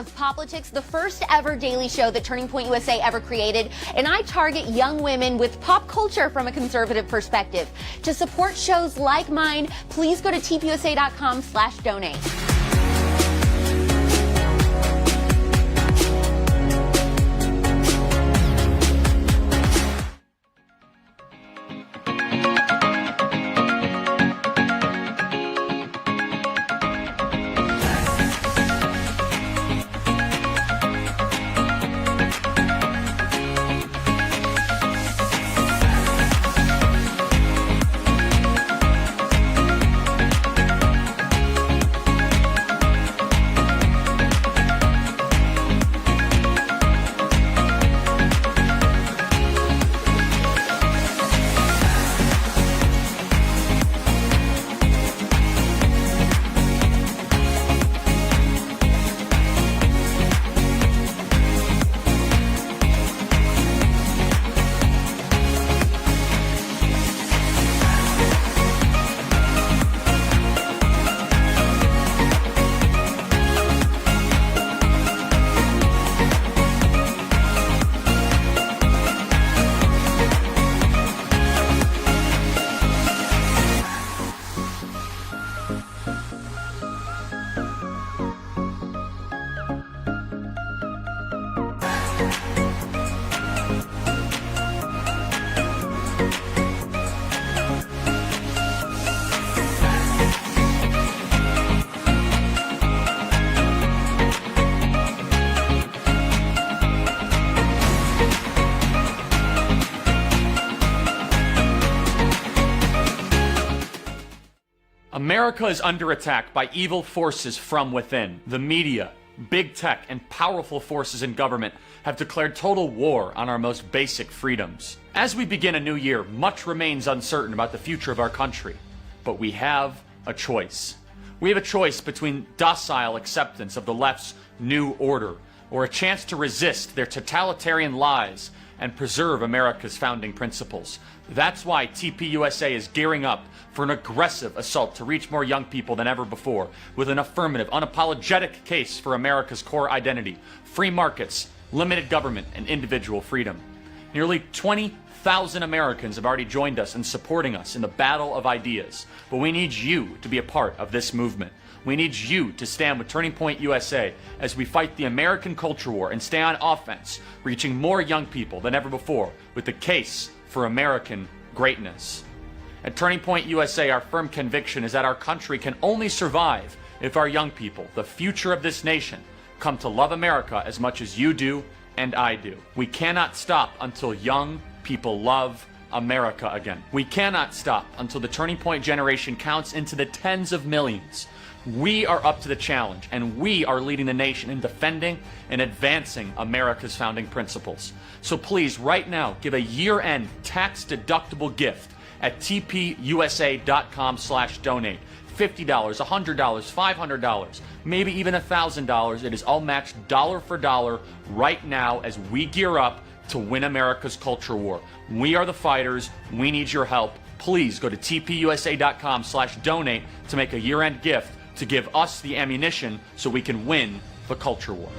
of Politics, the first ever daily show that Turning Point USA ever created, and I target young women with pop culture from a conservative perspective. To support shows like mine, please go to tpusa.com/donate. America is under attack by evil forces from within. The media, big tech, and powerful forces in government have declared total war on our most basic freedoms. As we begin a new year, much remains uncertain about the future of our country. But we have a choice. We have a choice between docile acceptance of the left's new order or a chance to resist their totalitarian lies and preserve America's founding principles. That's why TPUSA is gearing up for an aggressive assault to reach more young people than ever before, with an affirmative, unapologetic case for America's core identity, free markets, limited government, and individual freedom. Nearly 20,000 Americans have already joined us in supporting us in the battle of ideas, but we need you to be a part of this movement. We need you to stand with Turning Point USA as we fight the American culture war and stay on offense, reaching more young people than ever before with the case for American greatness. At Turning Point USA, our firm conviction is that our country can only survive if our young people, the future of this nation, come to love America as much as you do and I do. We cannot stop until young people love America again. We cannot stop until the Turning Point generation counts into the tens of millions. We are up to the challenge, and we are leading the nation in defending and advancing America's founding principles. So please, right now, give a year-end tax-deductible gift at tpusa.com/donate. $50, $100, $500, maybe even $1,000. It is all matched dollar for dollar right now as we gear up to win America's culture war. We are the fighters. We need your help. Please go to tpusa.com/donate to make a year-end gift to give us the ammunition so we can win the culture war.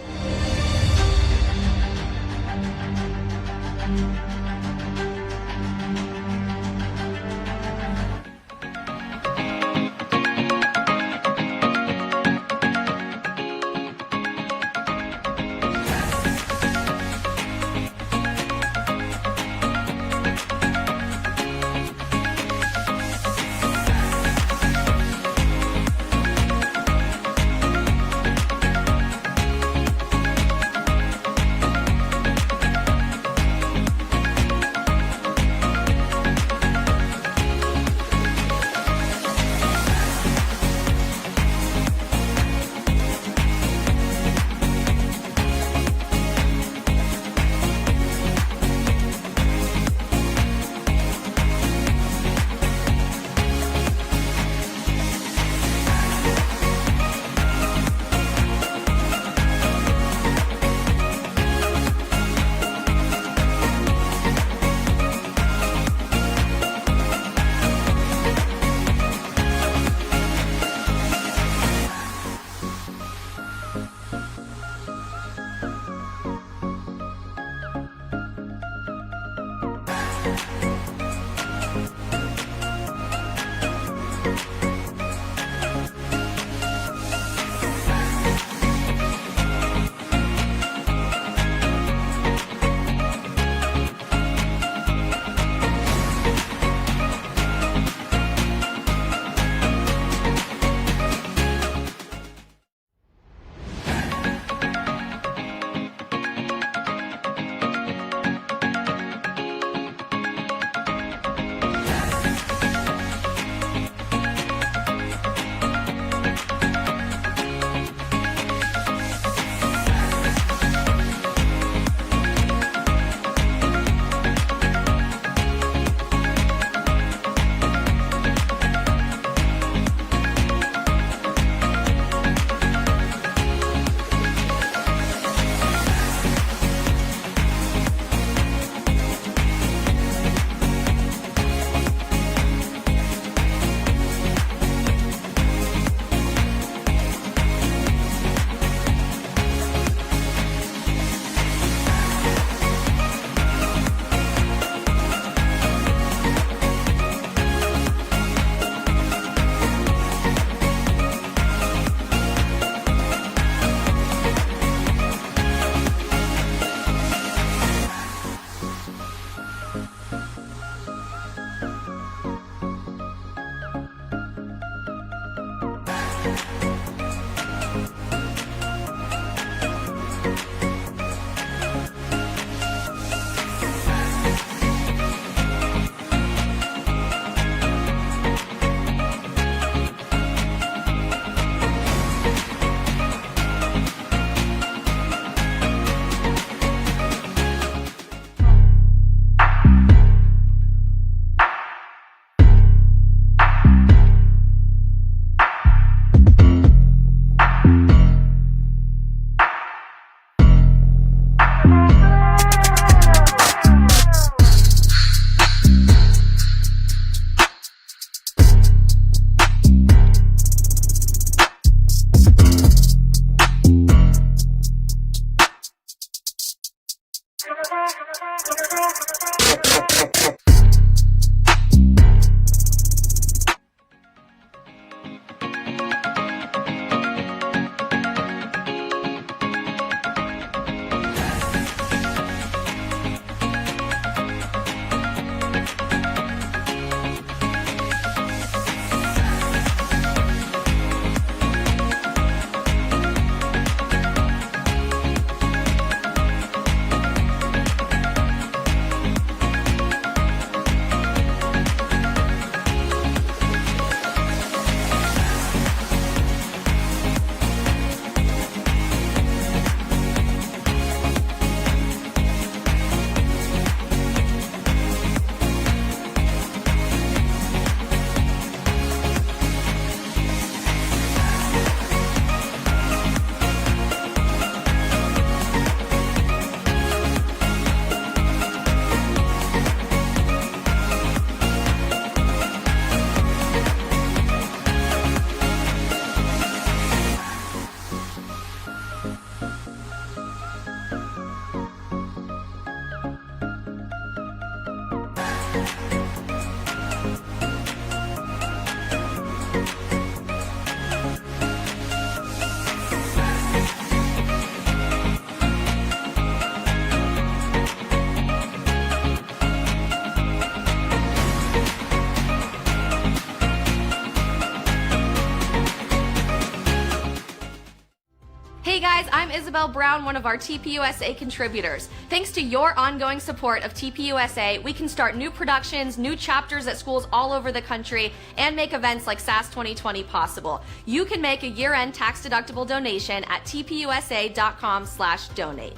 I'm Isabel Brown, one of our TPUSA contributors. Thanks to your ongoing support of TPUSA, we can start new productions, new chapters at schools all over the country, and make events like SAS 2020 possible. You can make a year-end tax-deductible donation at tpusa.com/donate.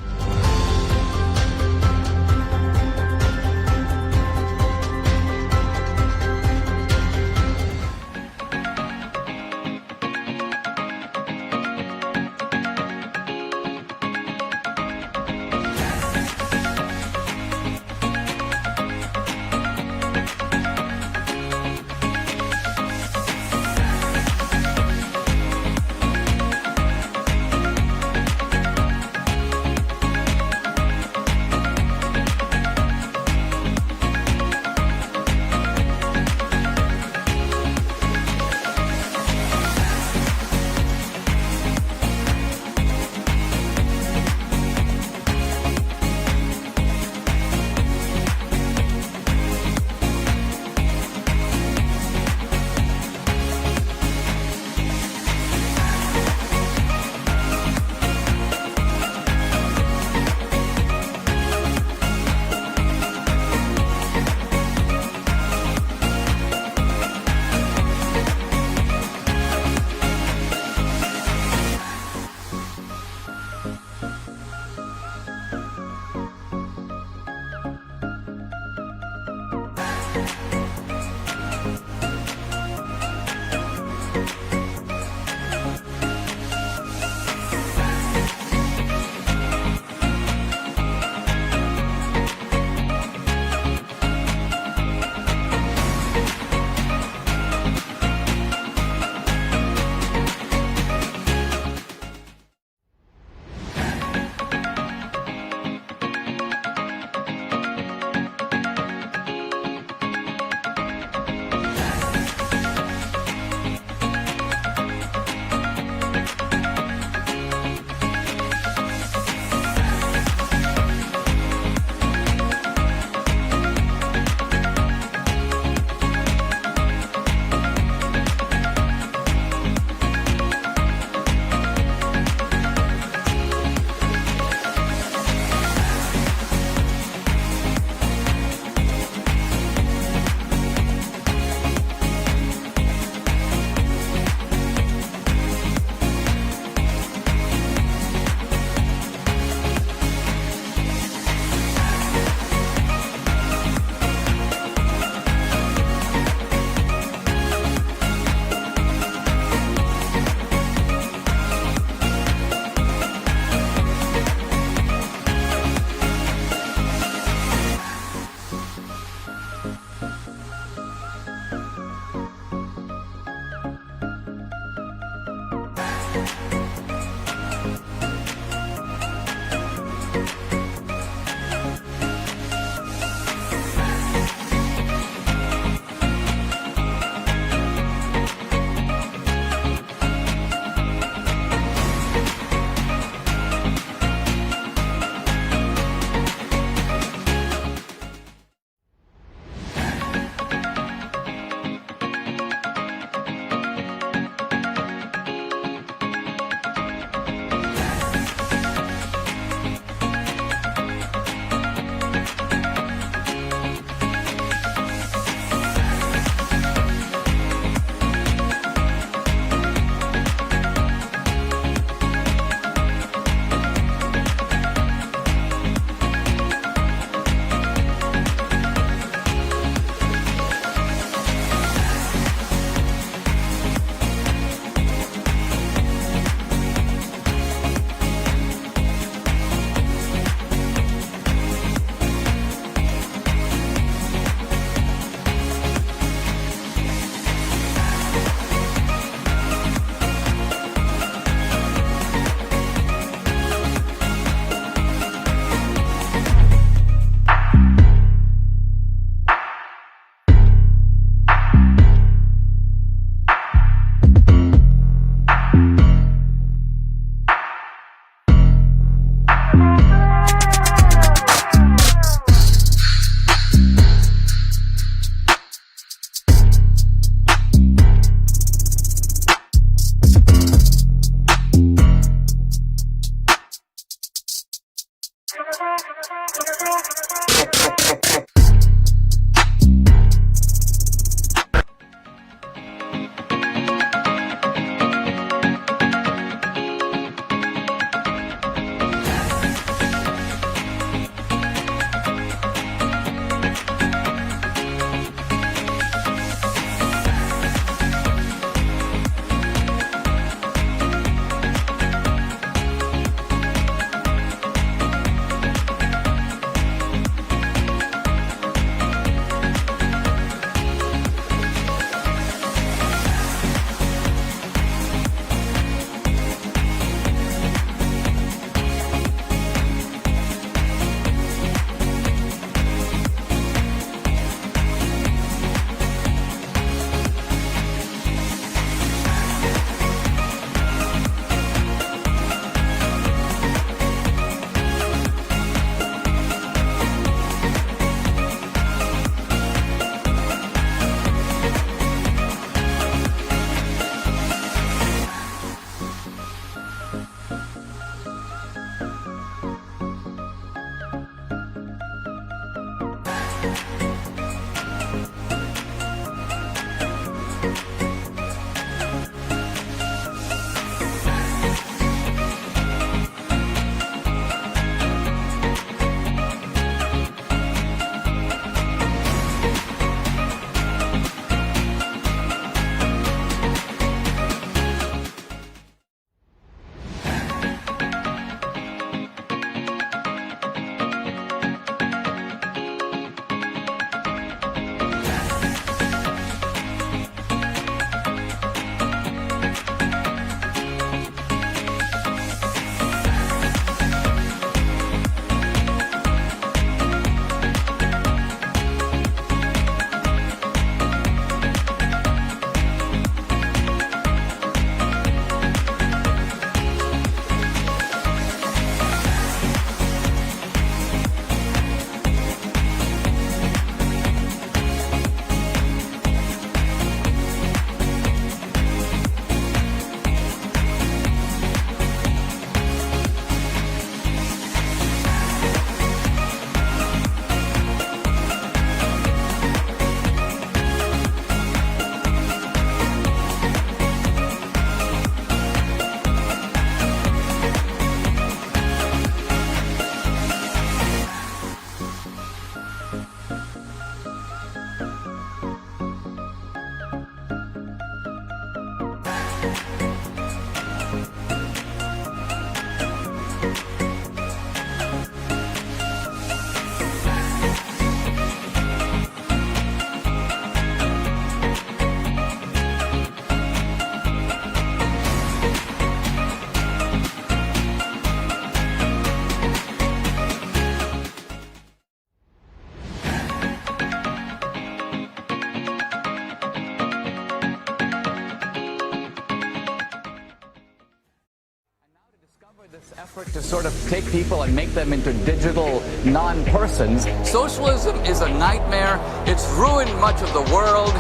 Effort to sort of take people and make them into digital non-persons. Socialism is a nightmare. It's ruined much of the world.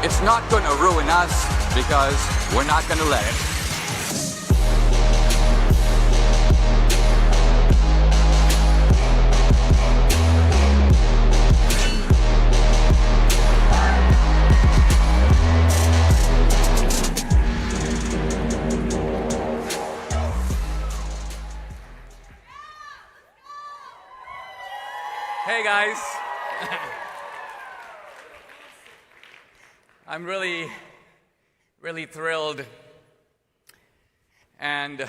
It's not going to ruin us because we're not going to let it. Hey guys, I'm really thrilled, and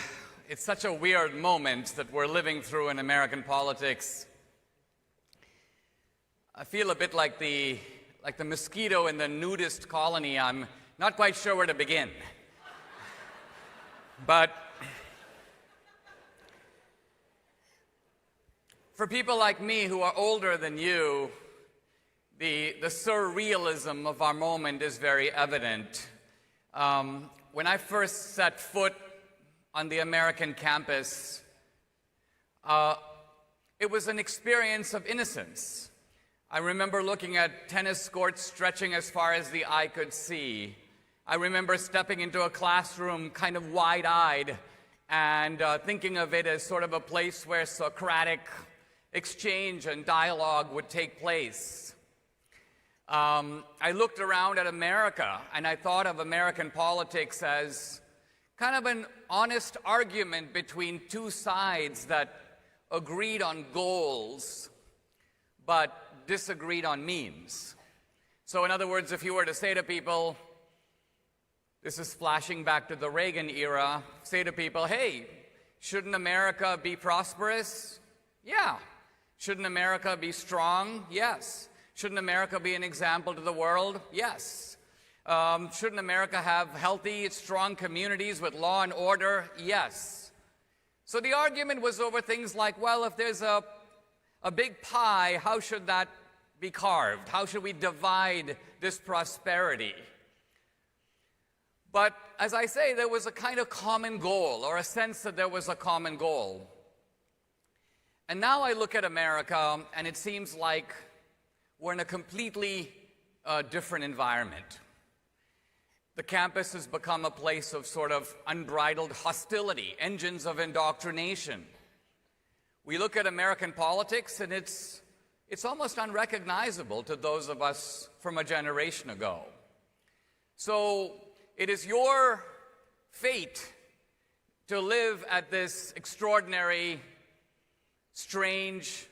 it's such a weird moment that we're living through in American politics. I feel a bit like the mosquito in the nudist colony. I'm not quite sure where to begin. But for people like me who are older than you, the surrealism of our moment is very evident. When I first set foot on the American campus, it was an experience of innocence. I remember looking at tennis courts stretching as far as the eye could see. I remember stepping into a classroom kind of wide-eyed and thinking of it as sort of a place where Socratic exchange and dialogue would take place. I looked around at America and I thought of American politics as kind of an honest argument between two sides that agreed on goals but disagreed on means. So in other words, if you were to say to people, this is flashing back to the Reagan era, say to people, hey, shouldn't America be prosperous? Yeah. Shouldn't America be strong? Yes. Shouldn't America be an example to the world? Yes. Shouldn't America have healthy, strong communities with law and order? Yes. So the argument was over things like, well, if there's a big pie, how should that be carved? How should we divide this prosperity? But as I say, there was a kind of common goal, or a sense that there was a common goal. And now I look at America, and it seems like we're in a completely different environment. The campus has become a place of sort of unbridled hostility, engines of indoctrination. We look at American politics, and it's almost unrecognizable to those of us from a generation ago. So it is your fate to live at this extraordinary, strange,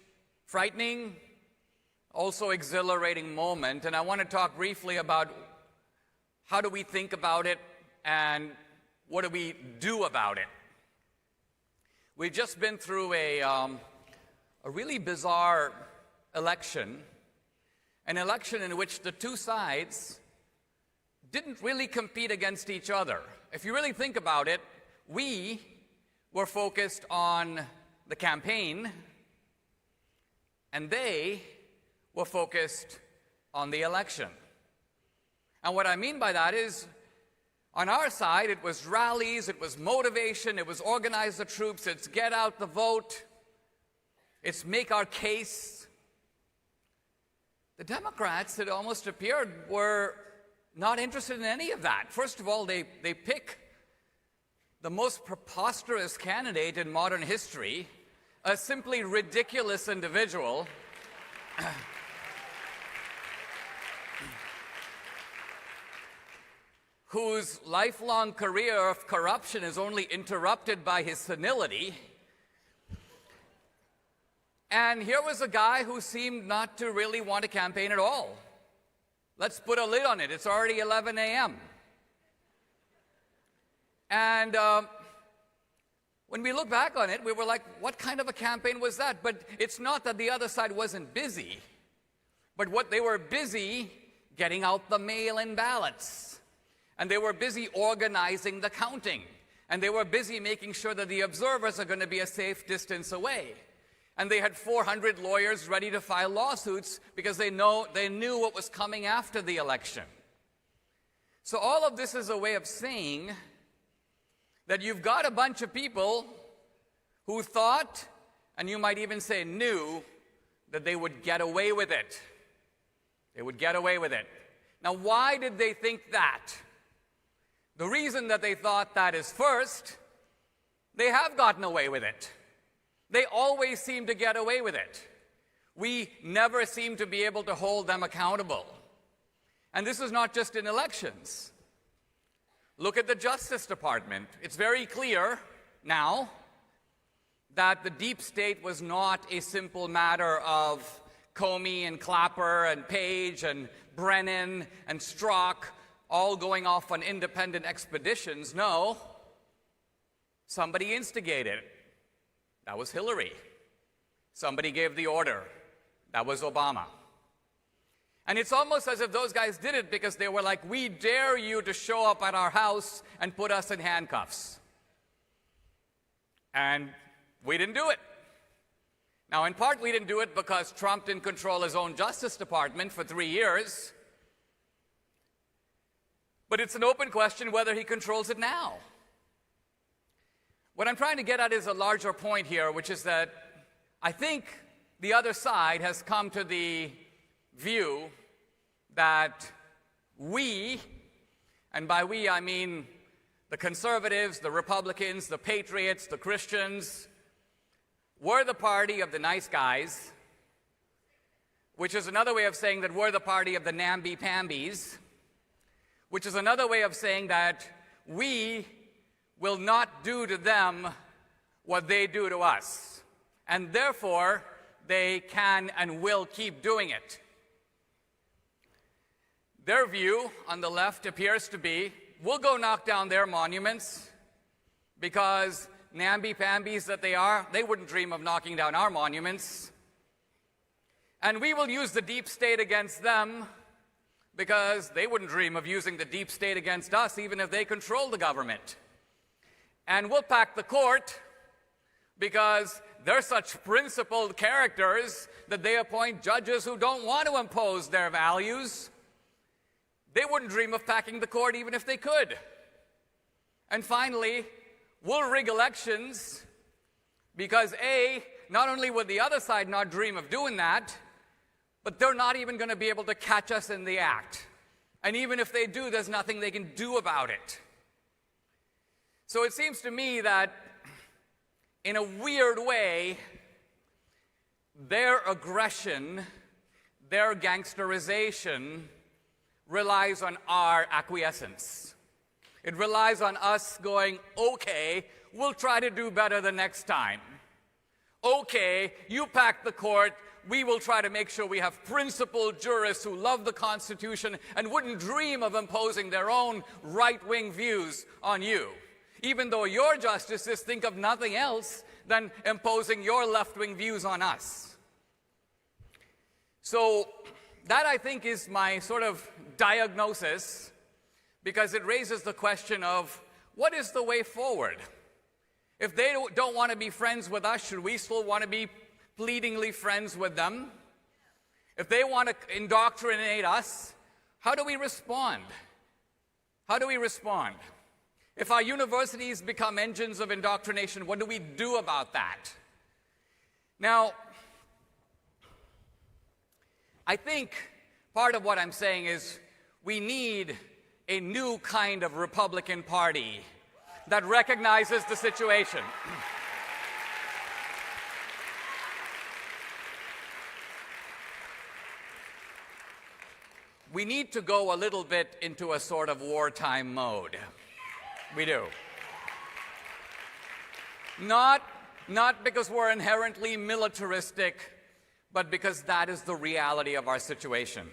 frightening, also exhilarating moment. And I want to talk briefly about how do we think about it and what do we do about it. We've just been through a really bizarre election, an election in which the two sides didn't really compete against each other. If you really think about it, we were focused on the campaign, and they were focused on the election. And what I mean by that is, on our side, it was rallies, it was motivation, it was organize the troops, it's get out the vote, it's make our case. The Democrats, it almost appeared, were not interested in any of that. First of all, they pick the most preposterous candidate in modern history, a simply ridiculous individual whose lifelong career of corruption is only interrupted by his senility. And here was a guy who seemed not to really want to campaign at all. Let's put a lid on it. It's already 11 a.m. And when we look back on it, we were like, what kind of a campaign was that? But it's not that the other side wasn't busy, but what they were busy getting out the mail-in ballots. And they were busy organizing the counting. And they were busy making sure that the observers are going to be a safe distance away. And they had 400 lawyers ready to file lawsuits because they knew what was coming after the election. So all of this is a way of saying that you've got a bunch of people who thought, and you might even say knew, that they would get away with it. They would get away with it. Now, why did they think that? The reason that they thought that is, first, they have gotten away with it. They always seem to get away with it. We never seem to be able to hold them accountable. And this is not just in elections. Look at the Justice Department. It's very clear now that the deep state was not a simple matter of Comey and Clapper and Page and Brennan and Strzok all going off on independent expeditions. No, somebody instigated. That was Hillary. Somebody gave the order. That was Obama. And it's almost as if those guys did it because they were like, we dare you to show up at our house and put us in handcuffs. And we didn't do it. Now, in part, we didn't do it because Trump didn't control his own Justice Department for 3 years. But it's an open question whether he controls it now. What I'm trying to get at is a larger point here, which is that I think the other side has come to the view that we, and by we I mean the conservatives, the Republicans, the patriots, the Christians, we're the party of the nice guys, which is another way of saying that we're the party of the namby-pambies, which is another way of saying that we will not do to them what they do to us, and therefore they can and will keep doing it. Their view on the left appears to be, we'll go knock down their monuments because namby-pambies that they are, they wouldn't dream of knocking down our monuments. And we will use the deep state against them because they wouldn't dream of using the deep state against us even if they control the government. And we'll pack the court because they're such principled characters that they appoint judges who don't want to impose their values. They wouldn't dream of packing the court even if they could. And finally, we'll rig elections because A, not only would the other side not dream of doing that, but they're not even going to be able to catch us in the act. And even if they do, there's nothing they can do about it. So it seems to me that in a weird way, their aggression, their gangsterization relies on our acquiescence. It relies on us going, okay, we'll try to do better the next time. Okay, you pack the court, we will try to make sure we have principled jurists who love the Constitution and wouldn't dream of imposing their own right-wing views on you, even though your justices think of nothing else than imposing your left-wing views on us. So that, I think, is my sort of diagnosis, because it raises the question of what is the way forward? If they don't want to be friends with us, should we still want to be pleadingly friends with them? If they want to indoctrinate us, how do we respond? How do we respond? If our universities become engines of indoctrination, what do we do about that? Now, I think part of what I'm saying is we need a new kind of Republican Party that recognizes the situation. We need to go a little bit into a sort of wartime mode. We do. Not because we're inherently militaristic, but because that is the reality of our situation.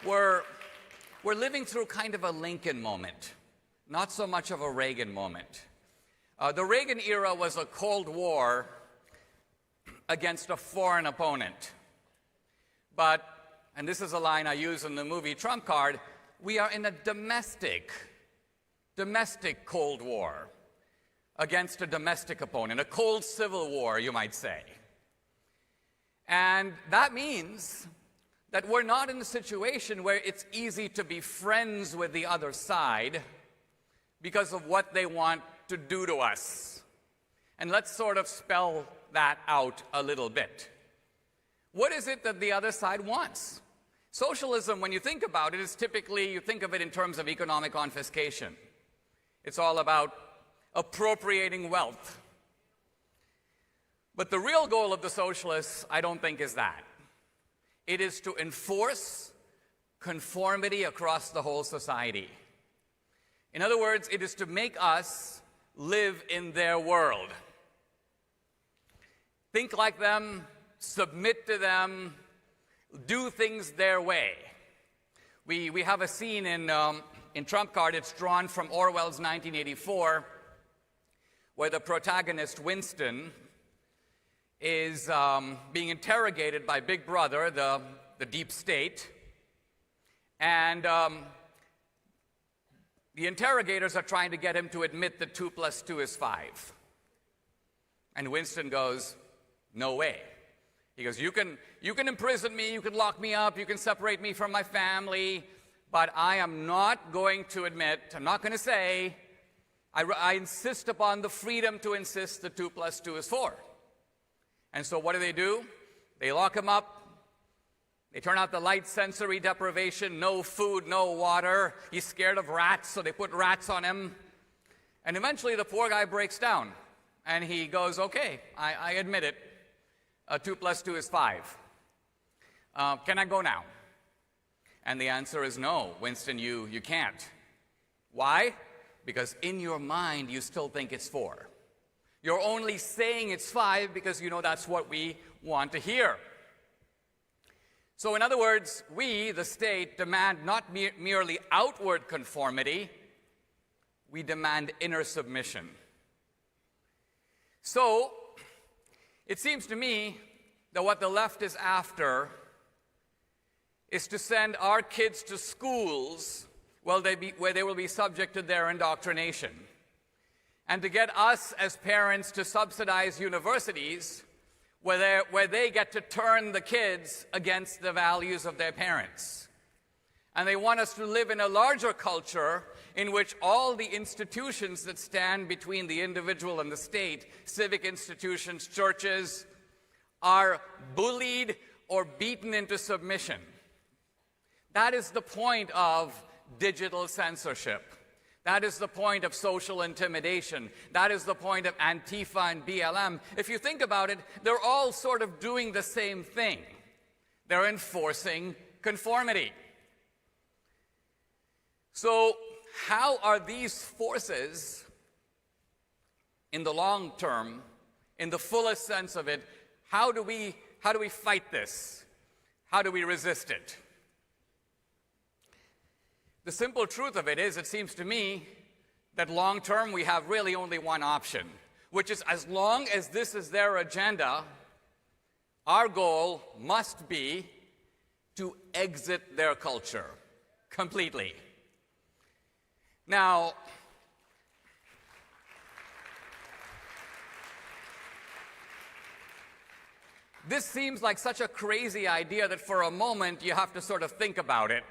We're living through kind of a Lincoln moment, not so much of a Reagan moment. The Reagan era was a Cold War against a foreign opponent. But, and this is a line I use in the movie Trump Card, we are in a domestic Cold War against a domestic opponent, a cold civil war, you might say. And that means that we're not in a situation where it's easy to be friends with the other side, because of what they want to do to us. And let's sort of spell that out a little bit. What is it that the other side wants? Socialism, when you think about it, is typically, you think of it in terms of economic confiscation. It's all about appropriating wealth. But the real goal of the socialists, I don't think, is that. It is to enforce conformity across the whole society. In other words, it is to make us live in their world. Think like them, submit to them, do things their way. We have a scene in Trump Card, it's drawn from Orwell's 1984, where the protagonist, Winston, is being interrogated by Big Brother, the deep state, and the interrogators are trying to get him to admit that 2 + 2 is 5. And Winston goes, no way. He goes, you can imprison me, you can lock me up, you can separate me from my family, but I am not going to admit, I'm not going to say, I insist upon the freedom to insist that 2 + 2 is 4. And so what do? They lock him up. They turn out the lights, sensory deprivation, no food, no water. He's scared of rats, so they put rats on him. And eventually the poor guy breaks down. And he goes, okay, I admit it. 2 + 2 is 5. Can I go now? And the answer is no, Winston, you can't. Why? Because in your mind, you still think it's 4. You're only saying it's 5 because you know that's what we want to hear. So in other words, we, the state, demand not merely outward conformity, we demand inner submission. So it seems to me that what the left is after is to send our kids to schools where they will be subject to their indoctrination, and to get us as parents to subsidize universities where they get to turn the kids against the values of their parents. And they want us to live in a larger culture in which all the institutions that stand between the individual and the state, civic institutions, churches, are bullied or beaten into submission. That is the point of digital censorship. That is the point of social intimidation. That is the point of Antifa and BLM. If you think about it, they're all sort of doing the same thing. They're enforcing conformity. So how are these forces, in the long term, in the fullest sense of it, how do we fight this? How do we resist it? The simple truth of it is, it seems to me, that long term we have really only one option, which is, as long as this is their agenda, our goal must be to exit their culture completely. Now, this seems like such a crazy idea that for a moment you have to sort of think about it.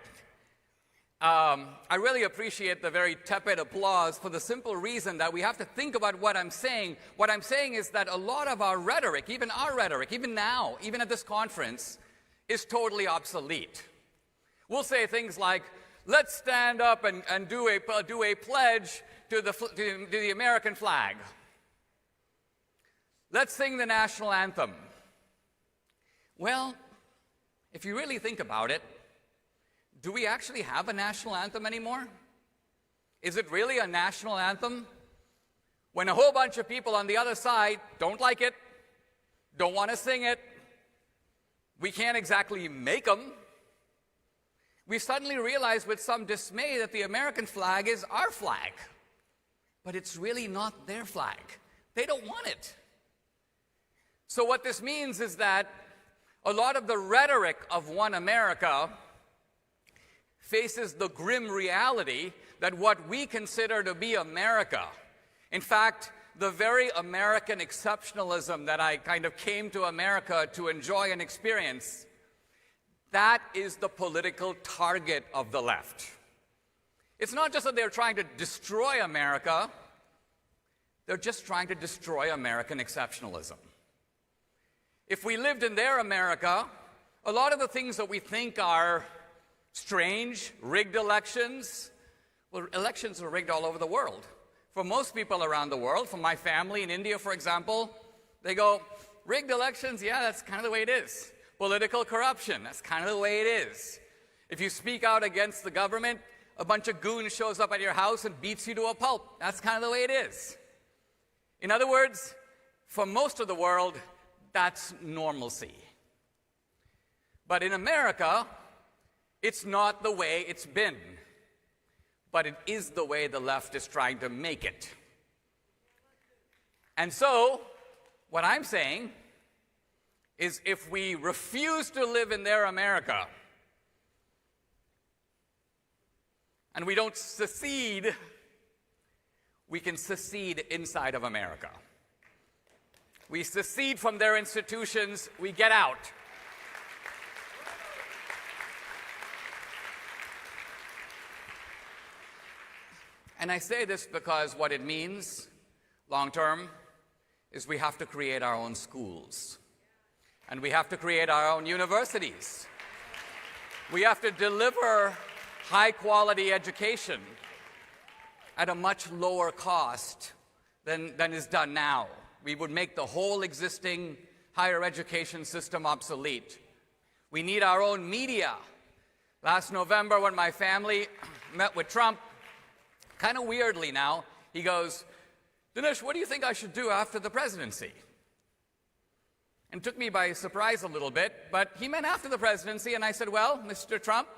I really appreciate the very tepid applause for the simple reason that we have to think about what I'm saying. What I'm saying is that a lot of our rhetoric, even now, even at this conference, is totally obsolete. We'll say things like, let's stand up and do a pledge to the American flag. Let's sing the national anthem. Well, if you really think about it, do we actually have a national anthem anymore? Is it really a national anthem when a whole bunch of people on the other side don't like it, don't want to sing it? We can't exactly make them. We suddenly realize with some dismay that the American flag is our flag, but it's really not their flag. They don't want it. So what this means is that a lot of the rhetoric of One America faces the grim reality that what we consider to be America, in fact, the very American exceptionalism that I kind of came to America to enjoy and experience, that is the political target of the left. It's not just that they're trying to destroy America, they're just trying to destroy American exceptionalism. If we lived in their America, a lot of the things that we think are strange, rigged elections, well, elections are rigged all over the world. For most people around the world, for my family in India, for example, they go, rigged elections, yeah, that's kind of the way it is. Political corruption, that's kind of the way it is. If you speak out against the government, a bunch of goons shows up at your house and beats you to a pulp. That's kind of the way it is. In other words, for most of the world, that's normalcy. But in America, it's not the way it's been. But it is the way the left is trying to make it. And so, what I'm saying is if we refuse to live in their America, and we don't secede, we can secede inside of America. We secede from their institutions, we get out. And I say this because what it means, long term, is we have to create our own schools. And we have to create our own universities. We have to deliver high-quality education at a much lower cost than is done now. We would make the whole existing higher education system obsolete. We need our own media. Last November, when my family met with Trump, kind of weirdly now, he goes, Dinesh, what do you think I should do after the presidency? And took me by surprise a little bit, but he meant after the presidency, and I said, well, Mr. Trump,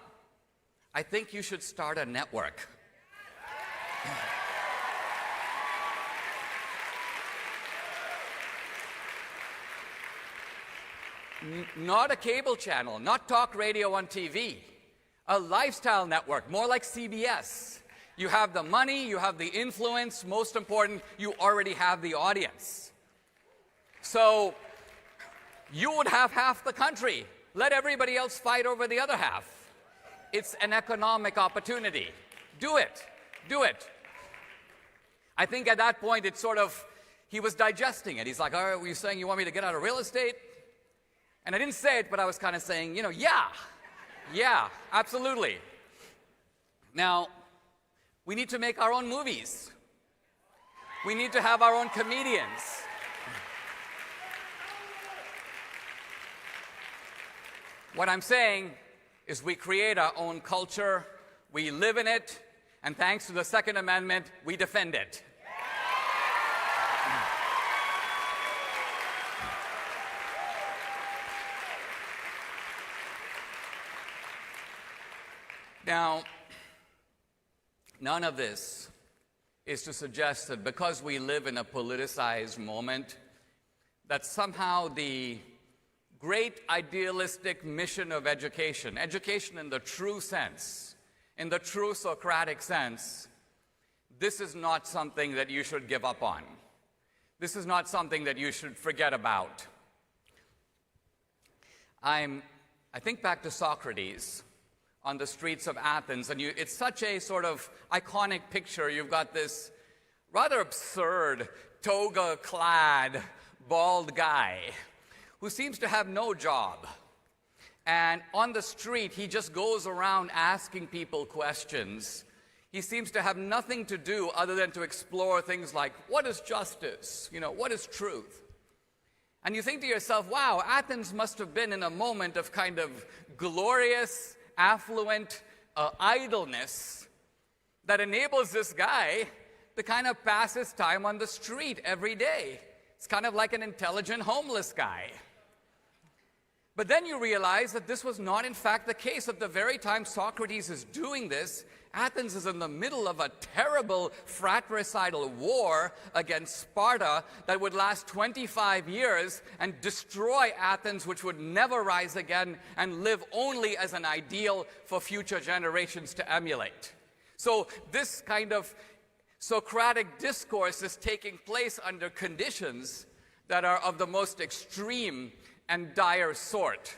I think you should start a network. Not a cable channel, not talk radio on TV, a lifestyle network, more like CBS. You have the money, you have the influence, most important, you already have the audience. So you would have half the country. Let everybody else fight over the other half. It's an economic opportunity. Do it. Do it. I think at that point, it's sort of, he was digesting it. He's like, all right, were you saying you want me to get out of real estate? And I didn't say it, but I was kind of saying, you know, yeah, absolutely. Now, we need to make our own movies. We need to have our own comedians. What I'm saying is we create our own culture, we live in it, and thanks to the Second Amendment, we defend it. Now, none of this is to suggest that because we live in a politicized moment, that somehow the great idealistic mission of education, education in the true sense, in the true Socratic sense, this is not something that you should give up on. This is not something that you should forget about. I think back to Socrates on the streets of Athens, and it's such a sort of iconic picture. You've got this rather absurd, toga-clad, bald guy who seems to have no job. And on the street, he just goes around asking people questions. He seems to have nothing to do other than to explore things like, what is justice? You know, what is truth? And you think to yourself, wow, Athens must have been in a moment of kind of glorious, affluent idleness that enables this guy to kind of pass his time on the street every day. It's kind of like an intelligent homeless guy. But then you realize that this was not in fact the case. At the very time Socrates is doing this, Athens is in the middle of a terrible fratricidal war against Sparta that would last 25 years and destroy Athens, which would never rise again and live only as an ideal for future generations to emulate. So this kind of Socratic discourse is taking place under conditions that are of the most extreme and dire sort.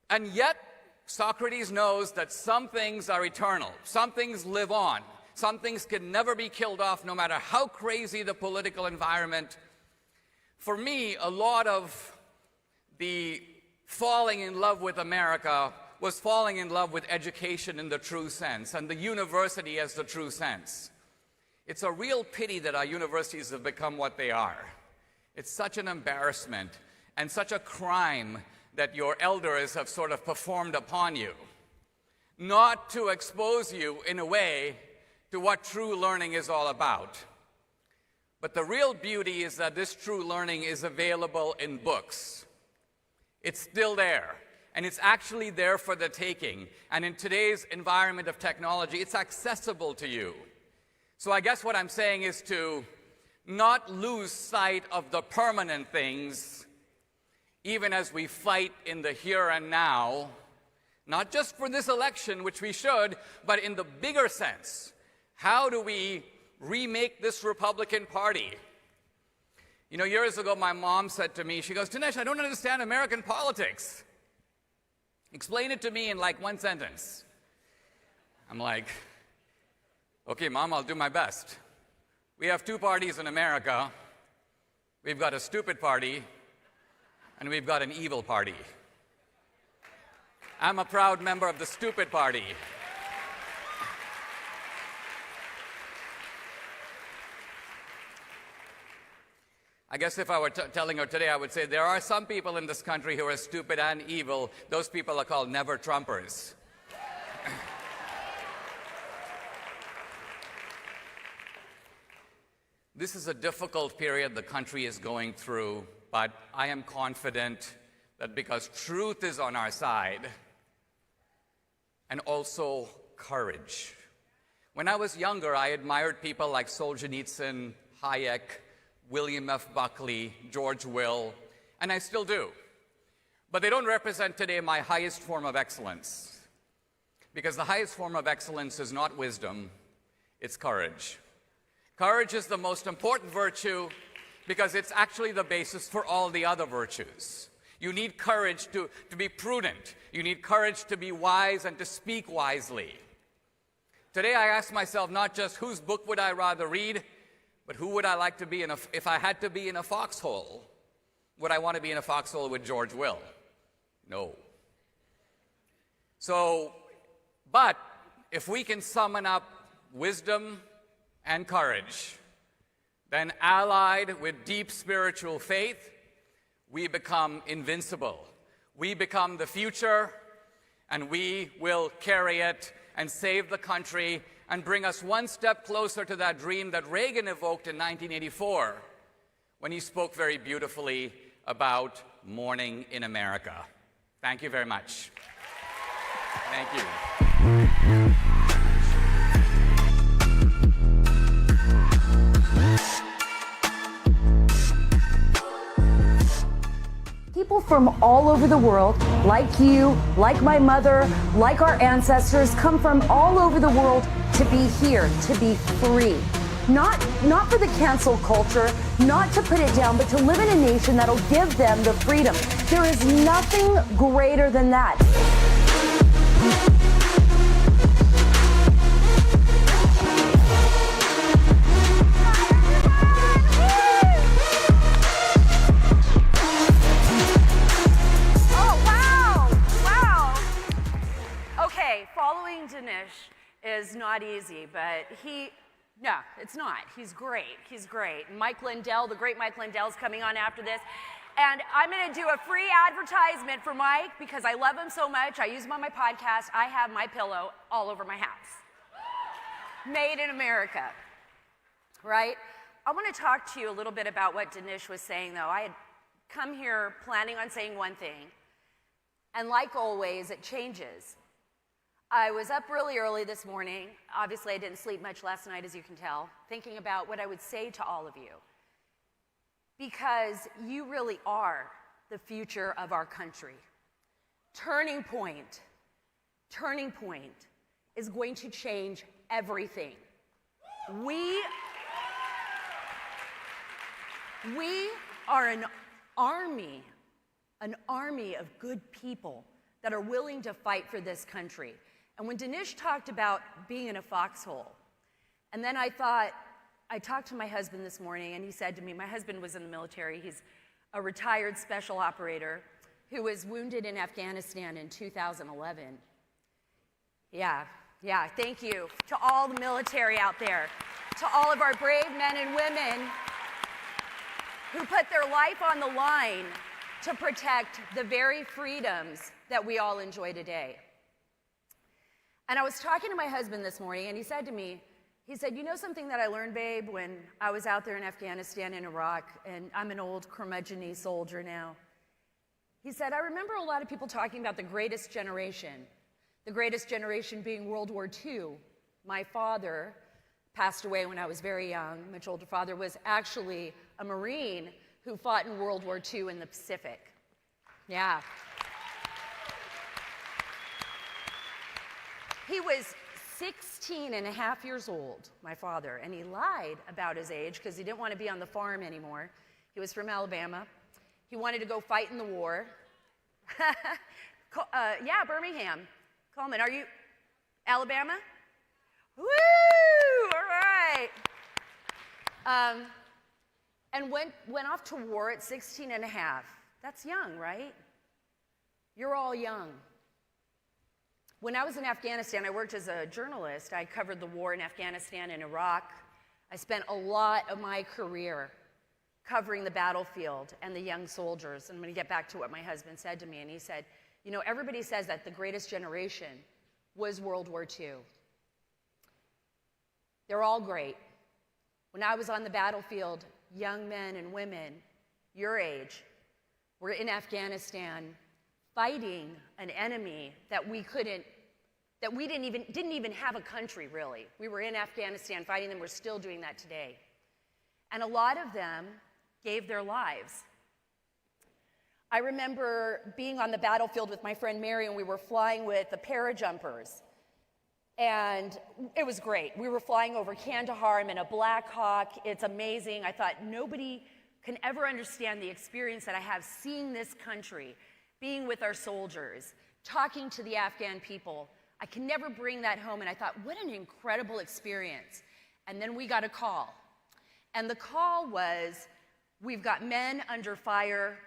And yet, Socrates knows that some things are eternal, some things live on, some things can never be killed off no matter how crazy the political environment. For me, a lot of the falling in love with America was falling in love with education in the true sense and the university as the true sense. It's a real pity that our universities have become what they are. It's such an embarrassment and such a crime that your elders have sort of performed upon you, not to expose you in a way to what true learning is all about. But the real beauty is that this true learning is available in books. It's still there, and it's actually there for the taking. And in today's environment of technology, it's accessible to you. So I guess what I'm saying is to not lose sight of the permanent things, even as we fight in the here and now, not just for this election, which we should, but in the bigger sense. How do we remake this Republican Party? You know, years ago, my mom said to me, she goes, Dinesh, I don't understand American politics. Explain it to me in like one sentence. I'm like, okay, Mom, I'll do my best. We have two parties in America. We've got a stupid party, and we've got an evil party. I'm a proud member of the stupid party. I guess if I were telling her today, I would say there are some people in this country who are stupid and evil. Those people are called never-Trumpers. This is a difficult period the country is going through, but I am confident that because truth is on our side, and also courage. When I was younger, I admired people like Solzhenitsyn, Hayek, William F. Buckley, George Will, and I still do. But they don't represent today my highest form of excellence, because the highest form of excellence is not wisdom, it's courage. Courage is the most important virtue because it's actually the basis for all the other virtues. You need courage to be prudent. You need courage to be wise and to speak wisely. Today I ask myself not just whose book would I rather read, but who would I like to be if I had to be in a foxhole? Would I want to be in a foxhole with George Will? No. But if we can summon up wisdom and courage, then allied with deep spiritual faith, we become invincible. We become the future, and we will carry it and save the country and bring us one step closer to that dream that Reagan evoked in 1984 when he spoke very beautifully about morning in America. Thank you very much. Thank you. People from all over the world, like you, like my mother, like our ancestors, come from all over the world to be here, to be free. Not for the cancel culture, not to put it down, but to live in a nation that'll give them the freedom. There is nothing greater than that. Following Dinesh is not easy, but no, it's not. He's great. He's great. Mike Lindell, the great Mike Lindell, is coming on after this. And I'm going to do a free advertisement for Mike because I love him so much. I use him on my podcast. I have my pillow all over my house. Made in America, right? I want to talk to you a little bit about what Dinesh was saying, though. I had come here planning on saying one thing, and like always, it changes. I was up really early this morning. Obviously, I didn't sleep much last night, as you can tell, thinking about what I would say to all of you. Because you really are the future of our country. Turning Point is going to change everything. We are an army of good people that are willing to fight for this country. And when Dinesh talked about being in a foxhole, and then I talked to my husband this morning, and he said to me, my husband was in the military. He's a retired special operator who was wounded in Afghanistan in 2011. Yeah, thank you to all the military out there, to all of our brave men and women who put their life on the line to protect the very freedoms that we all enjoy today. And I was talking to my husband this morning, and he said to me, he said, you know something that I learned, babe, when I was out there in Afghanistan and Iraq, and I'm an old curmudgeon-y soldier now. He said, I remember a lot of people talking about the greatest generation being World War II. My father passed away when I was very young. My older father was actually a Marine who fought in World War II in the Pacific. Yeah. He was 16 and a half years old, my father, and he lied about his age because he didn't want to be on the farm anymore. He was from Alabama. He wanted to go fight in the war. Yeah, Birmingham. Coleman, are you Alabama? Woo! All right. And went off to war at 16 and a half. That's young, right? You're all young. When I was in Afghanistan, I worked as a journalist. I covered the war in Afghanistan and Iraq. I spent a lot of my career covering the battlefield and the young soldiers. And I'm going to get back to what my husband said to me. And he said, you know, everybody says that the greatest generation was World War II. They're all great. When I was on the battlefield, young men and women your age were in Afghanistan fighting an enemy that we didn't even have a country, really. We were in Afghanistan fighting them. We're still doing that today. And a lot of them gave their lives. I remember being on the battlefield with my friend Mary, and we were flying with the parajumpers. And it was great. We were flying over Kandahar. I'm in a Black Hawk. It's amazing. I thought nobody can ever understand the experience that I have seeing this country, being with our soldiers, talking to the Afghan people. I can never bring that home. And I thought, what an incredible experience. And then we got a call. And the call was, we've got men under fire.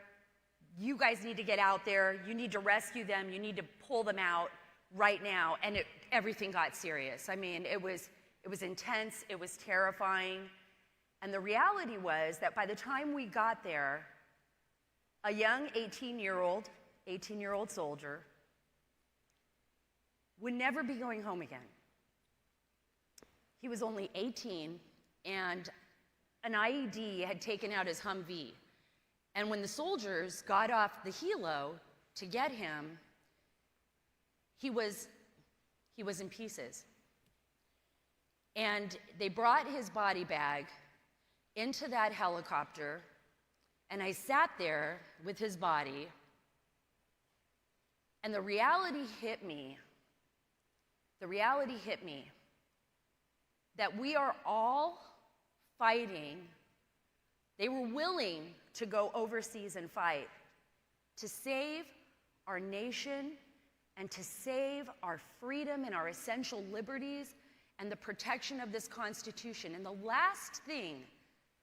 You guys need to get out there. You need to rescue them. You need to pull them out right now. And everything got serious. I mean, it was intense. It was terrifying. And the reality was that by the time we got there, a young 18-year-old soldier would never be going home again. He was only 18, and an IED had taken out his Humvee. And when the soldiers got off the helo to get him, he was in pieces. And they brought his body bag into that helicopter, and I sat there with his body, and the reality hit me that we are all fighting. They were willing to go overseas and fight to save our nation and to save our freedom and our essential liberties and the protection of this Constitution. And the last thing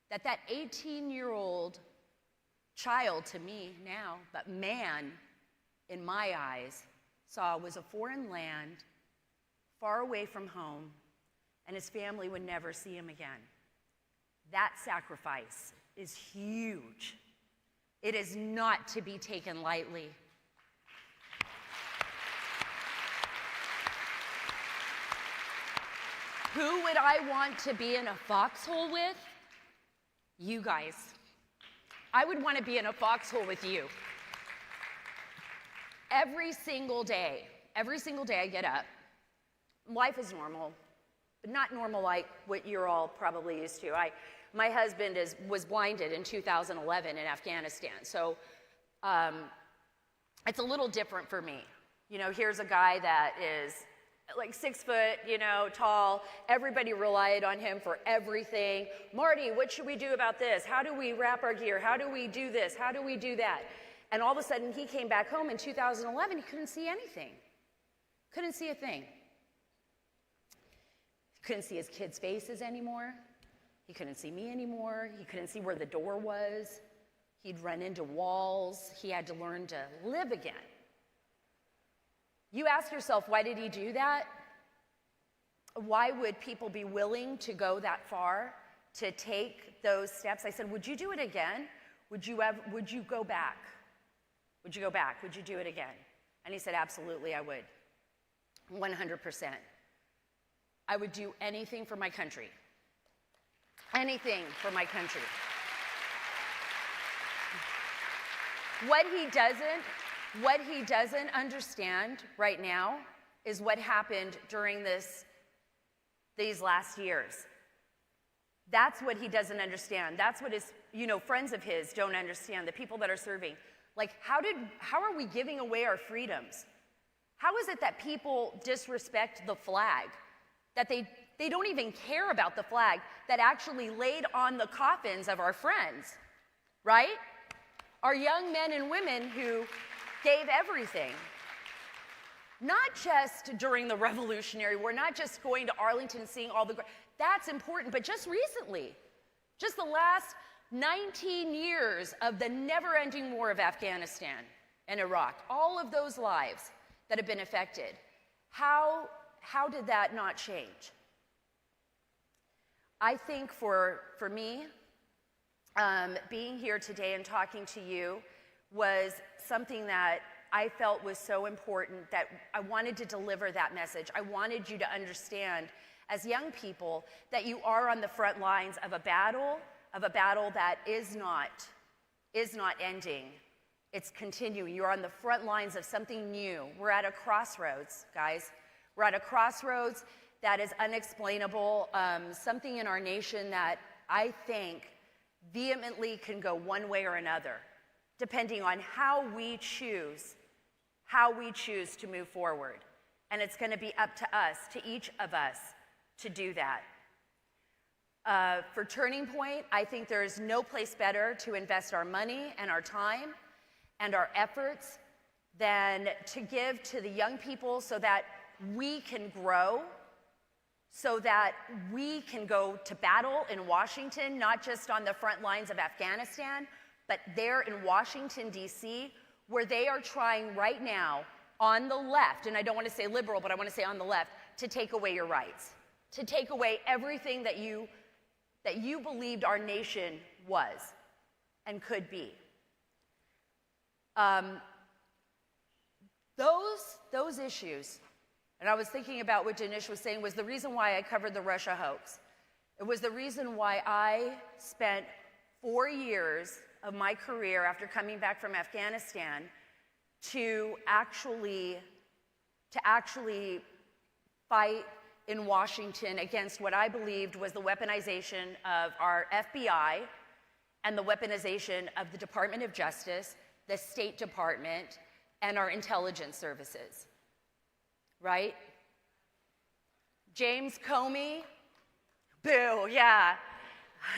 that 18-year-old child, to me now, but man in my eyes, saw was a foreign land, far away from home, and his family would never see him again. That sacrifice is huge. It is not to be taken lightly. Who would I want to be in a foxhole with? You guys. I would want to be in a foxhole with you. Every single day I get up. Life is normal, but not normal like what you're all probably used to. My husband was blinded in 2011 in Afghanistan, so it's a little different for me. You know, here's a guy that is like 6 foot, tall. Everybody relied on him for everything. Marty, what should we do about this? How do we wrap our gear? How do we do this? How do we do that? And all of a sudden, he came back home in 2011, he couldn't see anything. Couldn't see a thing. Couldn't see his kids' faces anymore. He couldn't see me anymore. He couldn't see where the door was. He'd run into walls. He had to learn to live again. You ask yourself, why did he do that? Why would people be willing to go that far, to take those steps? I said, would you do it again? Would you go back? Would you go back? Would you do it again? And he said, absolutely, I would. 100%. I would do anything for my country. Anything for my country. What he doesn't understand right now is what happened during these last years. That's what he doesn't understand. That's what his, friends of his don't understand, the people that are serving. Like, how are we giving away our freedoms? How is it that people disrespect the flag? That they don't even care about the flag that actually laid on the coffins of our friends, right? Our young men and women who gave everything. Not just during the Revolutionary War, not just going to Arlington and seeing all the, that's important, but just recently, just the last 19 years of the never-ending war of Afghanistan and Iraq, all of those lives that have been affected, how did that not change? I think for me, being here today and talking to you was something that I felt was so important that I wanted to deliver that message. I wanted you to understand, as young people, that you are on the front lines of a battle that is not ending. It's continuing. You're on the front lines of something new. We're at a crossroads, guys. We're at a crossroads that is unexplainable, something in our nation that I think vehemently can go one way or another, depending on how we choose to move forward. And it's going to be up to us, to each of us, to do that. For Turning Point, I think there is no place better to invest our money and our time and our efforts than to give to the young people so that we can grow, so that we can go to battle in Washington, not just on the front lines of Afghanistan, but there in Washington, D.C., where they are trying right now on the left, and I don't want to say liberal, but I want to say on the left, to take away your rights, to take away everything that you believed our nation was and could be. Those issues, and I was thinking about what Dinesh was saying, was the reason why I covered the Russia hoax. It was the reason why I spent 4 years of my career after coming back from Afghanistan to actually fight in Washington against what I believed was the weaponization of our FBI and the weaponization of the Department of Justice, the State Department, and our intelligence services, right? James Comey, boo, yeah.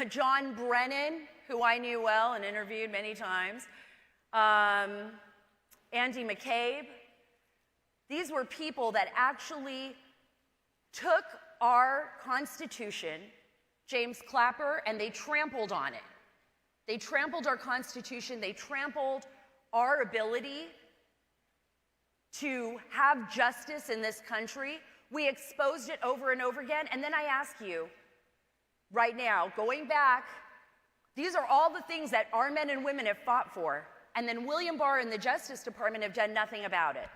John Brennan, who I knew well and interviewed many times, Andy McCabe. These were people that actually took our Constitution, James Clapper, and they trampled on it. They trampled our Constitution, they trampled our ability to have justice in this country. We exposed it over and over again, and then I ask you, right now, going back, these are all the things that our men and women have fought for, and then William Barr and the Justice Department have done nothing about it,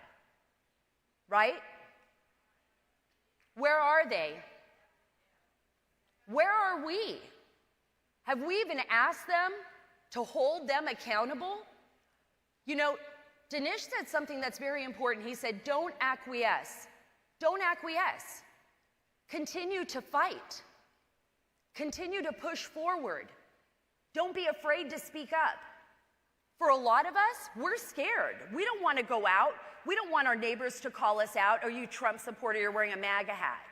right? Where are they? Where are we? Have we even asked them to hold them accountable? You know, Dinesh said something that's very important. He said, don't acquiesce. Don't acquiesce. Continue to fight. Continue to push forward. Don't be afraid to speak up. For a lot of us, we're scared. We don't want to go out. We don't want our neighbors to call us out, "Oh, you Trump supporter, you're wearing a MAGA hat.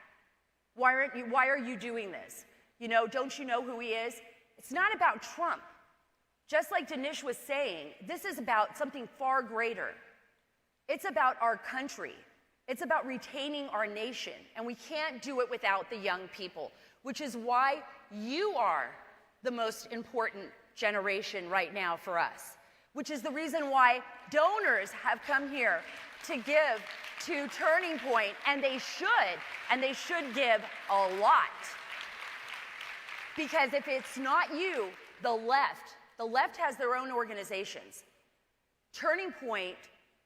Why are you doing this? You know, don't you know who he is?" It's not about Trump. Just like Dinesh was saying, this is about something far greater. It's about our country. It's about retaining our nation, and we can't do it without the young people, which is why you are the most important generation right now for us, which is the reason why donors have come here to give to Turning Point, and they should give a lot. Because if it's not you, the left has their own organizations. Turning Point,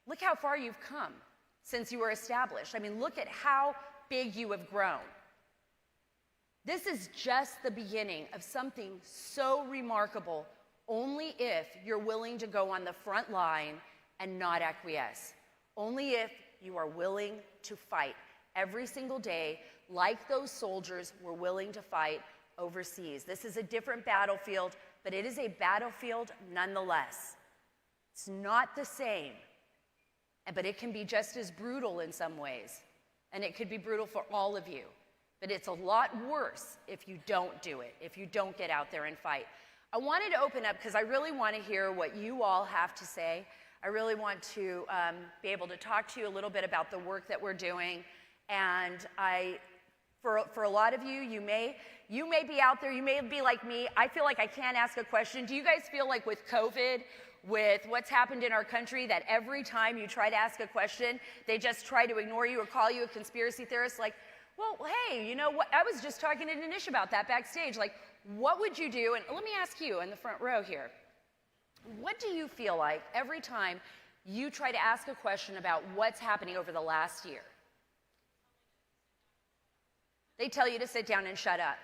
look how far you've come since you were established. I mean, look at how big you have grown. This is just the beginning of something so remarkable, only if you're willing to go on the front line and not acquiesce. Only if you are willing to fight every single day like those soldiers were willing to fight overseas. This is a different battlefield, but it is a battlefield nonetheless. It's not the same, but it can be just as brutal in some ways, and it could be brutal for all of you. But it's a lot worse if you don't do it, if you don't get out there and fight. I wanted to open up because I really want to hear what you all have to say. I really want to be able to talk to you a little bit about the work that we're doing. And for a lot of you, you may be out there, you may be like me. I feel like I can't ask a question. Do you guys feel like with COVID, with what's happened in our country, that every time you try to ask a question, they just try to ignore you or call you a conspiracy theorist? Like, well, hey, you know what? I was just talking to Dinesh about that backstage. Like, what would you do? And let me ask you in the front row here. What do you feel like every time you try to ask a question about what's happening over the last year? They tell you to sit down and shut up.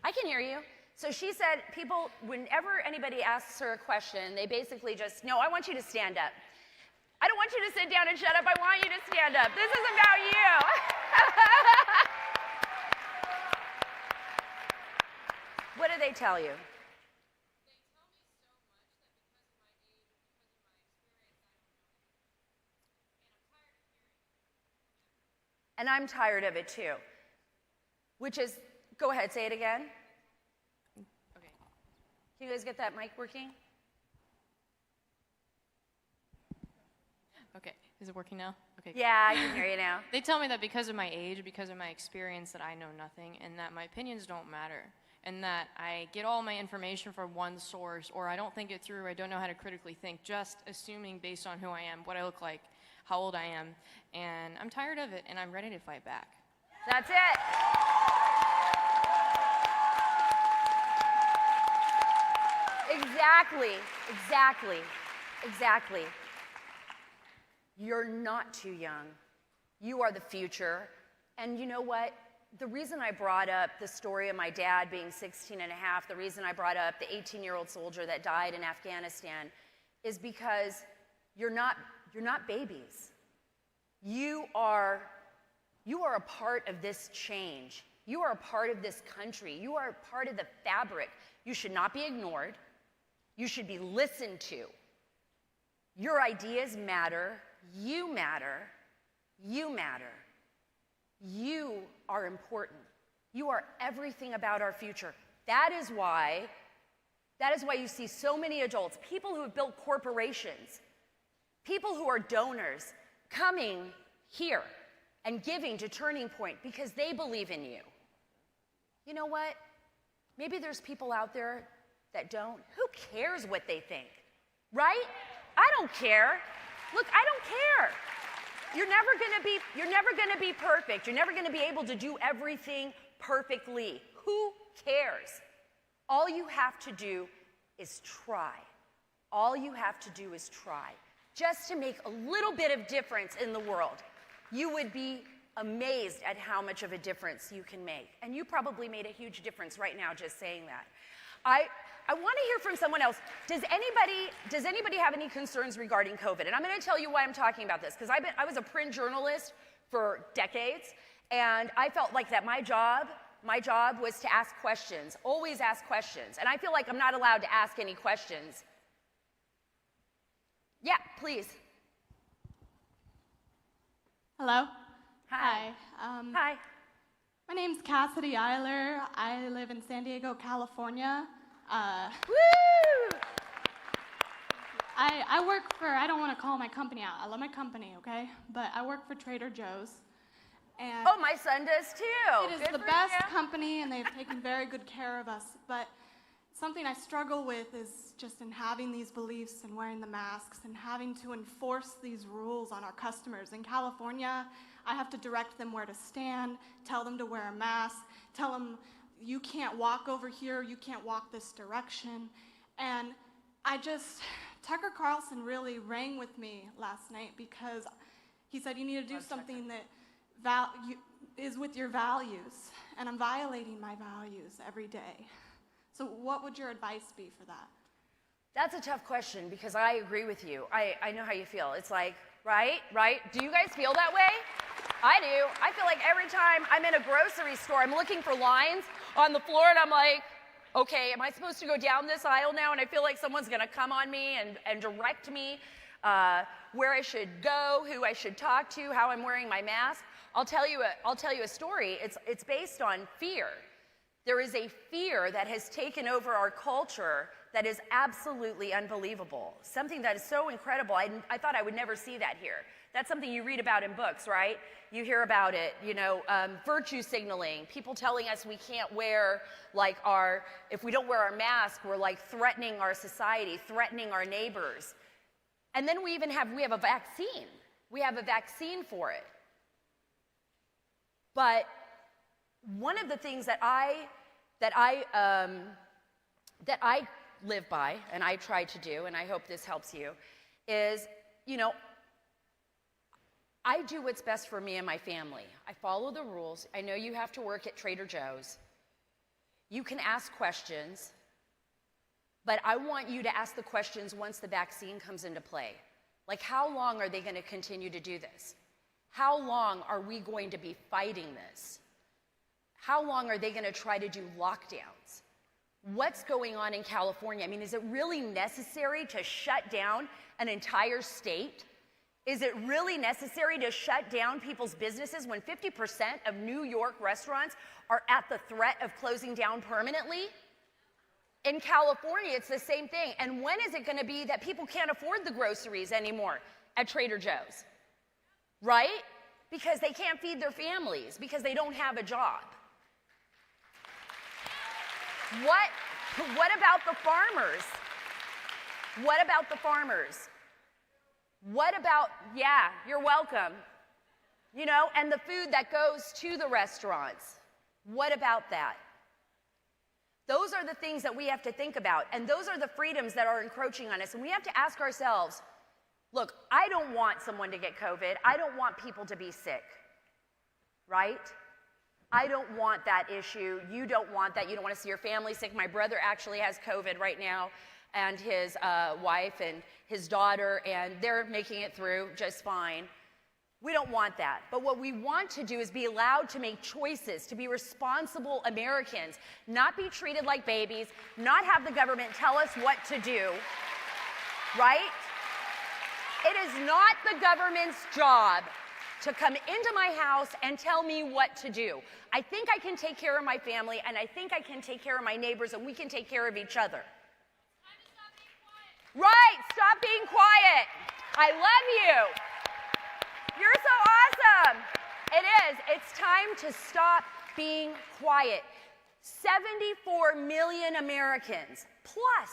I can hear you. So she said people, whenever anybody asks her a question, they basically just, no, I want you to stand up. I don't want you to sit down and shut up. I want you to stand up. This is about you. What do they tell you? And I'm tired of it too. Which is, go ahead, say it again. Okay. Can you guys get that mic working? Okay. Is it working now? Okay. Yeah, I can hear you now. They tell me that because of my age, because of my experience, that I know nothing, and that my opinions don't matter, and that I get all my information from one source, or I don't think it through, I don't know how to critically think, just assuming based on who I am, what I look like, how old I am, and I'm tired of it, and I'm ready to fight back. That's it. Exactly. You're not too young. You are the future. And you know what? The reason I brought up the story of my dad being 16 and a half, the reason I brought up the 18-year-old soldier that died in Afghanistan is because you're not babies. You are a part of this change. You are a part of this country. You are a part of the fabric. You should not be ignored. You should be listened to. Your ideas matter. You matter. You matter. You are important. You are everything about our future. That is why you see so many adults, people who have built corporations, people who are donors, coming here and giving to Turning Point because they believe in you. You know what? Maybe there's people out there that don't. Who cares what they think? Right? I don't care. Look, I don't care. You're never gonna be perfect. You're never gonna be able to do everything perfectly. Who cares? All you have to do is try. All you have to do is try. Just to make a little bit of difference in the world. You would be amazed at how much of a difference you can make. And you probably made a huge difference right now just saying that. I want to hear from someone else. Does anybody have any concerns regarding COVID? And I'm going to tell you why I'm talking about this, because I was a print journalist for decades, and I felt like that my job was to ask questions, always ask questions. And I feel like I'm not allowed to ask any questions. Yeah, please. Hello. Hi. Hi. Hi. My name's Cassidy Eiler. I live in San Diego, California. Woo! I work for, I don't want to call my company out. I love my company, okay? But I work for Trader Joe's. And Oh, my son does too. it is Good the for best you. company, and they've taken very good care of us. But something I struggle with is just in having these beliefs and wearing the masks and having to enforce these rules on our customers. In California, I have to direct them where to stand, tell them to wear a mask, tell them you can't walk over here, you can't walk this direction. And Tucker Carlson really rang with me last night because he said you need to do something that is with your values, and I'm violating my values every day. So what would your advice be for that? That's a tough question because I agree with you. I know how you feel. It's like, right? Do you guys feel that way? I do. I feel like every time I'm in a grocery store, I'm looking for lines on the floor, and I'm like, okay, am I supposed to go down this aisle now? And I feel like someone's going to come on me and direct me where I should go, who I should talk to, how I'm wearing my mask. I'll tell you a story. It's based on fear. There is a fear that has taken over our culture that is absolutely unbelievable. Something that is so incredible. I thought I would never see that here. That's something you read about in books, right? You hear about it, virtue signaling, people telling us we can't wear if we don't wear our mask, we're like threatening our society, threatening our neighbors. And then we have a vaccine. We have a vaccine for it. But one of the things that I live by, and I try to do, and I hope this helps you, is, I do what's best for me and my family. I follow the rules. I know you have to work at Trader Joe's. You can ask questions, but I want you to ask the questions once the vaccine comes into play. Like, how long are they going to continue to do this? How long are we going to be fighting this? How long are they going to try to do lockdowns? What's going on in California? I mean, is it really necessary to shut down an entire state? Is it really necessary to shut down people's businesses when 50% of New York restaurants are at the threat of closing down permanently? In California, it's the same thing. And when is it going to be that people can't afford the groceries anymore at Trader Joe's? Right? Because they can't feed their families, because they don't have a job. What about the farmers? What about the farmers? What about, yeah, you're welcome. And the food that goes to the restaurants. What about that? Those are the things that we have to think about, and those are the freedoms that are encroaching on us. And we have to ask ourselves, look, I don't want someone to get COVID. I don't want people to be sick, right? I don't want that issue. You don't want that. You don't want to see your family sick. My brother actually has COVID right now, and his wife and his daughter, and they're making it through just fine. We don't want that. But what we want to do is be allowed to make choices, to be responsible Americans, not be treated like babies, not have the government tell us what to do, right? It is not the government's job to come into my house and tell me what to do. I think I can take care of my family, and I think I can take care of my neighbors, and we can take care of each other. Right, stop being quiet. I love you. You're so awesome. It is. It's time to stop being quiet. 74 million Americans, plus,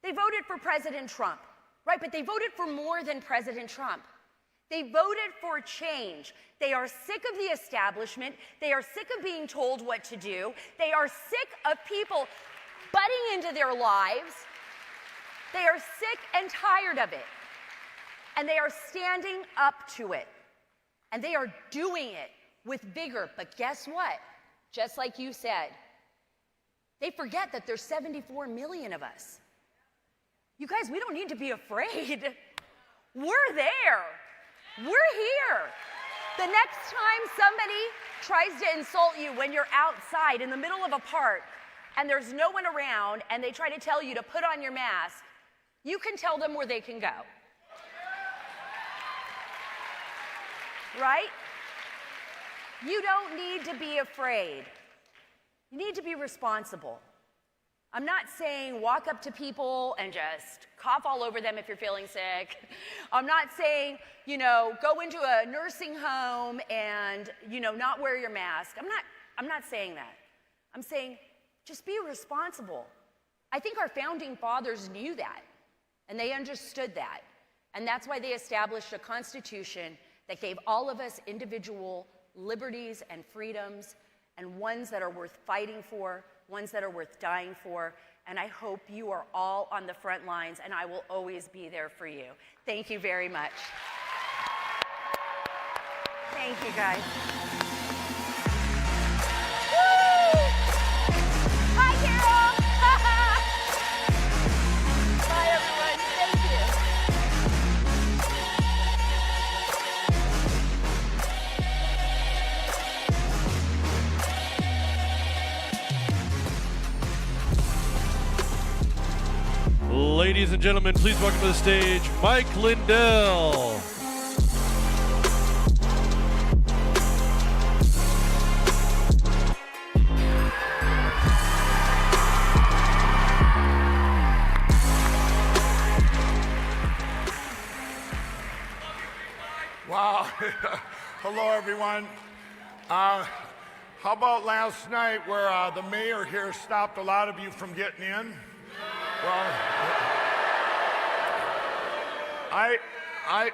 they voted for President Trump, right? But they voted for more than President Trump. They voted for change. They are sick of the establishment. They are sick of being told what to do. They are sick of people butting into their lives. They are sick and tired of it. And they are standing up to it. And they are doing it with vigor. But guess what? Just like you said, they forget that there's 74 million of us. You guys, we don't need to be afraid. We're there. We're here. The next time somebody tries to insult you when you're outside in the middle of a park and there's no one around and they try to tell you to put on your mask, you can tell them where they can go. Right? You don't need to be afraid. You need to be responsible. I'm not saying walk up to people and just cough all over them if you're feeling sick. I'm not saying, go into a nursing home and, not wear your mask. I'm not saying that. I'm saying just be responsible. I think our founding fathers knew that, and they understood that. And that's why they established a constitution that gave all of us individual liberties and freedoms, and ones that are worth fighting for, ones that are worth dying for. And I hope you are all on the front lines, and I will always be there for you. Thank you very much. Thank you, guys. Woo! Hi, Carol. Bye, everyone. Thank you. Ladies and gentlemen, please welcome to the stage Mike Lindell. Wow. Hello, everyone. How about last night where the mayor here stopped a lot of you from getting in? Well,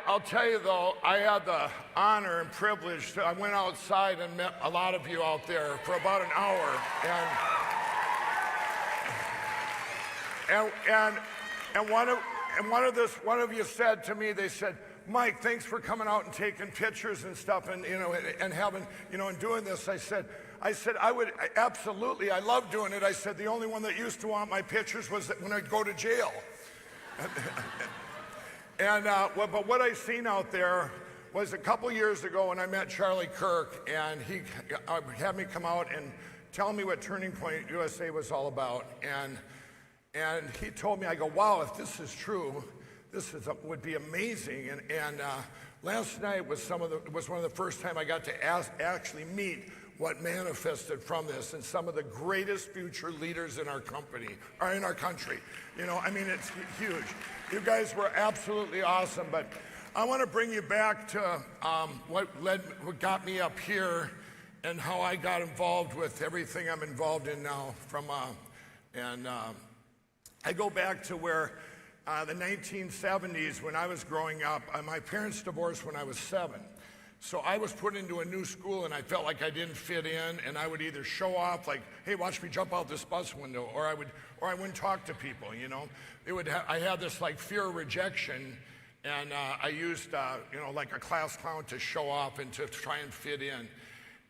I'll tell you though, I had the honor and privilege I went outside and met a lot of you out there for about an hour, and one of you said to me, they said, Mike, thanks for coming out and taking pictures and stuff, and and having and doing this. I said I would absolutely. I love doing it. I said the only one that used to want my pictures was when I'd go to jail. But what I seen out there was a couple years ago when I met Charlie Kirk, and he had me come out and tell me what Turning Point USA was all about, and he told me, I go, wow, if this is true, would be amazing. And last night was one of the first time I got to actually meet what manifested from this, and some of the greatest future leaders in our company, or in our country. It's huge. You guys were absolutely awesome, but I want to bring you back to what got me up here and how I got involved with everything I'm involved in now. I go back to where the 1970s, when I was growing up, my parents divorced when I was 7. So I was put into a new school, and I felt like I didn't fit in, and I would either show off, like, hey, watch me jump out this bus window, or I wouldn't talk to people, I had this like fear of rejection, and I used, like a class clown to show off and to try and fit in.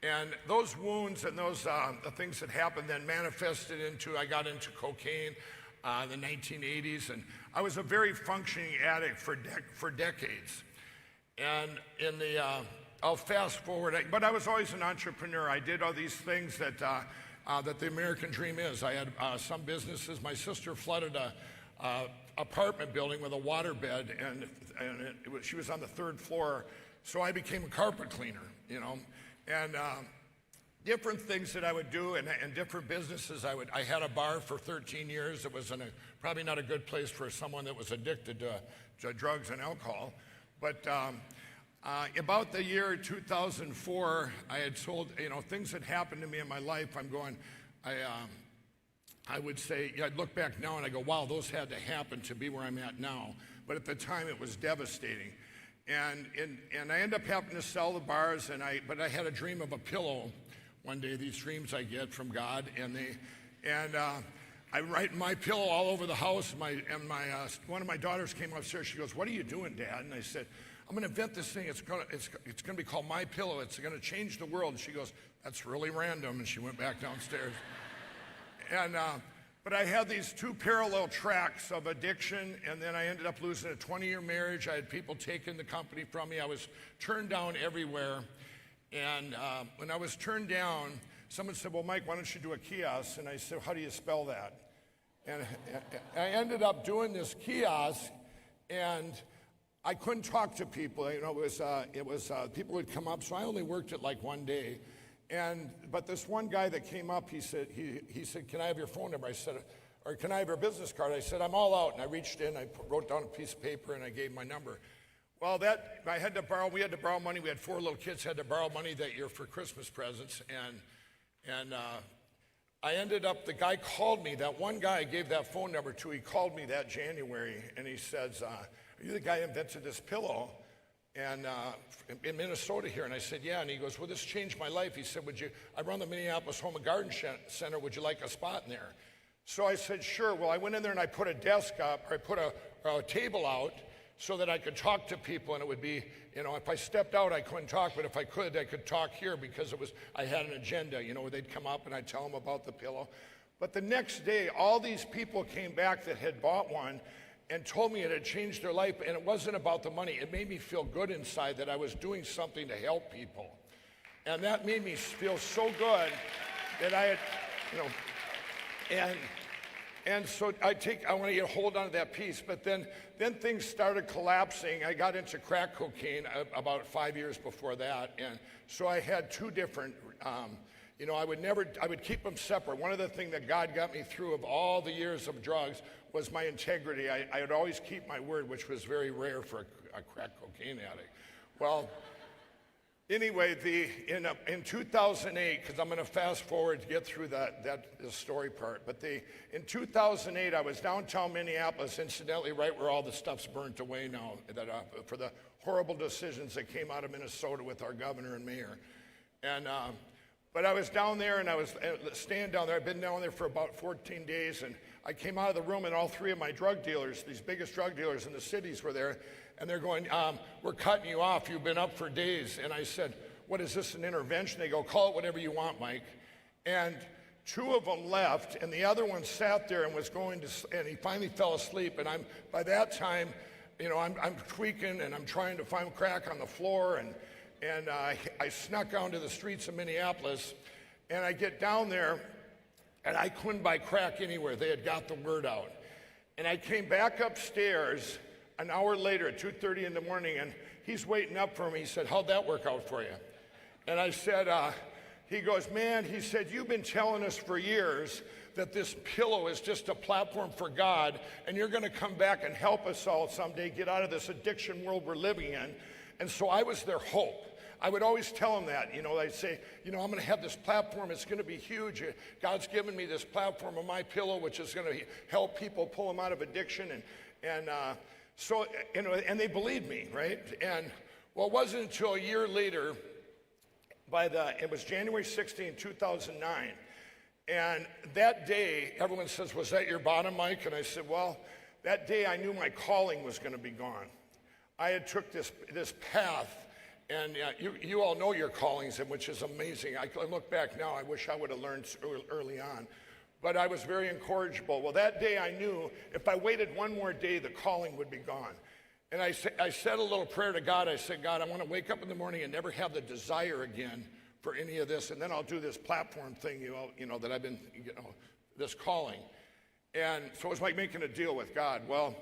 And those wounds and those the things that happened then manifested into, I got into cocaine, the 1980s, and I was a very functioning addict for decades. And I'll fast forward, but I was always an entrepreneur. I did all these things that the American dream is. I had some businesses. My sister flooded a apartment building with a waterbed, and she was on the 3rd floor, so I became a carpet cleaner, and different things that I would do, and different businesses. I had a bar for 13 years. It was probably not a good place for someone that was addicted to drugs and alcohol. But about the year 2004, I had told, things that happened to me in my life. I would say, I'd look back now and I go, wow, those had to happen to be where I'm at now. But at the time, it was devastating. And I ended up having to sell the bars, but I had a dream of a pillow one day. These dreams I get from God, and I write my pillow all over the house. One of my daughters came upstairs. She goes, "What are you doing, Dad?" And I said, "I'm going to invent this thing. It's going to be called My Pillow. It's going to change the world." And she goes, "That's really random." And she went back downstairs. But I had these two parallel tracks of addiction, and then I ended up losing a 20-year marriage. I had people taking the company from me. I was turned down everywhere. And when I was turned down, someone said, "Well, Mike, why don't you do a kiosk?" And I said, "How do you spell that?" And I ended up doing this kiosk, and I couldn't talk to people. You know, it was people would come up. So I only worked it like one day, but this one guy that came up, he said, "Can I have your phone number?" I said, "Or can I have your business card?" I said, "I'm all out." And I reached in, I wrote down a piece of paper, and I gave my number. Well, we had to borrow money. We had 4 little kids, had to borrow money that year for Christmas presents, and I ended up, the guy called me, that one guy I gave that phone number to, he called me that January, and he says, "Are you the guy who invented this pillow and in Minnesota here?" And I said, "Yeah." And he goes, "Well, this changed my life." He said, "I run the Minneapolis Home and Garden Center. Would you like a spot in there?" So I said, "Sure." Well, I went in there and I put a desk up, or I put a table out so that I could talk to people, and it would be, you know, if I stepped out, I couldn't talk, but if I could talk here, because I had an agenda, you know, where they'd come up and I'd tell them about the pillow. But the next day, all these people came back that had bought one and told me it had changed their life, and it wasn't about the money. It made me feel good inside that I was doing something to help people. And that made me feel so good that I had, you know, and so I want to get a hold on to that piece, but then things started collapsing. I got into crack cocaine about 5 years before that, and so I had 2 different, you know, I would keep them separate. One of the things that God got me through of all the years of drugs was my integrity. I would always keep my word, which was very rare for a crack cocaine addict. Well, anyway, in 2008, because I'm going to fast forward to get through the story part, but in 2008, I was downtown Minneapolis, incidentally, right where all the stuff's burnt away now, for the horrible decisions that came out of Minnesota with our governor and mayor. But I was down there, and I was staying down there. I've been down there for about 14 days, and I came out of the room, and all 3 of my drug dealers, these biggest drug dealers in the cities, were there. And they're going, "We're cutting you off. You've been up for days." And I said, "What is this, an intervention?" They go, "Call it whatever you want, Mike." And 2 of them left, and the other one sat there and was and he finally fell asleep. And by that time, you know, I'm tweaking, and I'm trying to find crack on the floor, and I snuck onto the streets of Minneapolis, and I get down there, and I couldn't buy crack anywhere. They had got the word out. And I came back upstairs an hour later at 2:30 in the morning, and he's waiting up for me. He said, "How'd that work out for you?" And I said, he goes, "Man," he said, "you've been telling us for years that this pillow is just a platform for God, and you're going to come back and help us all someday get out of this addiction world we're living in." And so I was their hope. I would always tell them that, you know, I'd say, you know, "I'm going to have this platform. It's going to be huge. God's given me this platform of my pillow, which is going to help people, pull them out of addiction." So, you know, and they believed me, right? And well, it wasn't until a year later, it was January 16, 2009. And that day, everyone says, "Was that your bottom, Mike?" And I said, well, that day I knew my calling was going to be gone. I had took this path, and you all know your callings, which is amazing. I look back now, I wish I would have learned early on. But I was very incorrigible. Well, that day I knew if I waited one more day, the calling would be gone. And I said a little prayer to God. I said, "God, I want to wake up in the morning and never have the desire again for any of this. And then I'll do this platform thing, you know, that I've been, you know, this calling." And so it was like making a deal with God. Well,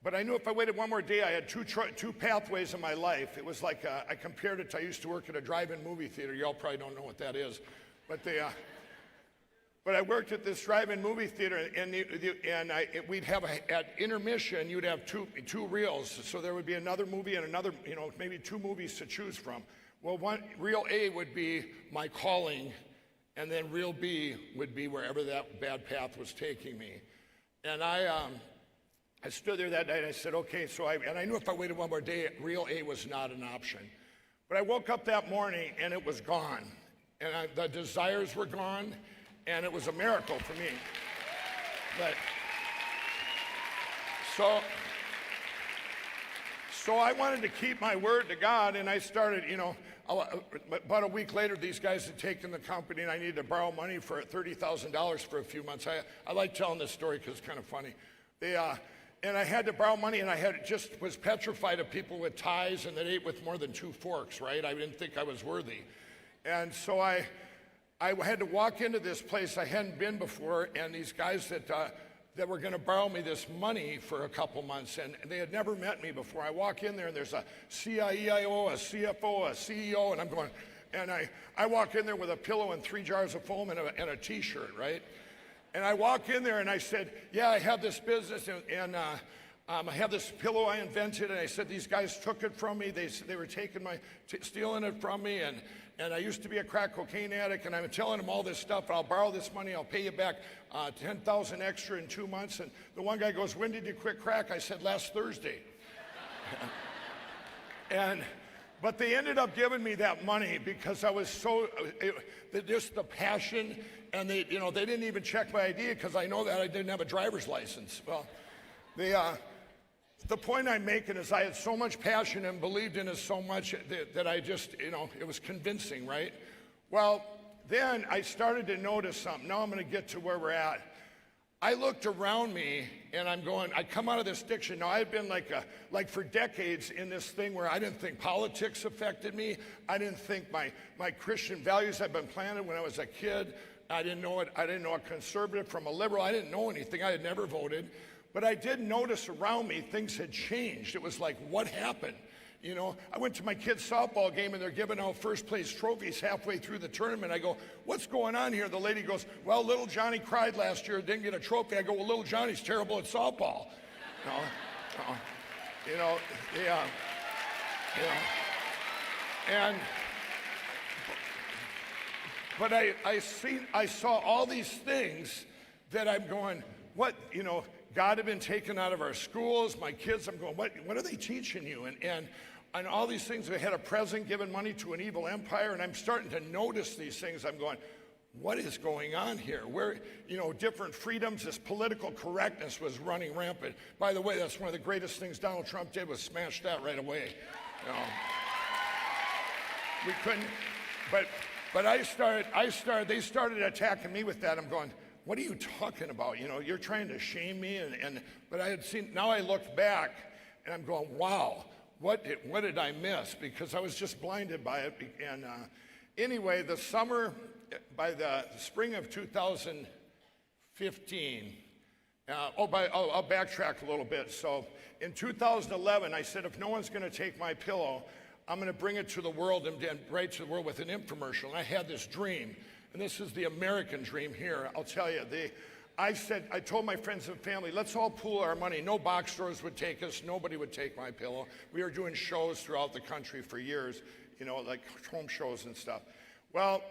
but I knew if I waited one more day, I had two pathways in my life. It was like, I compared it to, I used to work at a drive-in movie theater. Y'all probably don't know what that is. But I worked at this drive-in movie theater, and we'd have at intermission, you'd have two reels. So there would be another movie and another, you know, maybe 2 movies to choose from. Well, reel A would be my calling, and then reel B would be wherever that bad path was taking me. And I stood there that night, and I said, okay, and I knew if I waited one more day, reel A was not an option. But I woke up that morning, and it was gone. And the desires were gone. And it was a miracle for me. But so I wanted to keep my word to God, and I started, you know, about a week later, these guys had taken the company, and I needed to borrow money for $30,000 for a few months. I like telling this story because it's kind of funny. And I had to borrow money, and I was petrified of people with ties and that ate with more than 2 forks, right? I didn't think I was worthy. And so I had to walk into this place I hadn't been before, and these guys that that were going to borrow me this money for a couple months, and they had never met me before. I walk in there, and there's a CIO, a CFO, a CEO, and I'm going, and I walk in there with a pillow and 3 jars of foam and a T-shirt, right? And I walk in there, and I said, yeah, I have this business, and I have this pillow I invented, and I said, these guys took it from me. They were stealing it from me, and I used to be a crack cocaine addict, and I'm telling them all this stuff. I'll borrow this money. I'll pay you back $10,000 extra in 2 months. And the one guy goes, when did you quit crack? I said, last Thursday. But they ended up giving me that money because I was just the passion, and they didn't even check my ID because I know that I didn't have a driver's license. Well, the point I'm making is I had so much passion and believed in it so much that I just, it was convincing, right? Well, then I started to notice something. Now I'm going to get to where we're at. I looked around me, and I come out of this addiction. Now, I've been like for decades in this thing where I didn't think politics affected me. I didn't think my Christian values had been planted when I was a kid. I didn't know it. I didn't know a conservative from a liberal. I didn't know anything. I had never voted. But I did notice around me things had changed. It was like, what happened? I went to my kids' softball game, and they're giving out first place trophies halfway through the tournament. I go, what's going on here? The lady goes, well, little Johnny cried last year, didn't get a trophy. I go, well, little Johnny's terrible at softball. But I saw all these things that I'm going, what, God had been taken out of our schools, my kids, I'm going, what are they teaching you? And all these things, they had a president giving money to an evil empire, and I'm starting to notice these things. I'm going, what is going on here? Where, different freedoms, this political correctness was running rampant. By the way, that's one of the greatest things Donald Trump did, was smash that right away. We couldn't, but they started attacking me with that. I'm going, what are you talking about? You're trying to shame me, but I had seen, now I look back, and I'm going, wow, what did I miss? Because I was just blinded by it. And anyway, by the spring of 2015, I'll backtrack a little bit. So in 2011, I said, if no one's going to take my pillow, I'm going to bring it to the world and right to the world with an infomercial. And I had this dream. And this is the American dream here. I'll tell you, I told my friends and family, let's all pool our money. No box stores would take us. Nobody would take my pillow. We were doing shows throughout the country for years, like home shows and stuff. Well,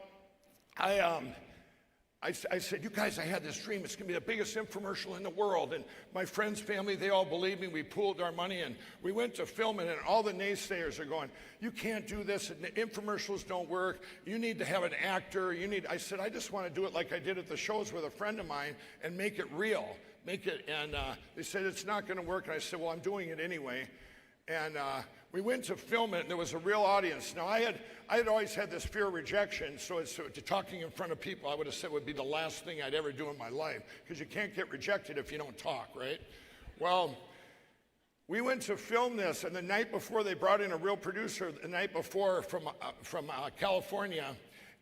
I said, you guys, I had this dream. It's going to be the biggest infomercial in the world. And my friends, family, they all believed me. We pooled our money, and we went to film it, and all the naysayers are going, you can't do this. And the infomercials don't work. You need to have an actor. I said, I just want to do it like I did at the shows with a friend of mine and make it real. And they said, it's not going to work. And I said, well, I'm doing it anyway. And we went to film it, and there was a real audience. Now, I had always had this fear of rejection, so talking in front of people, I would have said would be the last thing I'd ever do in my life, because you can't get rejected if you don't talk, right? Well, we went to film this, and the night before, they brought in a real producer, the night before from California,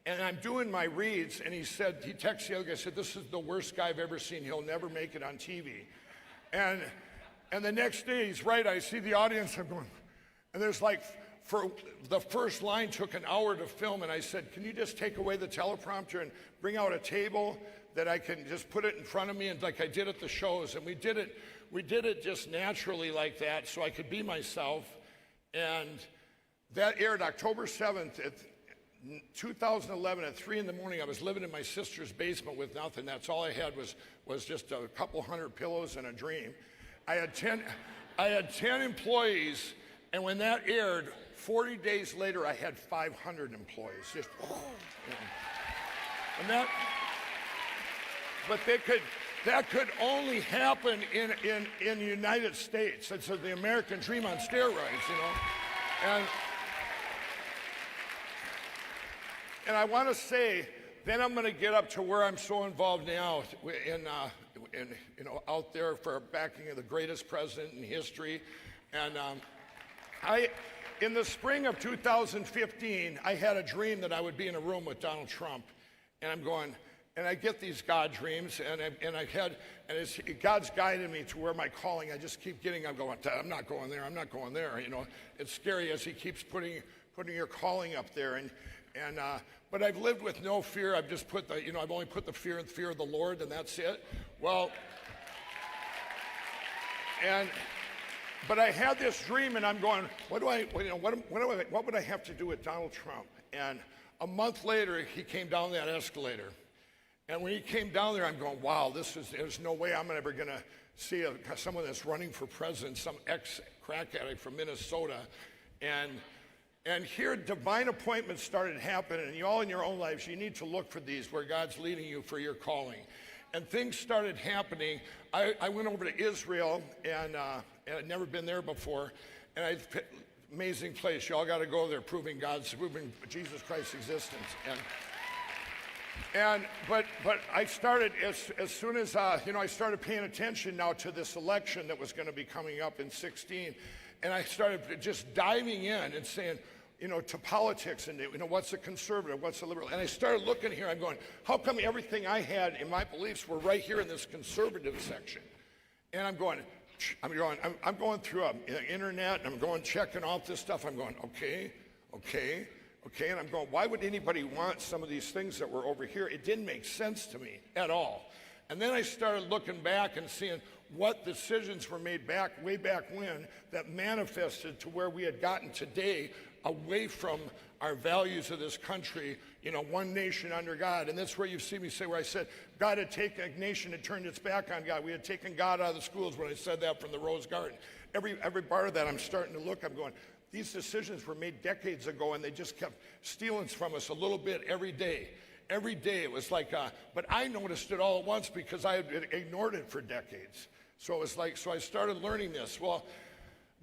and I'm doing my reads, and he texted the other guy, said, this is the worst guy I've ever seen. He'll never make it on TV. And the next day, he's right, I see the audience, I'm going, and there's for the first line took an hour to film, and I said, can you just take away the teleprompter and bring out a table that I can just put it in front of me, and like I did at the shows, and we did it just naturally like that, so I could be myself. And that aired October 7th at 2011 at 3 in the morning. I was living in my sister's basement with nothing. That's all I had was just a couple hundred pillows and a dream. I had 10 employees, and when that aired, 40 days later, I had 500 employees. Just, and that could only happen in the United States. It's the American dream on steroids, And I want to say, then I'm going to get up to where I'm so involved now out there for backing of the greatest president in history. And in the spring of 2015, I had a dream that I would be in a room with Donald Trump. And I'm going, and I get these God dreams, and it's, God's guided me to where my calling, I just keep getting, I'm not going there, I'm not going there, you know. It's scary as he keeps putting your calling up there, but I've lived with no fear. I've just put I've only put the fear of the Lord, and that's it. Well, but I had this dream, and I'm going, what would I have to do with Donald Trump? And a month later, he came down that escalator. And when he came down there, I'm going, wow, there's no way I'm ever going to see someone that's running for president, some ex-crack addict from Minnesota. And here, divine appointments started happening. And you all in your own lives, you need to look for these where God's leading you for your calling. And things started happening. I went over to Israel, and I'd never been there before. And amazing place. You all got to go there, proving Jesus Christ's existence. But I started as soon as I started paying attention now to this election that was going to be coming up in 16, and I started just diving in and saying, to politics and what's a conservative, what's a liberal, and I started looking here. I'm going, how come everything I had in my beliefs were right here in this conservative section? And I'm going through the internet, and I'm going checking out this stuff. I'm going, okay, and I'm going, why would anybody want some of these things that were over here? It didn't make sense to me at all. And then I started looking back and seeing what decisions were made way back when that manifested to where we had gotten today, away from our values of this country, one nation under God. And that's where you see me say where I said God had taken a nation and turned its back on God. We had taken God out of the schools when I said that from the Rose Garden. Every part of that, I'm starting to look, I'm going, these decisions were made decades ago, and they just kept stealing from us a little bit every day. Every day it was like, but I noticed it all at once because I had ignored it for decades. So it was like, so I started learning this. Well,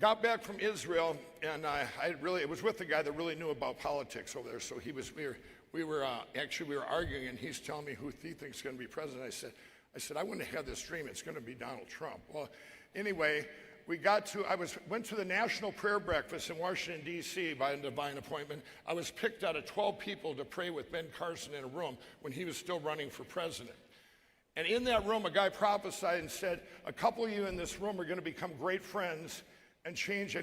got back from Israel, and it was with the guy that really knew about politics over there. So we were arguing, and he's telling me who he thinks is going to be president. I said, I wouldn't have had this dream. It's going to be Donald Trump. Well, anyway, went to the National Prayer Breakfast in Washington, D.C. by a divine appointment. I was picked out of 12 people to pray with Ben Carson in a room when he was still running for president. And in that room, a guy prophesied and said, a couple of you in this room are going to become great friends and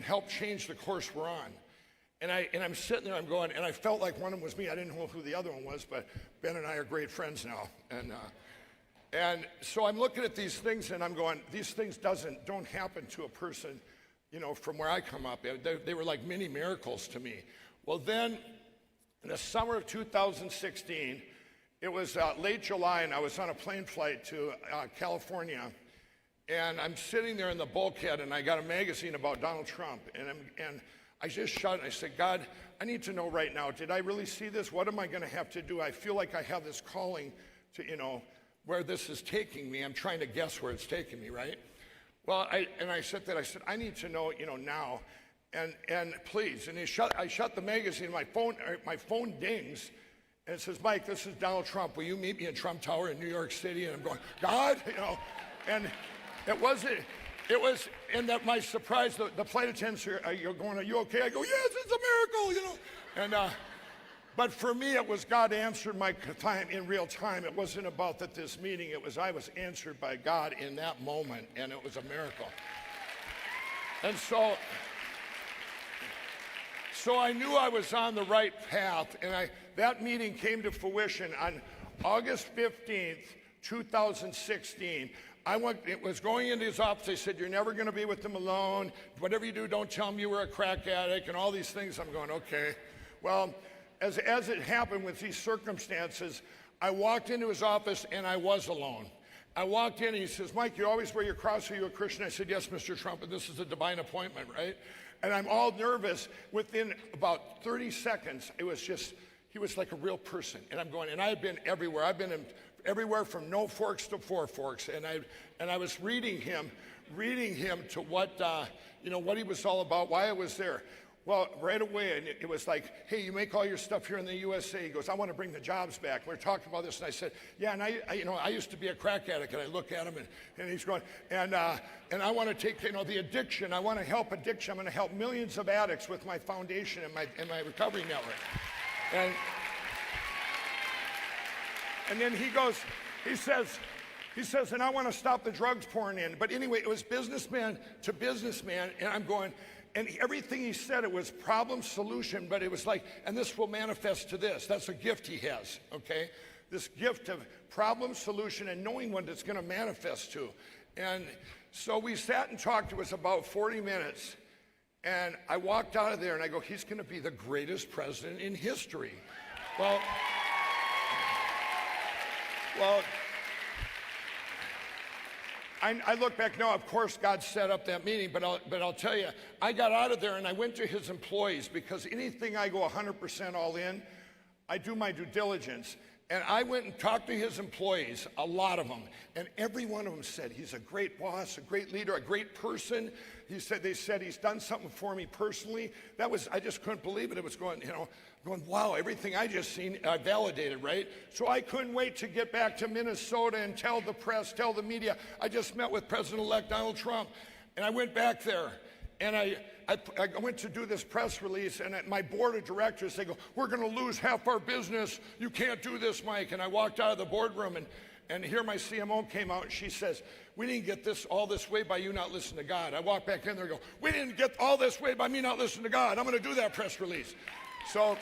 help change the course we're on. And I'm sitting there, I'm going, and I felt like one of them was me. I didn't know who the other one was, but Ben and I are great friends now. And so I'm looking at these things, and I'm going, these things don't happen to a person, from where I come up. They were like mini miracles to me. Well, then, in the summer of 2016, it was late July, and I was on a plane flight to California, and I'm sitting there in the bulkhead, and I got a magazine about Donald Trump, and I just shut it, and I said, God, I need to know right now, did I really see this? What am I going to have to do? I feel like I have this calling to, where this is taking me. I'm trying to guess where it's taking me, right? Well, I said, I need to know, now, and please. And I shut the magazine, my phone dings, and it says, Mike, this is Donald Trump. Will you meet me in Trump Tower in New York City? And I'm going, God, and it was, and that my surprise, the flight attendants are going, are you okay? I go, yes, it's a miracle, and, but for me, it was God answered my time in real time. It wasn't about this meeting. I was answered by God in that moment, and it was a miracle. And so I knew I was on the right path, and that meeting came to fruition on August 15th, 2016. It was going into his office. They said, you're never going to be with them alone. Whatever you do, don't tell them you were a crack addict, and all these things. I'm going, okay. Well, as it happened with these circumstances, I walked into his office, and I was alone. I walked in, and he says, Mike, you always wear your cross. Are you a Christian? I said, yes, Mr. Trump, and this is a divine appointment, right? And I'm all nervous. Within about 30 seconds, he was like a real person. And I'm going, and I've been everywhere. I've been everywhere from no forks to four forks. And I was reading him to what, what he was all about, why I was there. Well, right away, and it was like, hey, you make all your stuff here in the USA. He goes, I want to bring the jobs back. We're talking about this, and I said, yeah, and I used to be a crack addict, and I look at him, and he's going, and I want to take, the addiction. I want to help addiction. I'm going to help millions of addicts with my foundation and my recovery network. And then he says, and I want to stop the drugs pouring in. But anyway, it was businessman to businessman, and I'm going, and everything he said, it was problem solution, but it was like, and this will manifest to this. That's a gift he has, okay? This gift of problem solution and knowing what it's going to manifest to. And so we sat and talked. It was about 40 minutes. And I walked out of there and I go, he's going to be the greatest president in history. Well, I look back now, of course, God set up that meeting, but I'll tell you, I got out of there and I went to his employees, because anything I go 100% all in, I do my due diligence. And I went and talked to his employees, a lot of them, and every one of them said, he's a great boss, a great leader, a great person. They said he's done something for me personally. I just couldn't believe it. It was going, wow, everything I just seen, validated, right? So I couldn't wait to get back to Minnesota and tell the press, tell the media, I just met with President-elect Donald Trump. And I went back there, and I went to do this press release, and at my board of directors, they go, we're going to lose half our business. You can't do this, Mike. And I walked out of the boardroom, and here my CMO came out, and she says, we didn't get all this way by you not listening to God. I walked back in there and go, we didn't get all this way by me not listening to God. I'm going to do that press release. So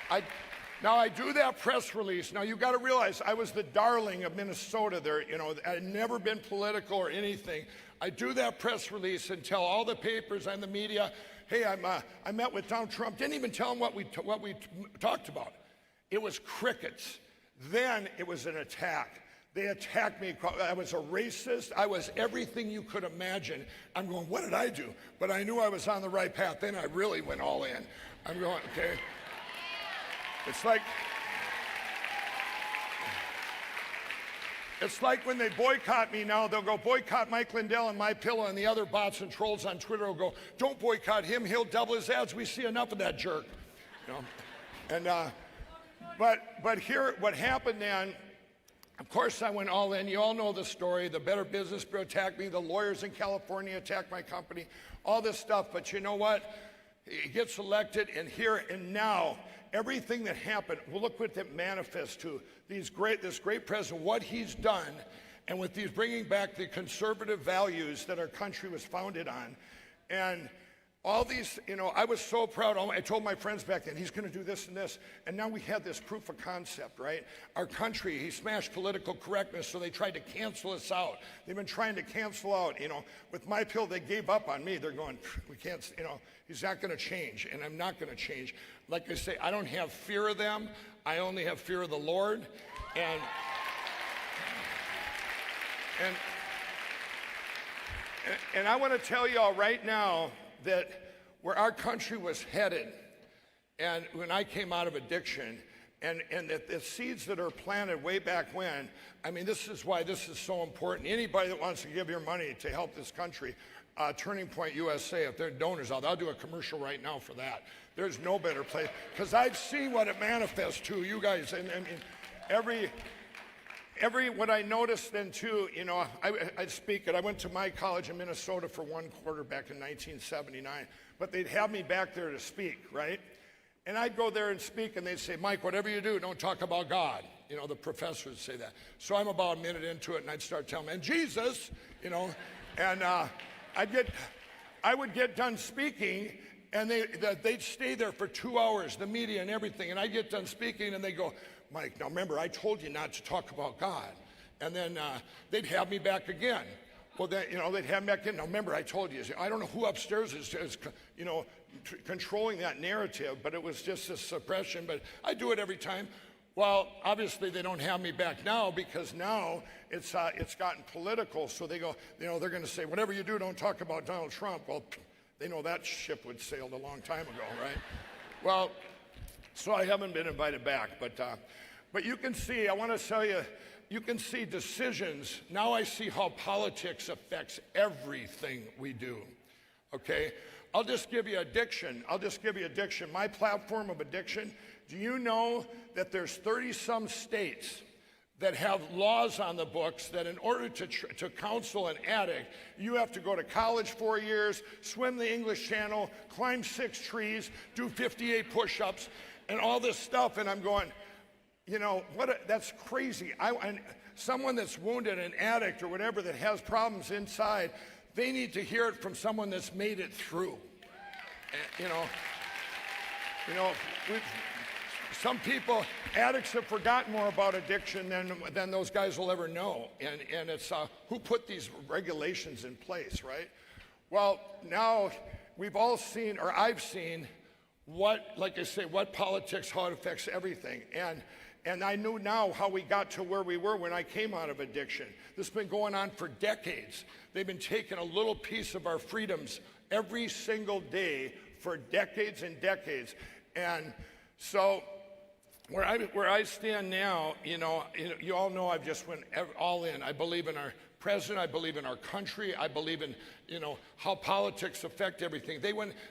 I do that press release. Now, you got to realize I was the darling of Minnesota there. I'd never been political or anything. I do that press release and tell all the papers and the media, hey, I met with Donald Trump. Didn't even tell him what we talked about. It was crickets. Then it was an attack. They attacked me. I was a racist. I was everything you could imagine. I'm going, what did I do? But I knew I was on the right path. Then I really went all in. I'm going, okay. It's like when they boycott me now, they'll go boycott Mike Lindell and My Pillow, and the other bots and trolls on Twitter will go, don't boycott him, he'll double his ads. We see enough of that jerk. And but here, what happened then, of course I went all in. You all know the story. The Better Business Bureau attacked me. The lawyers in California attacked my company. All this stuff. But you know what? He gets elected, and here and now, everything that happened, well, look what it manifests to. This great president, what he's done, and with these bringing back the conservative values that our country was founded on. And all these, I was so proud. I told my friends back then, he's going to do this and this. And now we had this proof of concept, right? Our country, he smashed political correctness, so they tried to cancel us out. They've been trying to cancel out, With My Pill, they gave up on me. They're going, we can't, he's not going to change, and I'm not going to change. Like I say, I don't have fear of them. I only have fear of the Lord. And I want to tell y'all right now that where our country was headed, and when I came out of addiction, and the seeds that are planted way back when, this is why this is so important. Anybody that wants to give your money to help this country, Turning Point USA, if they're donors, I'll do a commercial right now for that. There's no better place, because I've seen what it manifests to, you guys, and what I noticed then too, I'd speak, and I went to my college in Minnesota for 1 quarter back in 1979, but they'd have me back there to speak, right? And I'd go there and speak, and they'd say, Mike, whatever you do, don't talk about God. The professors would say that. So I'm about a minute into it, and I'd start telling them, and Jesus, and I would get done speaking, and they'd stay there for 2 hours, the media and everything, and I'd get done speaking, and they go, Mike, now remember, I told you not to talk about God. And then they'd have me back again. Well, then, they'd have me back in. Now remember, I told you. I don't know who upstairs is controlling that narrative, but it was just a suppression. But I do it every time. Well, obviously they don't have me back now, because now it's gotten political. So they go, they're going to say, whatever you do, don't talk about Donald Trump. Well, they know that ship would sailed a long time ago, right? Well, so I haven't been invited back, but you can see, I want to tell you, you can see decisions. Now I see how politics affects everything we do, okay? I'll just give you addiction. My platform of addiction, do you know that there's 30-some states that have laws on the books that in order to counsel an addict, you have to go to college 4 years, swim the English Channel, climb 6 trees, do 58 push-ups, and all this stuff, and I'm going, you know, that's crazy. And someone that's wounded, an addict or whatever that has problems inside, they need to hear it from someone that's made it through. And, some people, addicts have forgotten more about addiction than those guys will ever know. And it's who put these regulations in place, right? Well, now we've all seen, or I've seen, like I say, what politics, how it affects everything. And I knew now how we got to where we were when I came out of addiction. This has been going on for decades. They've been taking a little piece of our freedoms every single day for decades and decades. And so where I stand now, you all know I've just went all in. I believe in our president. I believe in our country. I believe in, how politics affect everything.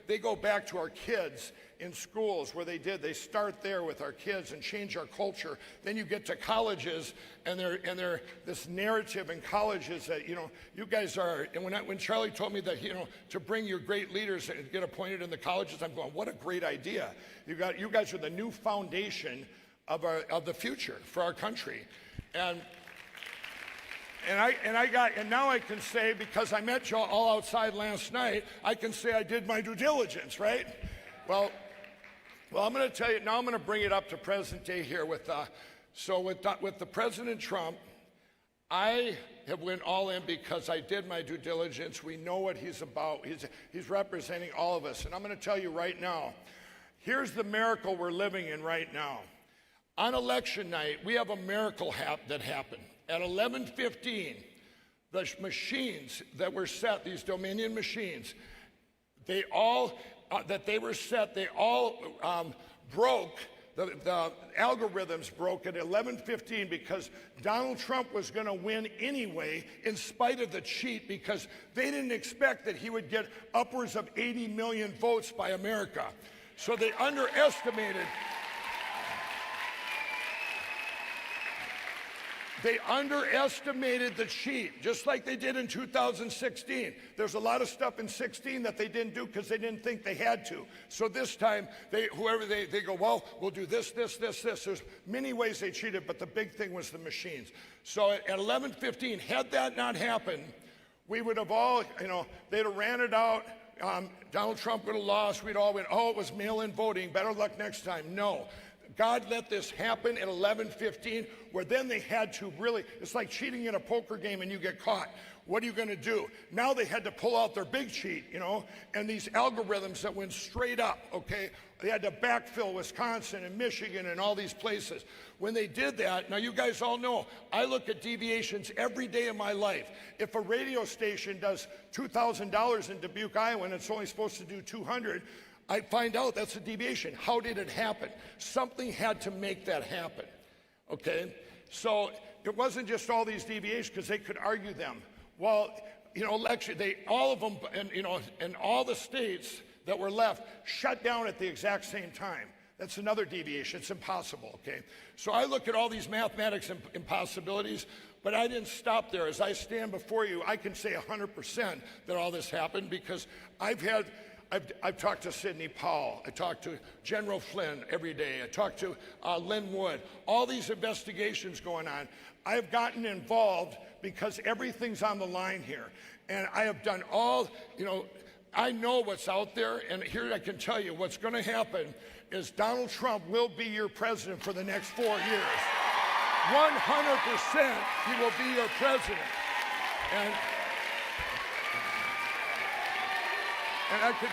They go back to our kids in schools where they start there with our kids and change our culture. Then you get to colleges and they're this narrative in colleges that, you guys are, and when Charlie told me that, to bring your great leaders and get appointed in the colleges, I'm going, what a great idea. You guys are the new foundation of the future for our country. And now I can say, because I met you all outside last night, I can say I did my due diligence, right? Well, I'm going to tell you, now I'm going to bring it up to present day here with the President Trump. I have went all in because I did my due diligence. We know what he's about. He's representing all of us. And I'm going to tell you right now, here's the miracle we're living in right now. On election night, we have a miracle that happened. At 11:15, the machines that were set, these Dominion machines, they all broke. The algorithms broke at 11:15 because Donald Trump was going to win anyway, in spite of the cheat, because they didn't expect that he would get upwards of 80 million votes by America. So they underestimated. They underestimated the cheat, just like they did in 2016. There's a lot of stuff in 16 that they didn't do because they didn't think they had to. So this time, they go, well, we'll do this. There's many ways they cheated, but the big thing was the machines. So at 11:15, had that not happened, we would have all, they'd have ran it out. Donald Trump would have lost. We'd all went, oh, it was mail-in voting. Better luck next time. No. God let this happen at 11:15, where then they had to really, it's like cheating in a poker game and you get caught. What are you going to do? Now they had to pull out their big cheat, and these algorithms that went straight up, okay? They had to backfill Wisconsin and Michigan and all these places. When they did that, now you guys all know, I look at deviations every day of my life. If a radio station does $2,000 in Dubuque, Iowa, and it's only supposed to do 200, I find out that's a deviation. How did it happen? Something had to make that happen, okay? So it wasn't just all these deviations, because they could argue them. Well, all of them, and all the states that were left shut down at the exact same time. That's another deviation. It's impossible, okay? So I look at all these mathematics impossibilities, but I didn't stop there. As I stand before you, I can say 100% that all this happened, because I've talked to Sidney Powell. I talked to General Flynn every day. I talked to Lynn Wood. All these investigations going on. I've gotten involved because everything's on the line here. And I have done all, I know what's out there. And here I can tell you what's going to happen is Donald Trump will be your president for the next 4 years. 100% he will be your president. And I could,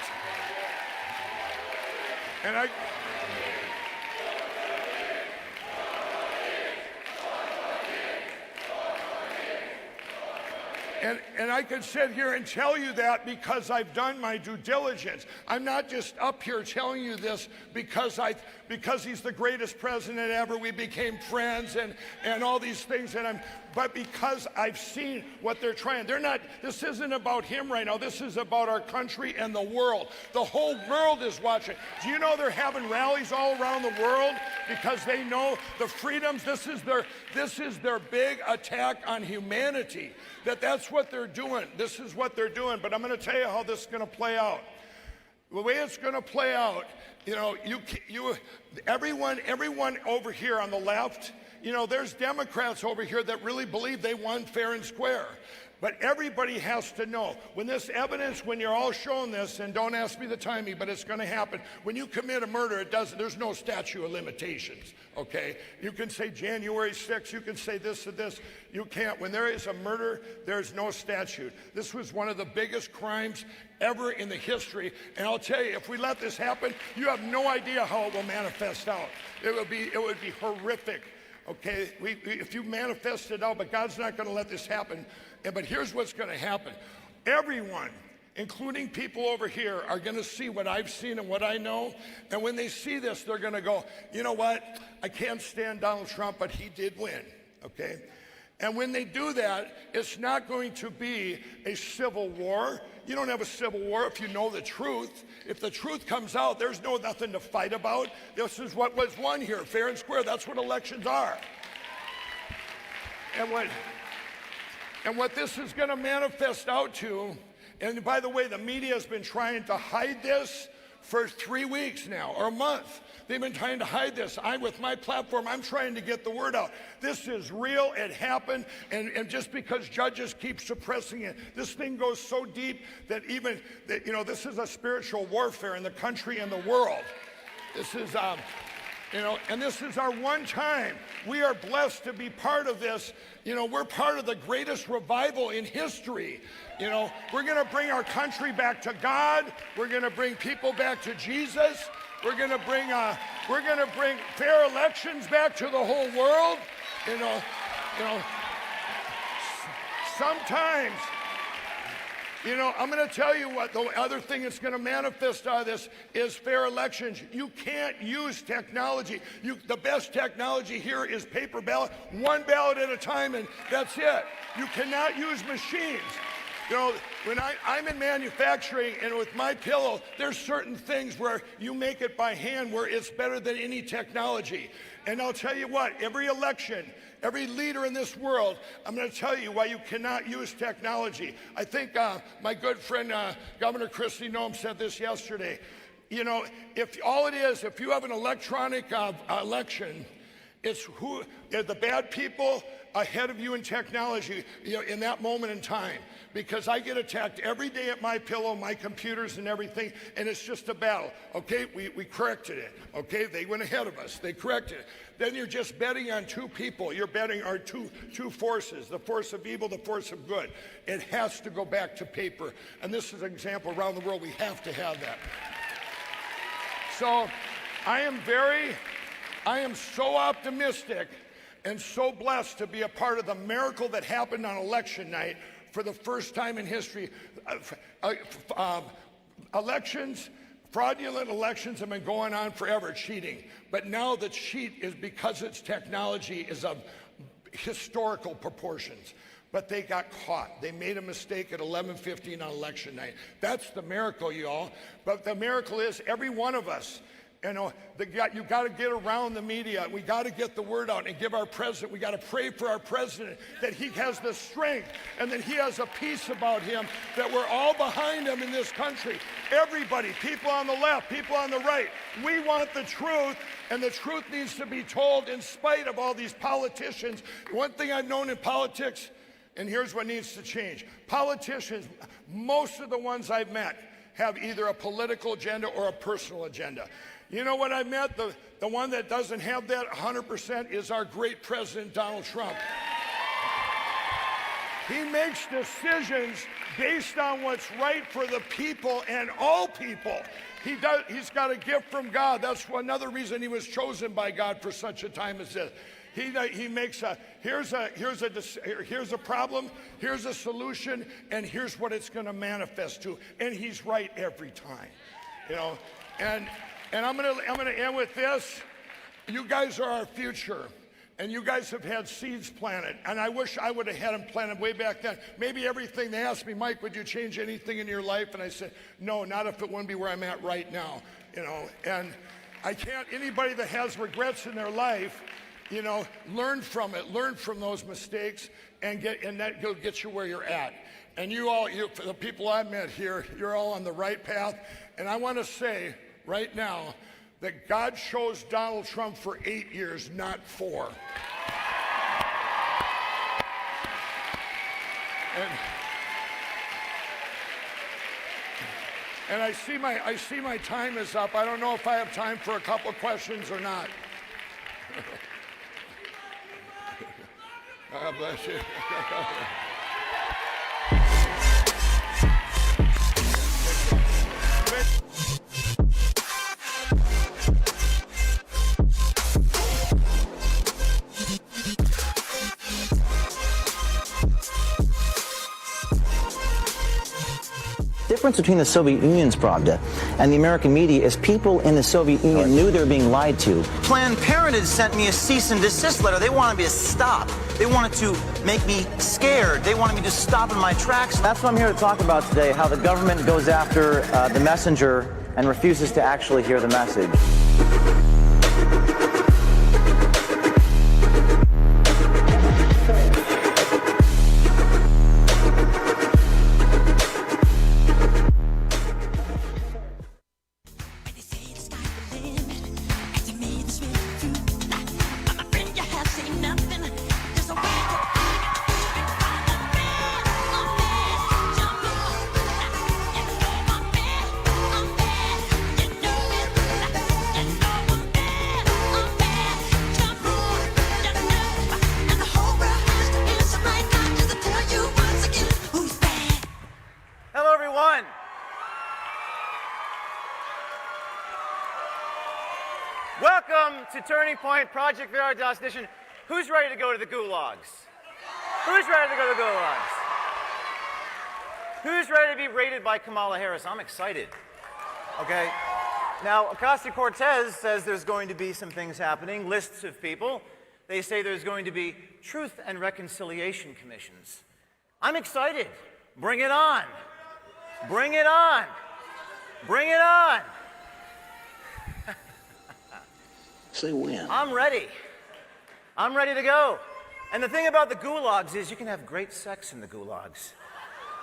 and I could sit here and tell you that because I've done my due diligence. I'm not just up here telling you this because he's the greatest president ever. We became friends and all these things, but because I've seen what they're trying. This isn't about him right now. This is about our country and the world. The whole world is watching. Do you know they're having rallies all around the world because they know the freedoms? This is their big attack on humanity. That's what they're doing. This is what they're doing. But I'm going to tell you how this is going to play out. the way it's going to play out, you know, everyone over here on the left, you know, there's Democrats over here that really believe they won fair and square. But everybody has to know, when this evidence, when you're all shown this, and don't ask me the timing, but it's going to happen. When you commit a murder, there's no statute of limitations, okay? You can say January 6th, you can say this or this. You can't. When there is a murder, there's no statute. This was one of the biggest crimes ever in the history. And I'll tell you, if we let this happen, you have no idea how it will manifest out. It would be horrific. Okay, if you manifest it out, but God's not going to let this happen. But here's what's going to happen. Everyone, including people over here, are going to see what I've seen and what I know. And when they see this, they're going to go, you know what? I can't stand Donald Trump, but he did win. Okay? And when they do that, it's not going to be a civil war. You don't have a civil war if you know the truth. If the truth comes out, there's nothing to fight about. This is what was won here, fair and square. That's what elections are. And what this is going to manifest out to, and by the way, the media has been trying to hide this for 3 weeks now, or a month. They've been trying to hide this. With my platform, I'm trying to get the word out. This is real, it happened, and just because judges keep suppressing it, this thing goes so deep that this is a spiritual warfare in the country and the world. This is, and this is our one time. We are blessed to be part of this. You know, we're part of the greatest revival in history. You know, we're going to bring our country back to God. We're going to bring people back to Jesus. We're going to bring fair elections back to the whole world. You know, sometimes, you know, I'm going to tell you what the other thing that's going to manifest out of this is fair elections. You can't use technology. The best technology here is paper ballot, one ballot at a time, and that's it. You cannot use machines. You know, when I'm in manufacturing, and with my pillow, there's certain things where you make it by hand where it's better than any technology. And I'll tell you what, every election, every leader in this world, I'm going to tell you why you cannot use technology. I think my good friend Governor Kristi Noem said this yesterday. You know, if you have an electronic election, it's the bad people ahead of you in technology, you know, in that moment in time. Because I get attacked every day at my pillow, my computers and everything, and it's just a battle. Okay, we corrected it. Okay, they went ahead of us. They corrected it. Then you're just betting on two people. You're betting on two forces, the force of evil, the force of good. It has to go back to paper. And this is an example around the world. We have to have that. So I am so optimistic and so blessed to be a part of the miracle that happened on election night for the first time in history. Fraudulent elections have been going on forever, cheating. But now the cheat is because its technology is of historical proportions. But they got caught. They made a mistake at 11:15 on election night. That's the miracle, y'all. But the miracle is every one of us, you know, you got to get around the media. We got to get the word out and give our president. We got to pray for our president that he has the strength and that he has a peace about him, that we're all behind him in this country. Everybody, people on the left, people on the right, we want the truth, and the truth needs to be told in spite of all these politicians. One thing I've known in politics, and here's what needs to change. Politicians, most of the ones I've met, have either a political agenda or a personal agenda. You know what I met? The one that doesn't have that 100% is our great president, Donald Trump. He makes decisions based on what's right for the people and all people. He's got a gift from God. That's another reason he was chosen by God for such a time as this. He makes here's a problem, here's a solution, and here's what it's going to manifest to. And he's right every time, you know. And I'm gonna end with this. You guys are our future, and you guys have had seeds planted. And I wish I would have had them planted way back then. Maybe everything they asked me, Mike, would you change anything in your life? And I said, no, not if it wouldn't be where I'm at right now, you know. And I can't. Anybody that has regrets in their life, you know, learn from it, learn from those mistakes, and that will get you where you're at. And you all, the people I've met here, you're all on the right path. And I want to say right now that God chose Donald Trump for 8 years, not 4. And I see my time is up. I don't know if I have time for a couple of questions or not. God bless you. The difference between the Soviet Union's Pravda and the American media is people in the Soviet Union knew they were being lied to. Planned Parenthood sent me a cease and desist letter. They wanted me to stop. They wanted to make me scared. They wanted me to stop in my tracks. That's what I'm here to talk about today, how the government goes after the messenger and refuses to actually hear the message. Welcome to Turning Point, Project Veritas edition. Who's ready to go to the gulags? Who's ready to go to the gulags? Who's ready to be rated by Kamala Harris? I'm excited. Okay. Now, Ocasio-Cortez says there's going to be some things happening, lists of people. They say there's going to be truth and reconciliation commissions. I'm excited. Bring it on. Bring it on. Bring it on. Say when. I'm ready. I'm ready to go. And the thing about the gulags is you can have great sex in the gulags,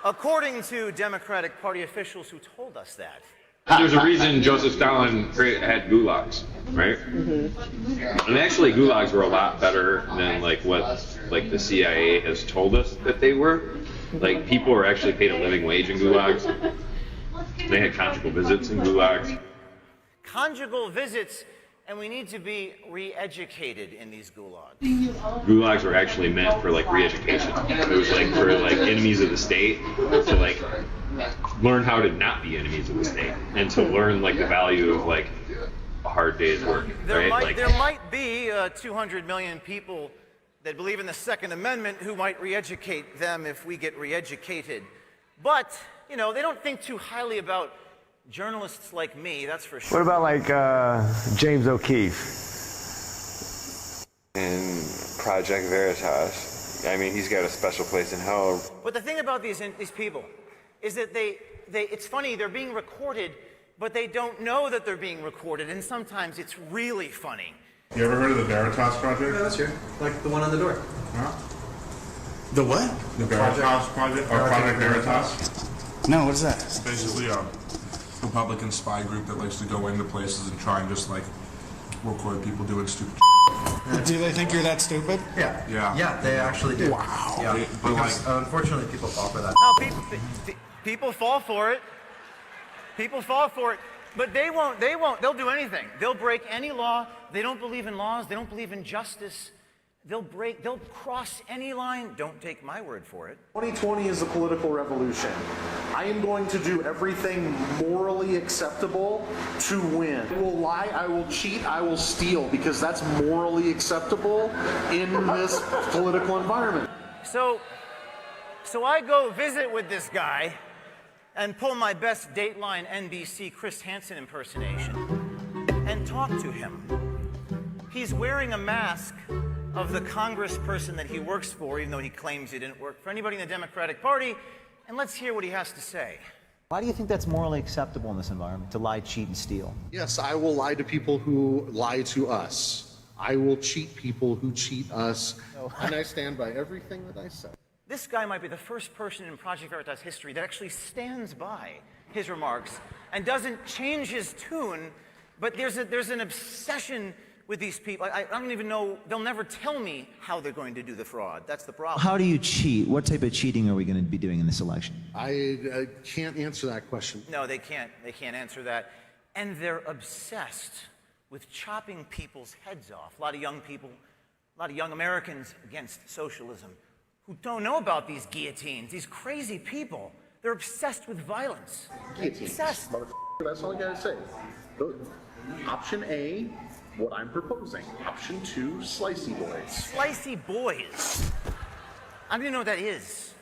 according to Democratic Party officials who told us that. There's a reason Joseph Stalin had gulags, right? Mm-hmm. And actually, gulags were a lot better than what the CIA has told us that they were. Like, people were actually paid a living wage in gulags. They had conjugal visits in gulags. Conjugal visits. And we need to be re-educated in these gulags. Gulags were actually meant for re-education. It was for enemies of the state to learn how to not be enemies of the state and to learn the value of a hard day's work. There right? might be 200 million people that believe in the Second Amendment who might re-educate them if we get re-educated. But they don't think too highly about journalists like me, that's for sure. What about James O'Keefe? In Project Veritas, I mean, he's got a special place in hell. But the thing about these people is that it's funny, they're being recorded, but they don't know that they're being recorded, and sometimes it's really funny. You ever heard of the Veritas Project? Yeah, that's true. Like the one on the door. Huh? The what? The Veritas Project, or Project Veritas? No, what is that? It's basically a Republican spy group that likes to go into places and try and just record people doing stupid shit. Do they think you're that stupid? Yeah. Yeah, they actually do. Wow. Yeah, because unfortunately people fall for that. No, people fall for it. People fall for it. But they won't. They'll do anything. They'll break any law. They don't believe in laws. They don't believe in justice. They'll cross any line. Don't take my word for it. 2020 is a political revolution. I am going to do everything morally acceptable to win. I will lie, I will cheat, I will steal, because that's morally acceptable in this political environment. So I go visit with this guy and pull my best Dateline NBC Chris Hansen impersonation and talk to him. He's wearing a mask of the congressperson that he works for, even though he claims he didn't work for anybody in the Democratic Party, and let's hear what he has to say. Why do you think that's morally acceptable in this environment, to lie, cheat, and steal? Yes, I will lie to people who lie to us. I will cheat people who cheat us. And I stand by everything that I said. This guy might be the first person in Project Veritas history that actually stands by his remarks and doesn't change his tune, but there's an obsession with these people. I don't even know, they'll never tell me how they're going to do the fraud. That's the problem. How do you cheat? What type of cheating are we going to be doing in this election? I can't answer that question. No, they can't answer that. And they're obsessed with chopping people's heads off. A lot of young people, a lot of young Americans against socialism who don't know about these guillotines, these crazy people. They're obsessed with violence. Obsessed. That's all I gotta say. Option A, what I'm proposing. Option 2, slicey boys. Slicey boys. I don't even know what that is.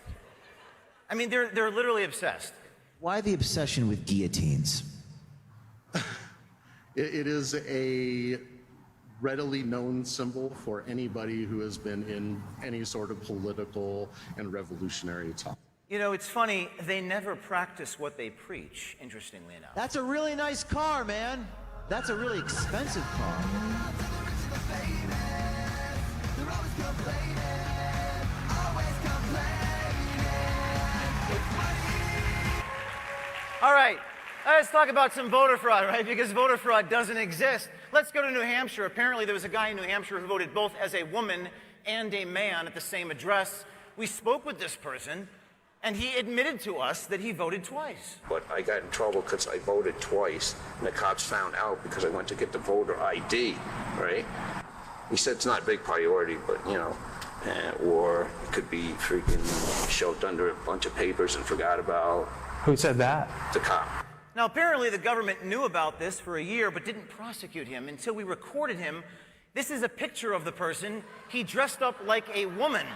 I mean, they're literally obsessed. Why the obsession with guillotines? It is a readily known symbol for anybody who has been in any sort of political and revolutionary talk. You know, it's funny, they never practice what they preach, interestingly enough. That's a really nice car, man. That's a really expensive car. All right, let's talk about some voter fraud, right? Because voter fraud doesn't exist. Let's go to New Hampshire. Apparently there was a guy in New Hampshire who voted both as a woman and a man at the same address. We spoke with this person, and he admitted to us that he voted twice. But I got in trouble because I voted twice, and the cops found out because I went to get the voter ID, right? He said it's not a big priority, but, you know, or it could be freaking shoved under a bunch of papers and forgot about. Who said that? The cop. Now, apparently the government knew about this for a year, but didn't prosecute him until we recorded him. This is a picture of the person. He dressed up like a woman.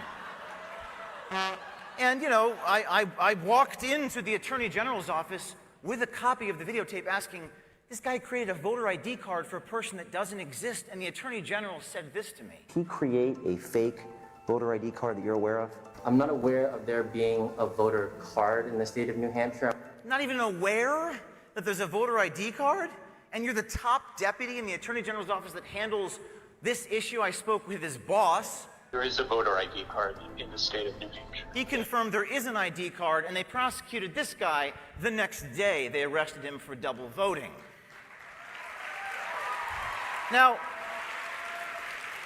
And, you know, I walked into the Attorney General's office with a copy of the videotape asking, this guy created a voter ID card for a person that doesn't exist, and the Attorney General said this to me. Can you create a fake voter ID card that you're aware of? I'm not aware of there being a voter card in the state of New Hampshire. Not even aware that there's a voter ID card? And you're the top deputy in the Attorney General's office that handles this issue. I spoke with his boss. There is a voter ID card in the state of New Hampshire. He confirmed there is an ID card, and they prosecuted this guy the next day. They arrested him for double voting. Now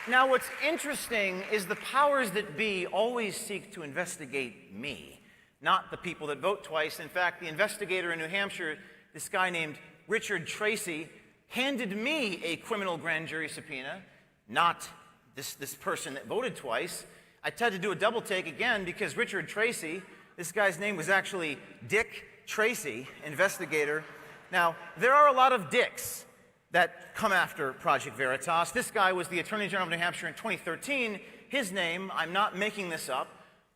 what's interesting is the powers that be always seek to investigate me, not the people that vote twice. In fact, the investigator in New Hampshire, this guy named Richard Tracy, handed me a criminal grand jury subpoena, not this person that voted twice. I had to do a double take again because Richard Tracy, this guy's name was actually Dick Tracy, investigator. Now, there are a lot of Dicks that come after Project Veritas. This guy was the Attorney General of New Hampshire in 2013. His name, I'm not making this up,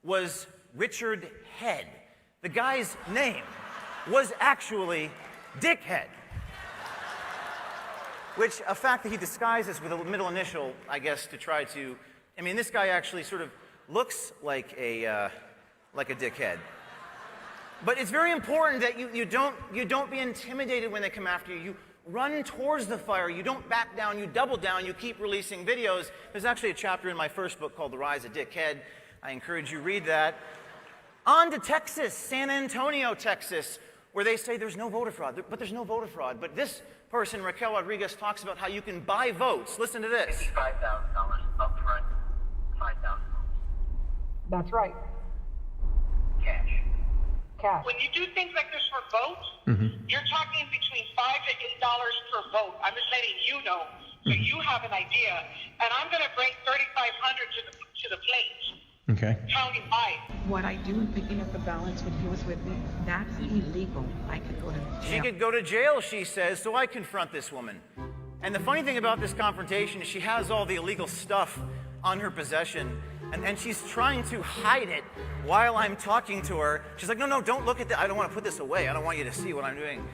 was Richard Head. The guy's name was actually Dickhead, which a fact that he disguises with a middle initial, I guess, to try to, I mean, this guy actually sort of looks like a dickhead. But it's very important that you don't be intimidated when they come after you. You run towards the fire. You don't back down. You double down. You keep releasing videos. There's actually a chapter in my first book called The Rise of Dickhead. I encourage you to read that. On to Texas, San Antonio, Texas, where they say there's no voter fraud, but there's no voter fraud. But this person, Raquel Rodriguez, talks about how you can buy votes. Listen to this. $55,000 up front, 5,000. That's right. Cash. When you do things like this for votes, you're talking between $5 to $8 per vote. I'm just letting you know, so you have an idea. And I'm going to bring $3,500 to the plate. Okay. County wide. What I do in picking up the ballots when he was with me, that's illegal. I could go to jail. She could go to jail, she says, so I confront this woman. And the funny thing about this confrontation is she has all the illegal stuff on her possession, and she's trying to hide it while I'm talking to her. She's like, no, don't look at that. I don't want to put this away. I don't want you to see what I'm doing.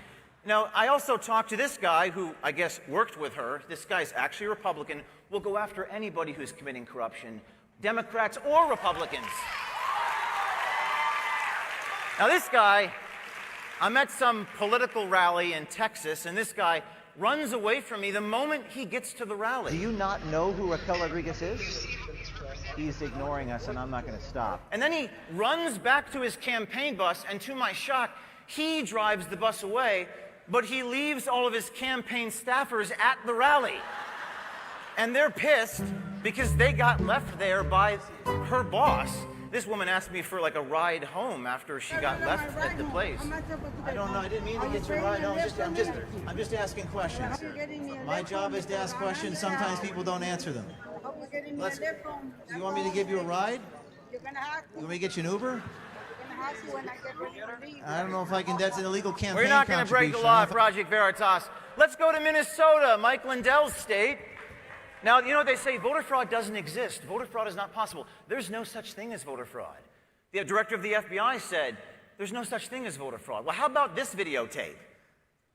Now, I also talked to this guy who, I guess, worked with her. This guy's actually a Republican. Will go after anybody who's committing corruption, Democrats or Republicans. Now, this guy, I'm at some political rally in Texas, and this guy runs away from me the moment he gets to the rally. Do you not know who Raquel Rodriguez is? he's ignoring us, and I'm not going to stop. And then he runs back to his campaign bus, and to my shock, he drives the bus away, but he leaves all of his campaign staffers at the rally. And they're pissed because they got left there by her boss. This woman asked me for like a ride home after she got left at the place. I don't know. I didn't mean to get you right. No, I'm just asking questions. My job is to ask questions. Sometimes people don't answer them. You want me to give you a ride? You want me to get you an Uber? I don't know if I can. That's an illegal campaign. We're not going to break the law at Project Veritas. Let's go to Minnesota, Mike Lindell's state. Now, you know what they say, voter fraud doesn't exist. Voter fraud is not possible. There's no such thing as voter fraud. The director of the FBI said, there's no such thing as voter fraud. Well, how about this videotape?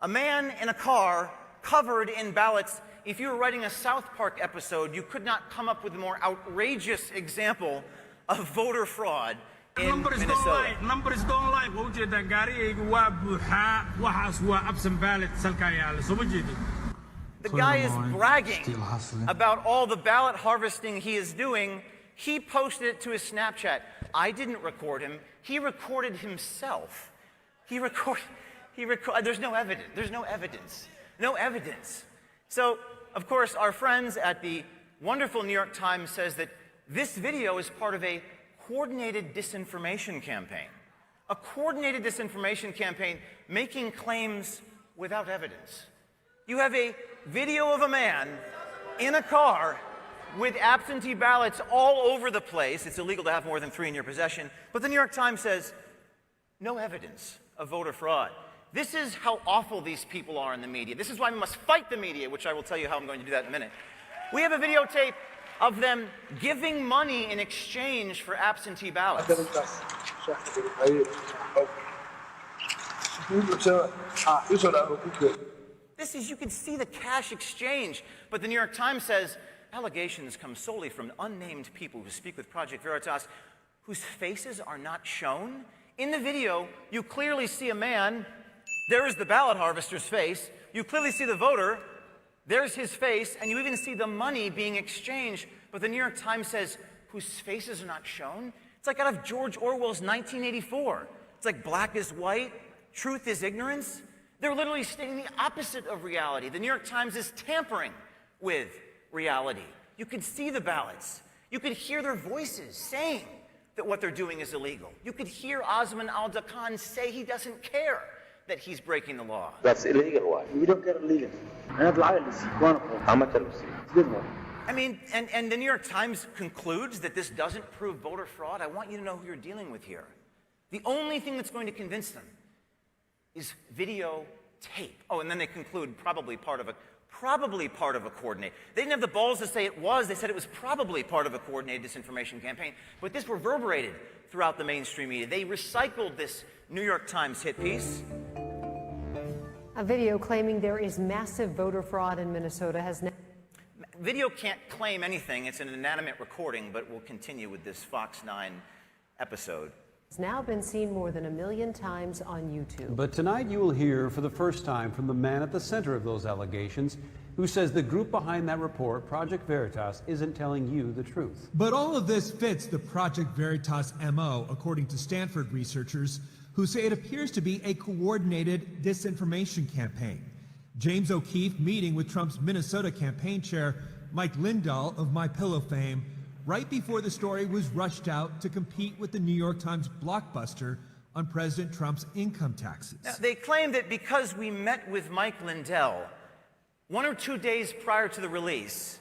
A man in a car covered in ballots. If you were writing a South Park episode, you could not come up with a more outrageous example of voter fraud in Minnesota. Numbers don't lie. Wajida gaarigaygu waa buuxaa waxaas waa absent ballot salka yaala soo ma jeedin. The guy is bragging about all the ballot harvesting he is doing. He posted it to his Snapchat. I didn't record him. He recorded himself. There's no evidence. There's no evidence. No evidence. So, of course, our friends at the wonderful New York Times says that this video is part of a coordinated disinformation campaign. A coordinated disinformation campaign making claims without evidence. You have a video of a man in a car with absentee ballots all over the place. It's illegal to have more than 3 in your possession. But the New York Times says, no evidence of voter fraud. This is how awful these people are in the media. This is why we must fight the media, which I will tell you how I'm going to do that in a minute. We have a videotape of them giving money in exchange for absentee ballots. This is, you can see the cash exchange. But the New York Times says, allegations come solely from unnamed people who speak with Project Veritas, whose faces are not shown. In the video, you clearly see a man. There is the ballot harvester's face. You clearly see the voter. There's his face. And you even see the money being exchanged. But the New York Times says, whose faces are not shown? It's like out of George Orwell's 1984. It's like black is white, truth is ignorance. They're literally stating the opposite of reality. The New York Times is tampering with reality. You could see the ballots. You could hear their voices saying that what they're doing is illegal. You could hear Osman al-Dakan say he doesn't care that he's breaking the law. That's illegal. Why? We don't get illegal. I mean, and the New York Times concludes that this doesn't prove voter fraud. I want you to know who you're dealing with here. The only thing that's going to convince them is video tape. Oh, and then they conclude probably part of a coordinated. They didn't have the balls to say it was. They said it was probably part of a coordinated disinformation campaign. But this reverberated throughout the mainstream media. They recycled this New York Times hit piece. A video claiming there is massive voter fraud in Minnesota has now... Video can't claim anything. It's an inanimate recording, but we'll continue with this Fox 9 episode. Has now been seen more than 1 million times on YouTube. But tonight you will hear for the first time from the man at the center of those allegations, who says the group behind that report, Project Veritas, isn't telling you the truth. But all of this fits the Project Veritas MO, according to Stanford researchers, who say it appears to be a coordinated disinformation campaign. James O'Keefe meeting with Trump's Minnesota campaign chair, Mike Lindell of MyPillow fame, right before the story was rushed out to compete with the New York Times blockbuster on President Trump's income taxes. Now, they claim that because we met with Mike Lindell 1 or 2 days prior to the release,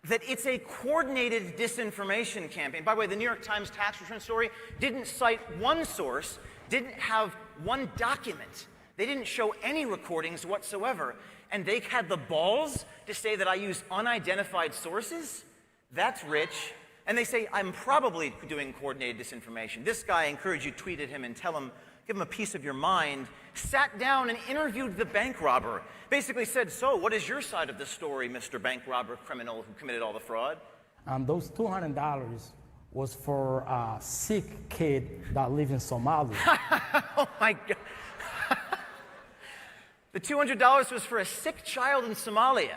that it's a coordinated disinformation campaign. By the way, the New York Times tax return story didn't cite one source, didn't have one document. They didn't show any recordings whatsoever. And they had the balls to say that I use unidentified sources? That's rich. And they say, I'm probably doing coordinated disinformation. This guy, I encourage you, tweet at him and tell him, give him a piece of your mind, sat down and interviewed the bank robber. Basically said, so what is your side of the story, Mr. Bank Robber criminal who committed all the fraud? Those $200 was for a Sikh kid that lives in Somalia. Oh my God. The $200 was for a sick child in Somalia.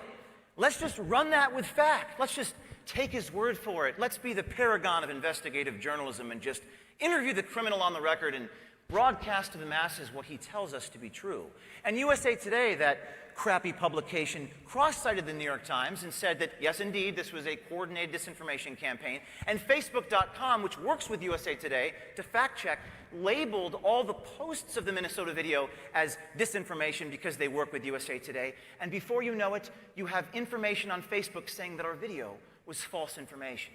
Let's just run that with fact. Let's just take his word for it. Let's be the paragon of investigative journalism and just interview the criminal on the record and broadcast to the masses what he tells us to be true. And USA Today, that crappy publication, cross-cited the New York Times and said that, yes, indeed, this was a coordinated disinformation campaign. And Facebook.com, which works with USA Today to fact-check, labeled all the posts of the Minnesota video as disinformation because they work with USA Today. And before you know it, you have information on Facebook saying that our video was false information.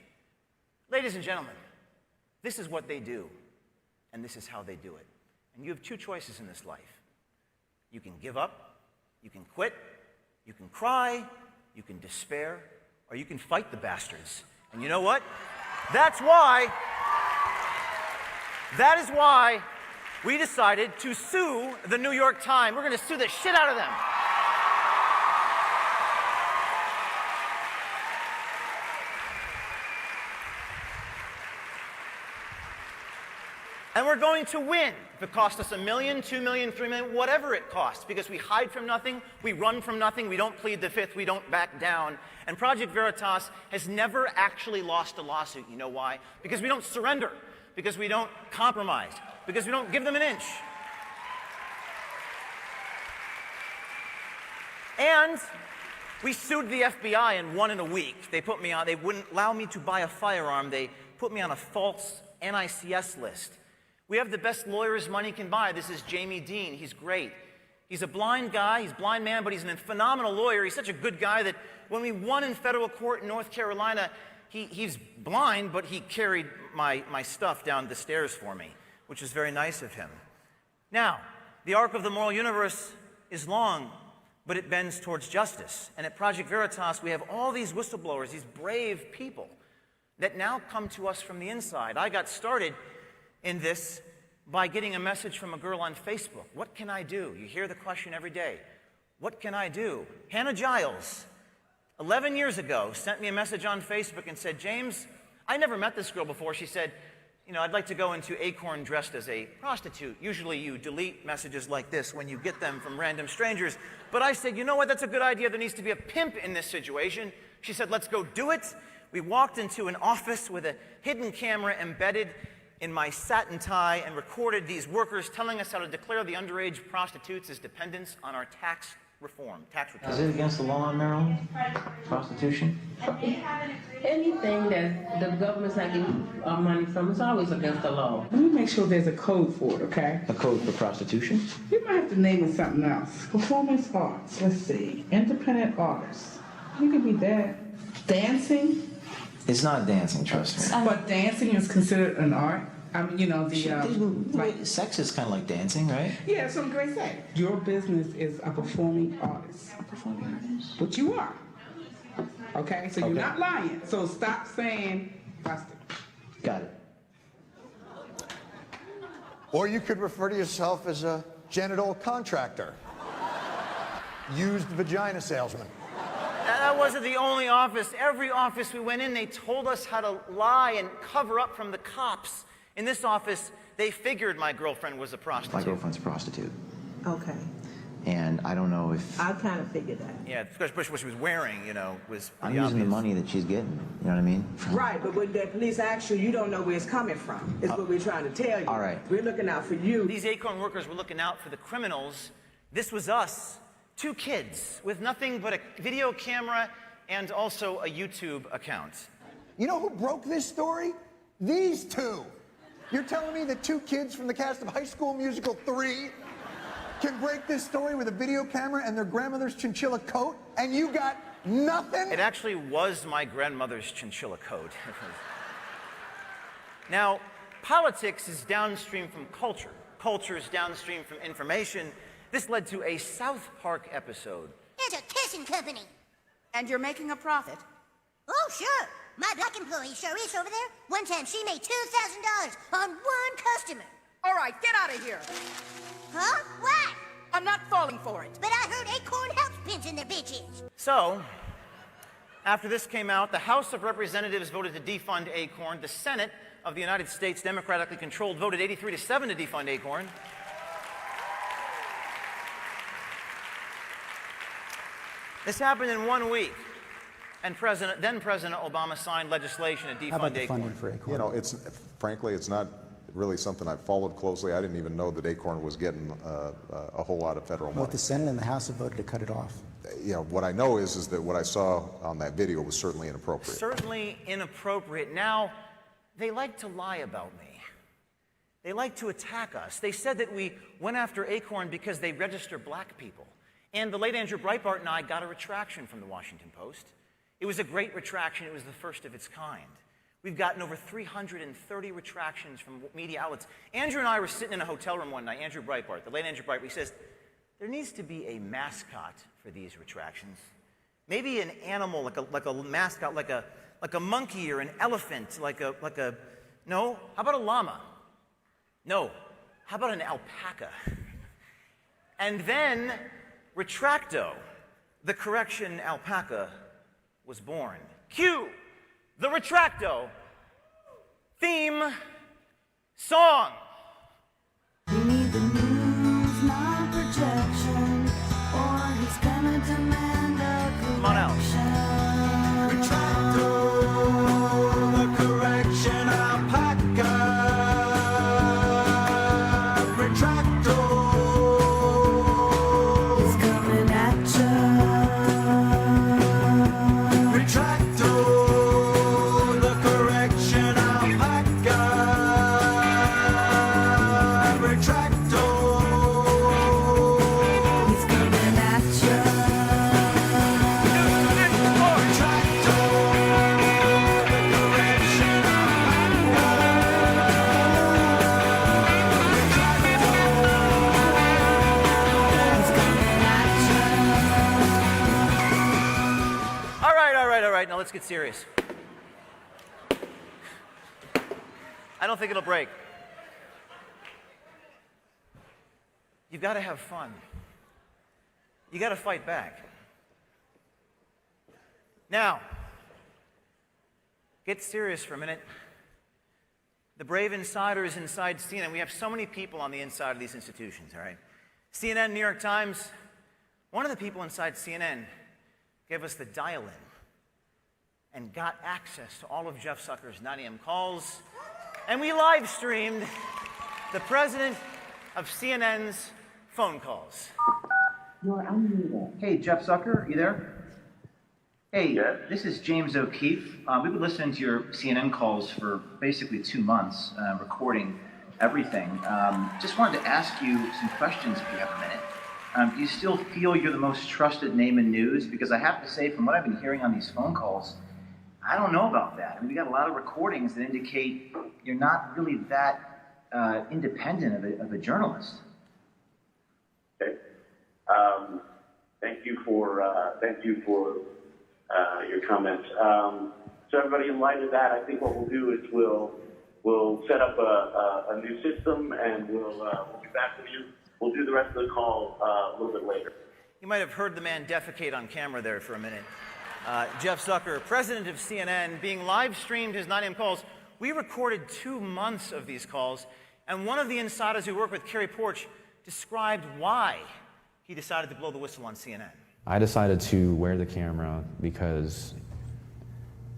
Ladies and gentlemen, this is what they do, and this is how they do it. And you have two choices in this life. You can give up, you can quit, you can cry, you can despair, or you can fight the bastards. And you know what? That is why we decided to sue the New York Times. We're going to sue the shit out of them. And we're going to win. If it costs us $1 million, $2 million, $3 million, whatever it costs, because we hide from nothing, we run from nothing, we don't plead the fifth, we don't back down. And Project Veritas has never actually lost a lawsuit. You know why? Because we don't surrender, because we don't compromise, because we don't give them an inch. And we sued the FBI and won in a week. They put me on, they wouldn't allow me to buy a firearm. They put me on a false NICS list. We have the best lawyers money can buy. This is Jamie Dean. He's great. He's a blind guy. He's a blind man, but he's a phenomenal lawyer. He's such a good guy that when we won in federal court in North Carolina, he's blind, but he carried my stuff down the stairs for me, which is very nice of him. Now, the arc of the moral universe is long, but it bends towards justice. And at Project Veritas, we have all these whistleblowers, these brave people that now come to us from the inside. I got started in this by getting a message from a girl on Facebook. What can I do? You hear the question every day. What can I do? Hannah Giles, 11 years ago, sent me a message on Facebook and said, James, I never met this girl before. She said, you know, I'd like to go into Acorn dressed as a prostitute. Usually you delete messages like this when you get them from random strangers. But I said, you know what, that's a good idea. There needs to be a pimp in this situation. She said, let's go do it. We walked into an office with a hidden camera embedded in my satin tie and recorded these workers telling us how to declare the underage prostitutes as dependents on our tax reform. Is it against the law in Maryland? Prostitution? Anything that the government's not getting money from is always against the law. Let me make sure there's a code for it, okay? A code for prostitution? You might have to name it something else. Performance arts. Let's see. Independent artists. You can be that. Dancing. It's not dancing, trust me. But dancing is considered an art. I mean, you know, sex is kind of like dancing, right? Yeah, that's what I'm going to say. Your business is a performing artist. A performing artist? But you are. Okay? So you're not lying. So stop saying busted. Got it. Or you could refer to yourself as a genital contractor. Used vagina salesman. That wasn't the only office. Every office we went in, they told us how to lie and cover up from the cops. In this office, they figured my girlfriend was a prostitute. My girlfriend's a prostitute. Okay. And I don't know if... I kind of figured that. Yeah, especially what she was wearing, you know, was I'm using the money that she's getting, you know what I mean? Right, but when the police ask you, you don't know where it's coming from. It's what we're trying to tell you. All right. We're looking out for you. These Acorn workers were looking out for the criminals. This was us, 2 kids with nothing but a video camera and also a YouTube account. You know who broke this story? These two. You're telling me that 2 kids from the cast of High School Musical 3 can break this story with a video camera and their grandmother's chinchilla coat, and you got nothing? It actually was my grandmother's chinchilla coat. Now, politics is downstream from culture. Culture is downstream from information. This led to a South Park episode. It's a kissing company. And you're making a profit? Oh, sure. My black employee sure is over there. One time she made $2,000 on one customer. All right, get out of here. Huh? What? I'm not falling for it. But I heard Acorn helps pinching their bitches. So, after this came out, the House of Representatives voted to defund Acorn. The Senate of the United States, democratically controlled, voted 83-7 to defund Acorn. This happened in 1 week. And then President Obama signed legislation to defund How about the Acorn. funding for Acorn? You know, frankly, it's not really something I've followed closely. I didn't even know that Acorn was getting a whole lot of federal money. Both the Senate and the House have voted to cut it off. You know, what I know is that what I saw on that video was certainly inappropriate. Certainly inappropriate. Now, they like to lie about me. They like to attack us. They said that we went after Acorn because they register black people. And the late Andrew Breitbart and I got a retraction from the Washington Post. It was a great retraction. It was the first of its kind. We've gotten over 330 retractions from media outlets. Andrew and I were sitting in a hotel room one night, Andrew Breitbart, the late Andrew Breitbart, he says, there needs to be a mascot for these retractions. Maybe an animal, like a mascot, like a monkey or an elephant, no? How about a llama? No. How about an alpaca? And then Retracto, the correction alpaca, was born. Cue the Retracto theme song. We need the news, not projection, or he's gonna demand a correction. Come on out. Retracto, the correction alpaca. Retracto, he's coming at ya. Retracto, the correction alpaca. Retracto, he's coming at ya. All right, now let's get serious. I don't think it'll break. You've got to have fun. You got to fight back. Now, get serious for a minute. The brave insiders inside CNN, we have so many people on the inside of these institutions, all right? CNN, New York Times, one of the people inside CNN gave us the dial-in and got access to all of Jeff Zucker's 9 a.m. calls, and we live streamed the president of CNN's phone calls. You're unmuted. Hey, Jeff Zucker, you there? Hey, this is James O'Keefe. We've been listening to your CNN calls for basically 2 months, recording everything. Just wanted to ask you some questions if you have a minute. Do you still feel you're the most trusted name in news? Because I have to say, from what I've been hearing on these phone calls, I don't know about that. I mean, we got a lot of recordings that indicate you're not really that independent of a journalist. Okay. Thank you for your comments. So everybody, in light of that, I think what we'll do is we'll set up a new system, and we'll be back with you. We'll do the rest of the call a little bit later. You might have heard the man defecate on camera there for a minute. Jeff Zucker, president of CNN, being live streamed his 9 a.m. calls. We recorded 2 months of these calls, and one of the insiders who worked with Kerry Porch described why he decided to blow the whistle on CNN. I decided to wear the camera because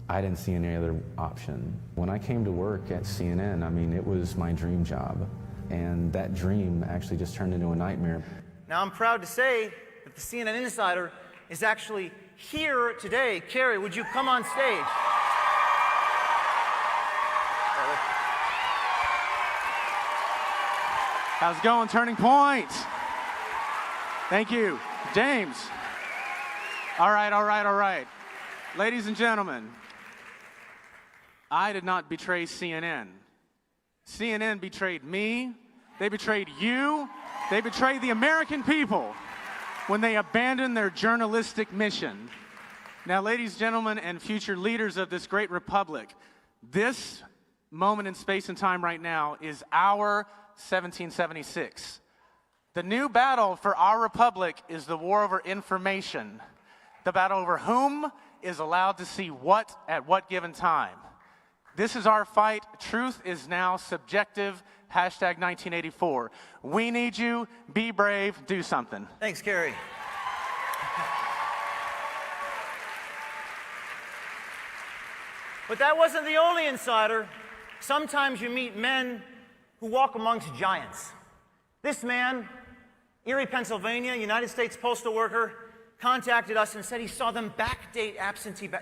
I didn't see any other option. When I came to work at CNN, I mean, it was my dream job, and that dream actually just turned into a nightmare. Now, I'm proud to say that the CNN insider is actually here today. Kerry, would you come on stage? How's it going, Turning Point? Thank you. James. All right. Ladies and gentlemen, I did not betray CNN. CNN betrayed me. They betrayed you. They betrayed the American people when they abandoned their journalistic mission. Now, ladies and gentlemen, and future leaders of this great republic, this moment in space and time right now is our 1776. The new battle for our republic is the war over information. The battle over whom is allowed to see what at what given time. This is our fight. Truth is now subjective. Hashtag 1984. We need you. Be brave. Do something. Thanks, Kerry. But that wasn't the only insider. Sometimes you meet men who walk amongst giants. This man, Erie, Pennsylvania, United States postal worker, contacted us and said he saw them backdate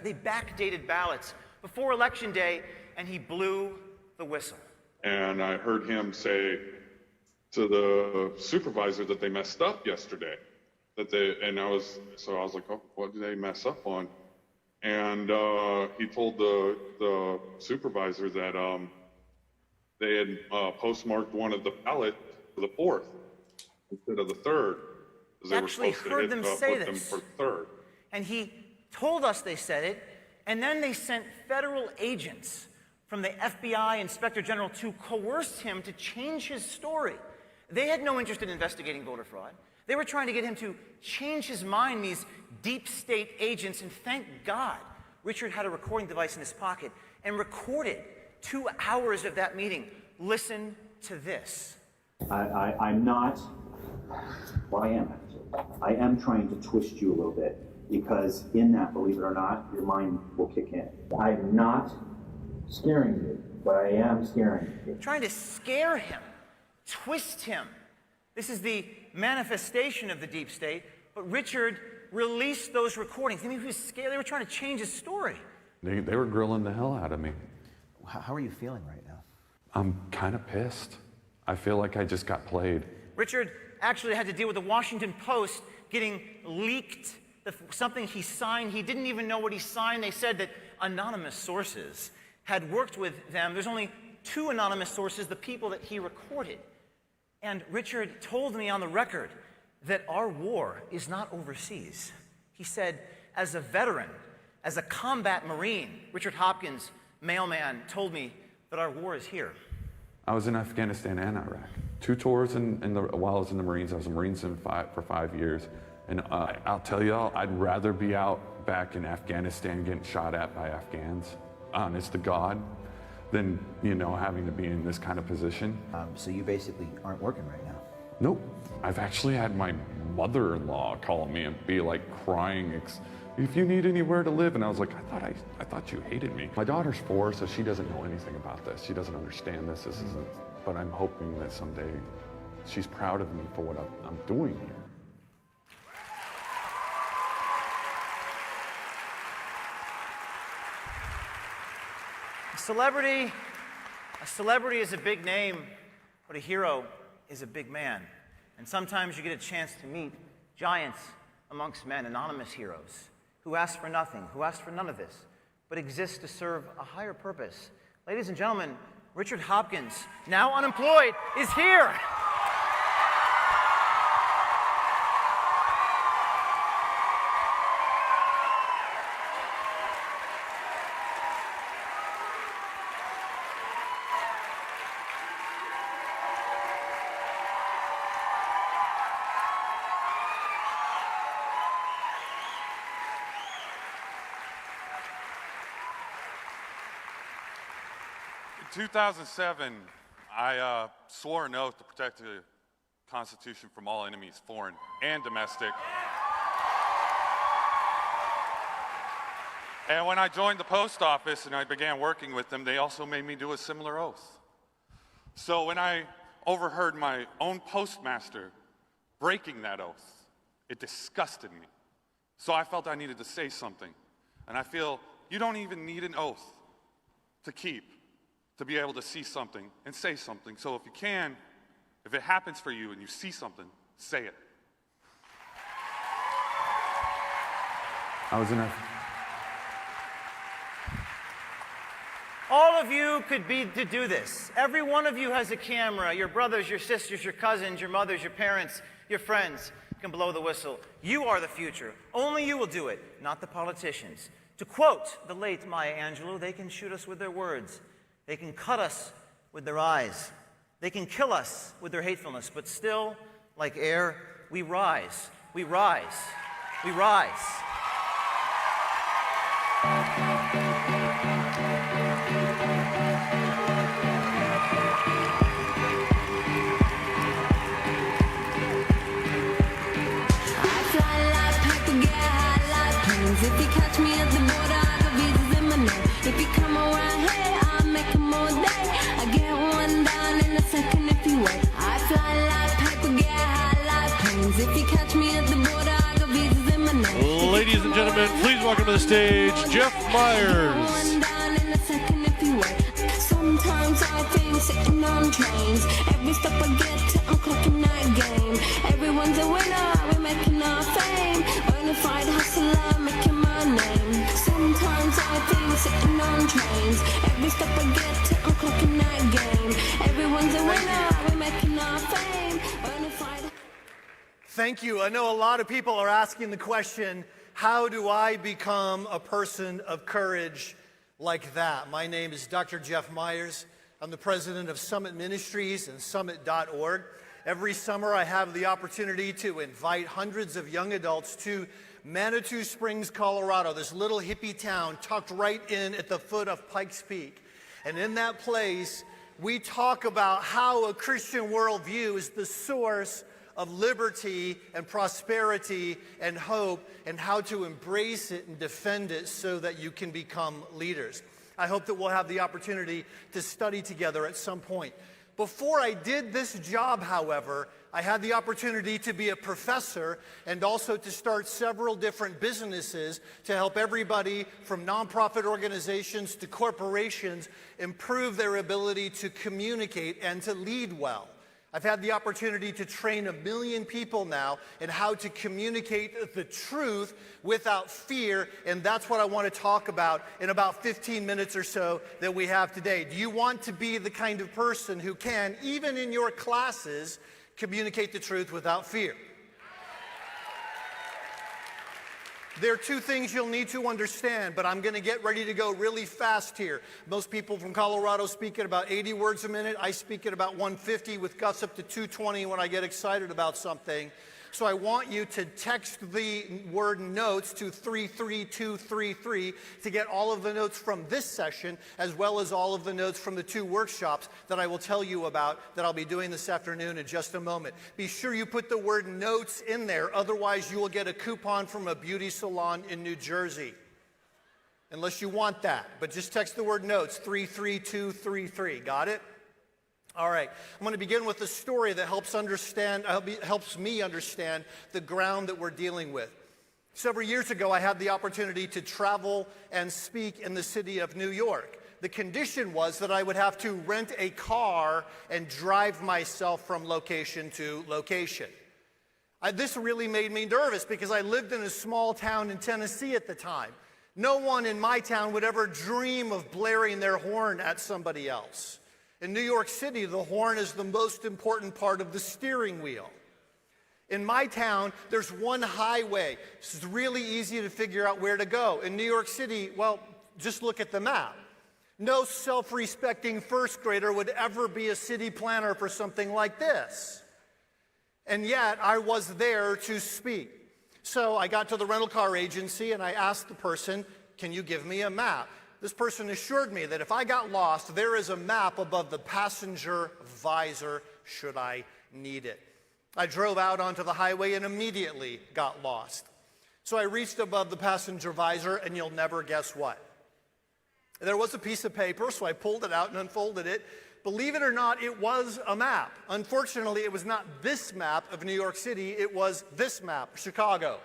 they backdated ballots before Election Day, and he blew the whistle. And I heard him say to the supervisor that they messed up yesterday. I was like, oh, what did they mess up on? And he told the supervisor that they had postmarked one of the ballots for the 4th instead of the 3rd. They actually heard them say this. Them for 3rd. And he told us they said it, and then they sent federal agents from the FBI Inspector General to coerce him to change his story. They had no interest in investigating voter fraud. They were trying to get him to change his mind, these deep state agents, and thank God Richard had a recording device in his pocket and recorded 2 hours of that meeting. Listen to this. I'm not, well, I am actually. I am trying to twist you a little bit because in that, believe it or not, your mind will kick in. I'm not scaring you, but I am scaring you. Trying to scare him, twist him. This is the manifestation of the deep state, but Richard released those recordings. I mean, he was scared. They were trying to change his story. They were grilling the hell out of me. How are you feeling right now? I'm kind of pissed. I feel like I just got played. Richard actually had to deal with the Washington Post getting leaked, something he signed. He didn't even know what he signed. They said that anonymous sources had worked with them. There's only 2 anonymous sources, the people that he recorded. And Richard told me on the record that our war is not overseas. He said, as a veteran, as a combat Marine, Richard Hopkins, mailman, told me that our war is here. I was in Afghanistan and Iraq. 2 tours while I was in the Marines. I was a Marine for 5 years. And I'll tell y'all, I'd rather be out back in Afghanistan getting shot at by Afghans, honest to God, than, having to be in this kind of position. So you basically aren't working right now? Nope. I've actually had my mother-in-law call me and be like crying, if you need anywhere to live. And I was like, I thought you hated me. My daughter's 4, so she doesn't know anything about this. She doesn't understand this. This isn't, but I'm hoping that someday she's proud of me for what I'm doing here. A celebrity is a big name, but a hero is a big man. And sometimes you get a chance to meet giants amongst men, anonymous heroes, who ask for nothing, who ask for none of this, but exist to serve a higher purpose. Ladies and gentlemen, Richard Hopkins, now unemployed, is here. In 2007, I swore an oath to protect the Constitution from all enemies, foreign and domestic. And when I joined the post office and I began working with them, they also made me do a similar oath. So when I overheard my own postmaster breaking that oath, it disgusted me. So I felt I needed to say something. And I feel you don't even need an oath to keep, to be able to see something and say something. So if you can, if it happens for you and you see something, say it. I was in All of you could be to do this. Every one of you has a camera. Your brothers, your sisters, your cousins, your mothers, your parents, your friends can blow the whistle. You are the future. Only you will do it, not the politicians. To quote the late Maya Angelou, they can shoot us with their words. They can cut us with their eyes. They can kill us with their hatefulness. But still, like air, we rise. We rise. We rise. If you catch me at the border, I got visas in my name. If you come lanes. If you catch me at the border, I got visas in my name. Ladies and gentlemen, please welcome to the stage, Jeff Meyers. One down in a second if you wait. Sometimes I think sitting on trains. Every step I get to, I'm clocking that game. Everyone's a winner, we're making our fame. Bonafide hustler, making my name. Sometimes I think sitting on trains. Every step I get to, I'm clocking that game. Everyone's a winner, we're making our fame. Bonafide. Thank you. I know a lot of people are asking the question, how do I become a person of courage like that? My name is Dr. Jeff Meyers. I'm the president of Summit Ministries and Summit.org. Every summer I have the opportunity to invite hundreds of young adults to Manitou Springs, Colorado, this little hippie town tucked right in at the foot of Pikes Peak. And in that place, we talk about how a Christian worldview is the source of liberty and prosperity and hope, and how to embrace it and defend it so that you can become leaders. I hope that we'll have the opportunity to study together at some point. Before I did this job, however, I had the opportunity to be a professor and also to start several different businesses to help everybody from nonprofit organizations to corporations improve their ability to communicate and to lead well. I've had the opportunity to train 1 million people now in how to communicate the truth without fear, and that's what I want to talk about in about 15 minutes or so that we have today. Do you want to be the kind of person who can, even in your classes, communicate the truth without fear? There are two things you'll need to understand, but I'm going to get ready to go really fast here. Most people from Colorado speak at about 80 words a minute. I speak at about 150 with gusts up to 220 when I get excited about something. So I want you to text the word notes to 33233 to get all of the notes from this session, as well as all of the notes from the 2 workshops that I will tell you about that I'll be doing this afternoon in just a moment. Be sure you put the word notes in there, otherwise you will get a coupon from a beauty salon in New Jersey. Unless you want that, but just text the word notes, 33233. Got it? All right, I'm going to begin with a story that helps me understand the ground that we're dealing with. Several years ago, I had the opportunity to travel and speak in the city of New York. The condition was that I would have to rent a car and drive myself from location to location. This really made me nervous because I lived in a small town in Tennessee at the time. No one in my town would ever dream of blaring their horn at somebody else. In New York City, the horn is the most important part of the steering wheel. In my town, there's one highway. It's really easy to figure out where to go. In New York City, well, just look at the map. No self-respecting first grader would ever be a city planner for something like this. And yet, I was there to speak. So I got to the rental car agency and I asked the person, can you give me a map? This person assured me that if I got lost, there is a map above the passenger visor should I need it. I drove out onto the highway and immediately got lost. So I reached above the passenger visor, and you'll never guess what. There was a piece of paper, so I pulled it out and unfolded it. Believe it or not, it was a map. Unfortunately, it was not this map of New York City, it was this map, Chicago.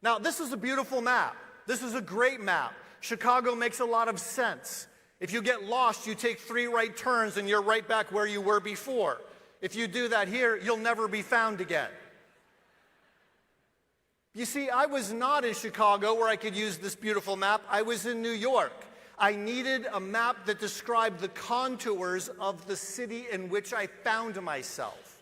Now, this is a beautiful map. This is a great map. Chicago makes a lot of sense. If you get lost, you take 3 right turns and you're right back where you were before. If you do that here, you'll never be found again. You see, I was not in Chicago where I could use this beautiful map. I was in New York. I needed a map that described the contours of the city in which I found myself.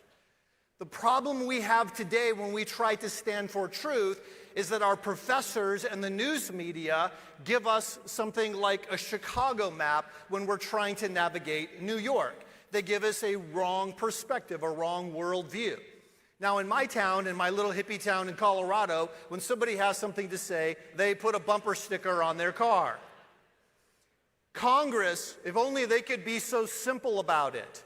The problem we have today when we try to stand for truth is that our professors and the news media give us something like a Chicago map when we're trying to navigate New York. They give us a wrong perspective, a wrong worldview. Now, in my town, in my little hippie town in Colorado, when somebody has something to say, they put a bumper sticker on their car. Congress, if only they could be so simple about it.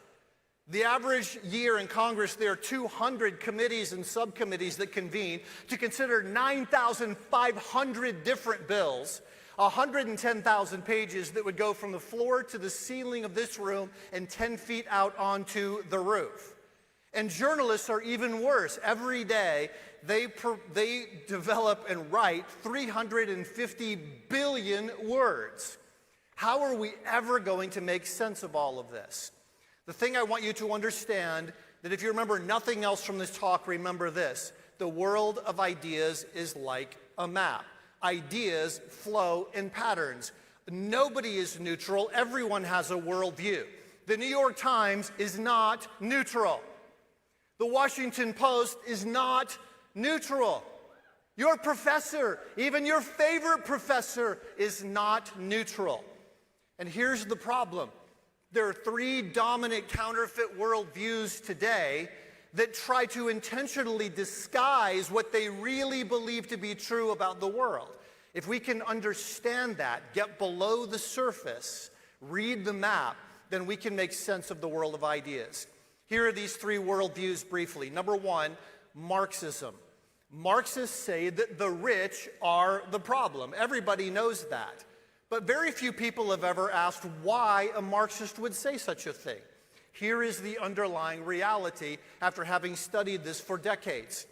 The average year in Congress, there are 200 committees and subcommittees that convene to consider 9,500 different bills, 110,000 pages that would go from the floor to the ceiling of this room and 10 feet out onto the roof. And journalists are even worse. Every day, they develop and write 350 billion words. How are we ever going to make sense of all of this? The thing I want you to understand, that if you remember nothing else from this talk, remember this. The world of ideas is like a map. Ideas flow in patterns. Nobody is neutral. Everyone has a worldview. The New York Times is not neutral. The Washington Post is not neutral. Your professor, even your favorite professor, is not neutral. And here's the problem. There are 3 dominant counterfeit worldviews today that try to intentionally disguise what they really believe to be true about the world. If we can understand that, get below the surface, read the map, then we can make sense of the world of ideas. Here are these 3 worldviews briefly. Number 1, Marxism. Marxists say that the rich are the problem. Everybody knows that. But very few people have ever asked why a Marxist would say such a thing. Here is the underlying reality after having studied this for decades.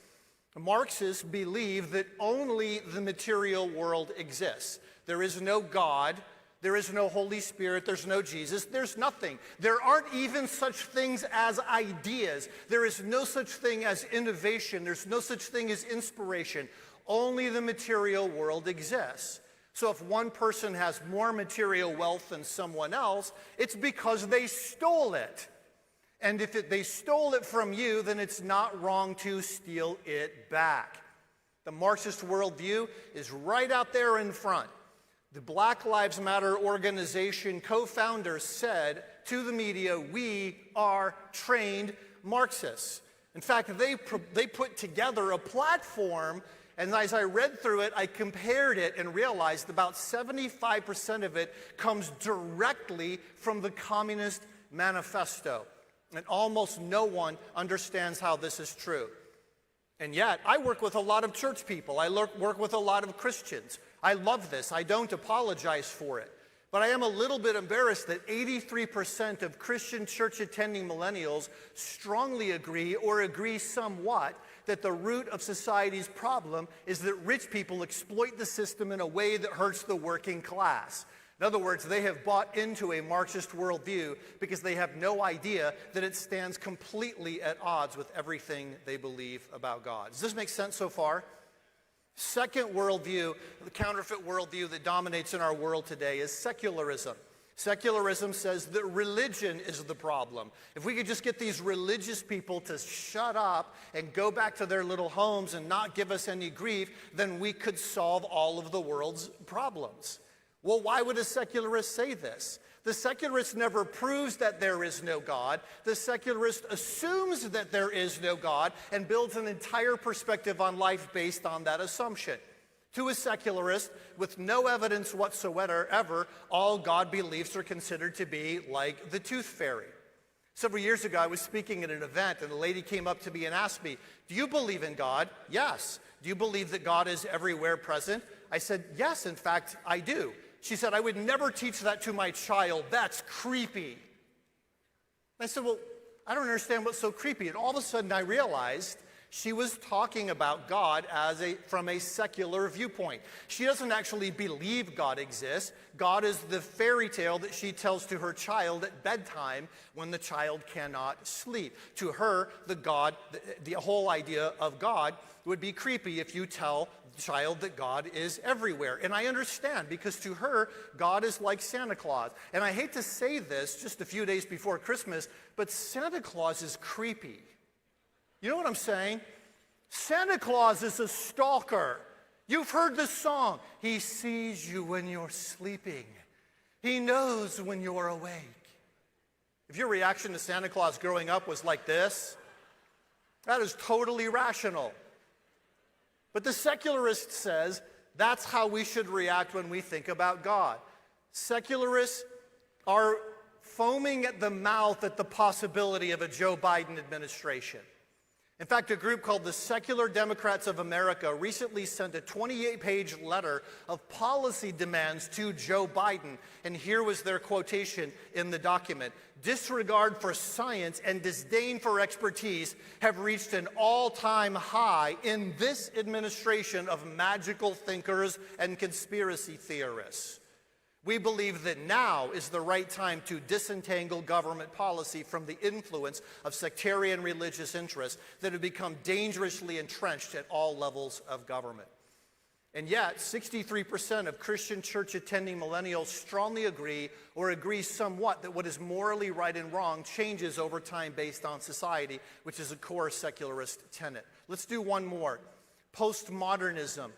Marxists believe that only the material world exists. There is no God, there is no Holy Spirit, there's no Jesus, there's nothing. There aren't even such things as ideas. There is no such thing as innovation. There's no such thing as inspiration. Only the material world exists. So if one person has more material wealth than someone else, it's because they stole it. And if they stole it from you, then it's not wrong to steal it back. The Marxist worldview is right out there in front. The Black Lives Matter organization co-founder said to the media, "We are trained Marxists." In fact, they put together a platform, and as I read through it, I compared it and realized about 75% of it comes directly from the Communist Manifesto. And almost no one understands how this is true. And yet, I work with a lot of church people. I work with a lot of Christians. I love this. I don't apologize for it. But I am a little bit embarrassed that 83% of Christian church-attending millennials strongly agree, or agree somewhat, that the root of society's problem is that rich people exploit the system in a way that hurts the working class. In other words, they have bought into a Marxist worldview because they have no idea that it stands completely at odds with everything they believe about God. Does this make sense so far? Second worldview, the counterfeit worldview that dominates in our world today, is secularism. Secularism says that religion is the problem. If we could just get these religious people to shut up and go back to their little homes and not give us any grief, then we could solve all of the world's problems. Well, why would a secularist say this? The secularist never proves that there is no God. The secularist assumes that there is no God and builds an entire perspective on life based on that assumption. To a secularist, with no evidence whatsoever, all God beliefs are considered to be like the tooth fairy. Several years ago, I was speaking at an event, and a lady came up to me and asked me, "Do you believe in God?" "Yes." "Do you believe that God is everywhere present?" I said, "Yes, in fact, I do." She said, "I would never teach that to my child. That's creepy." I said, "Well, I don't understand what's so creepy." And all of a sudden I realized she was talking about God from a secular viewpoint. She doesn't actually believe God exists. God is the fairy tale that she tells to her child at bedtime when the child cannot sleep. To her, the whole idea of God would be creepy if you tell the child that God is everywhere. And I understand, because to her, God is like Santa Claus. And I hate to say this just a few days before Christmas, but Santa Claus is creepy. You know what I'm saying? Santa Claus is a stalker. You've heard the song. He sees you when you're sleeping. He knows when you're awake. If your reaction to Santa Claus growing up was like this, that is totally rational. But the secularist says that's how we should react when we think about God. Secularists are foaming at the mouth at the possibility of a Joe Biden administration. In fact, a group called the Secular Democrats of America recently sent a 28-page letter of policy demands to Joe Biden. And here was their quotation in the document. Disregard for science and disdain for expertise have reached an all-time high in this administration of magical thinkers and conspiracy theorists. We believe that now is the right time to disentangle government policy from the influence of sectarian religious interests that have become dangerously entrenched at all levels of government. And yet, 63% of Christian church-attending millennials strongly agree or agree somewhat that what is morally right and wrong changes over time based on society, which is a core secularist tenet. Let's do one more. Postmodernism.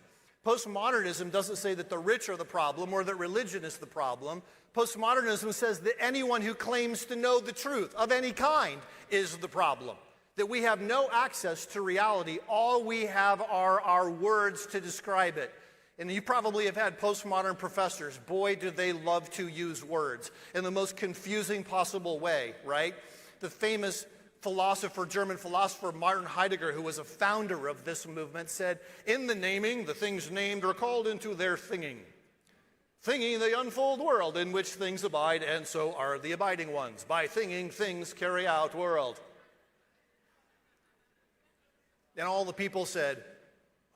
Postmodernism doesn't say that the rich are the problem or that religion is the problem. Postmodernism says that anyone who claims to know the truth of any kind is the problem. That we have no access to reality. All we have are our words to describe it. And you probably have had postmodern professors. Boy, do they love to use words in the most confusing possible way, right? The famous German philosopher Martin Heidegger, who was a founder of this movement, said, in the naming, the things named are called into their thinging. Thinging, they unfold world in which things abide, and so are the abiding ones. By thinging, things carry out world. And all the people said,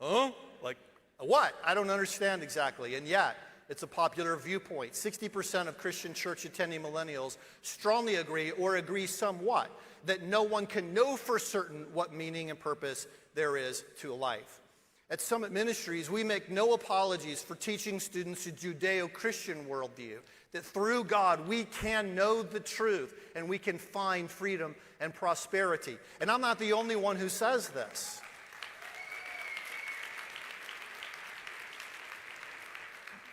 huh? Like, what? I don't understand exactly. And yet, it's a popular viewpoint. 60% of Christian church-attending millennials strongly agree or agree somewhat that no one can know for certain what meaning and purpose there is to life. At Summit Ministries, we make no apologies for teaching students a Judeo-Christian worldview, that through God we can know the truth and we can find freedom and prosperity. And I'm not the only one who says this.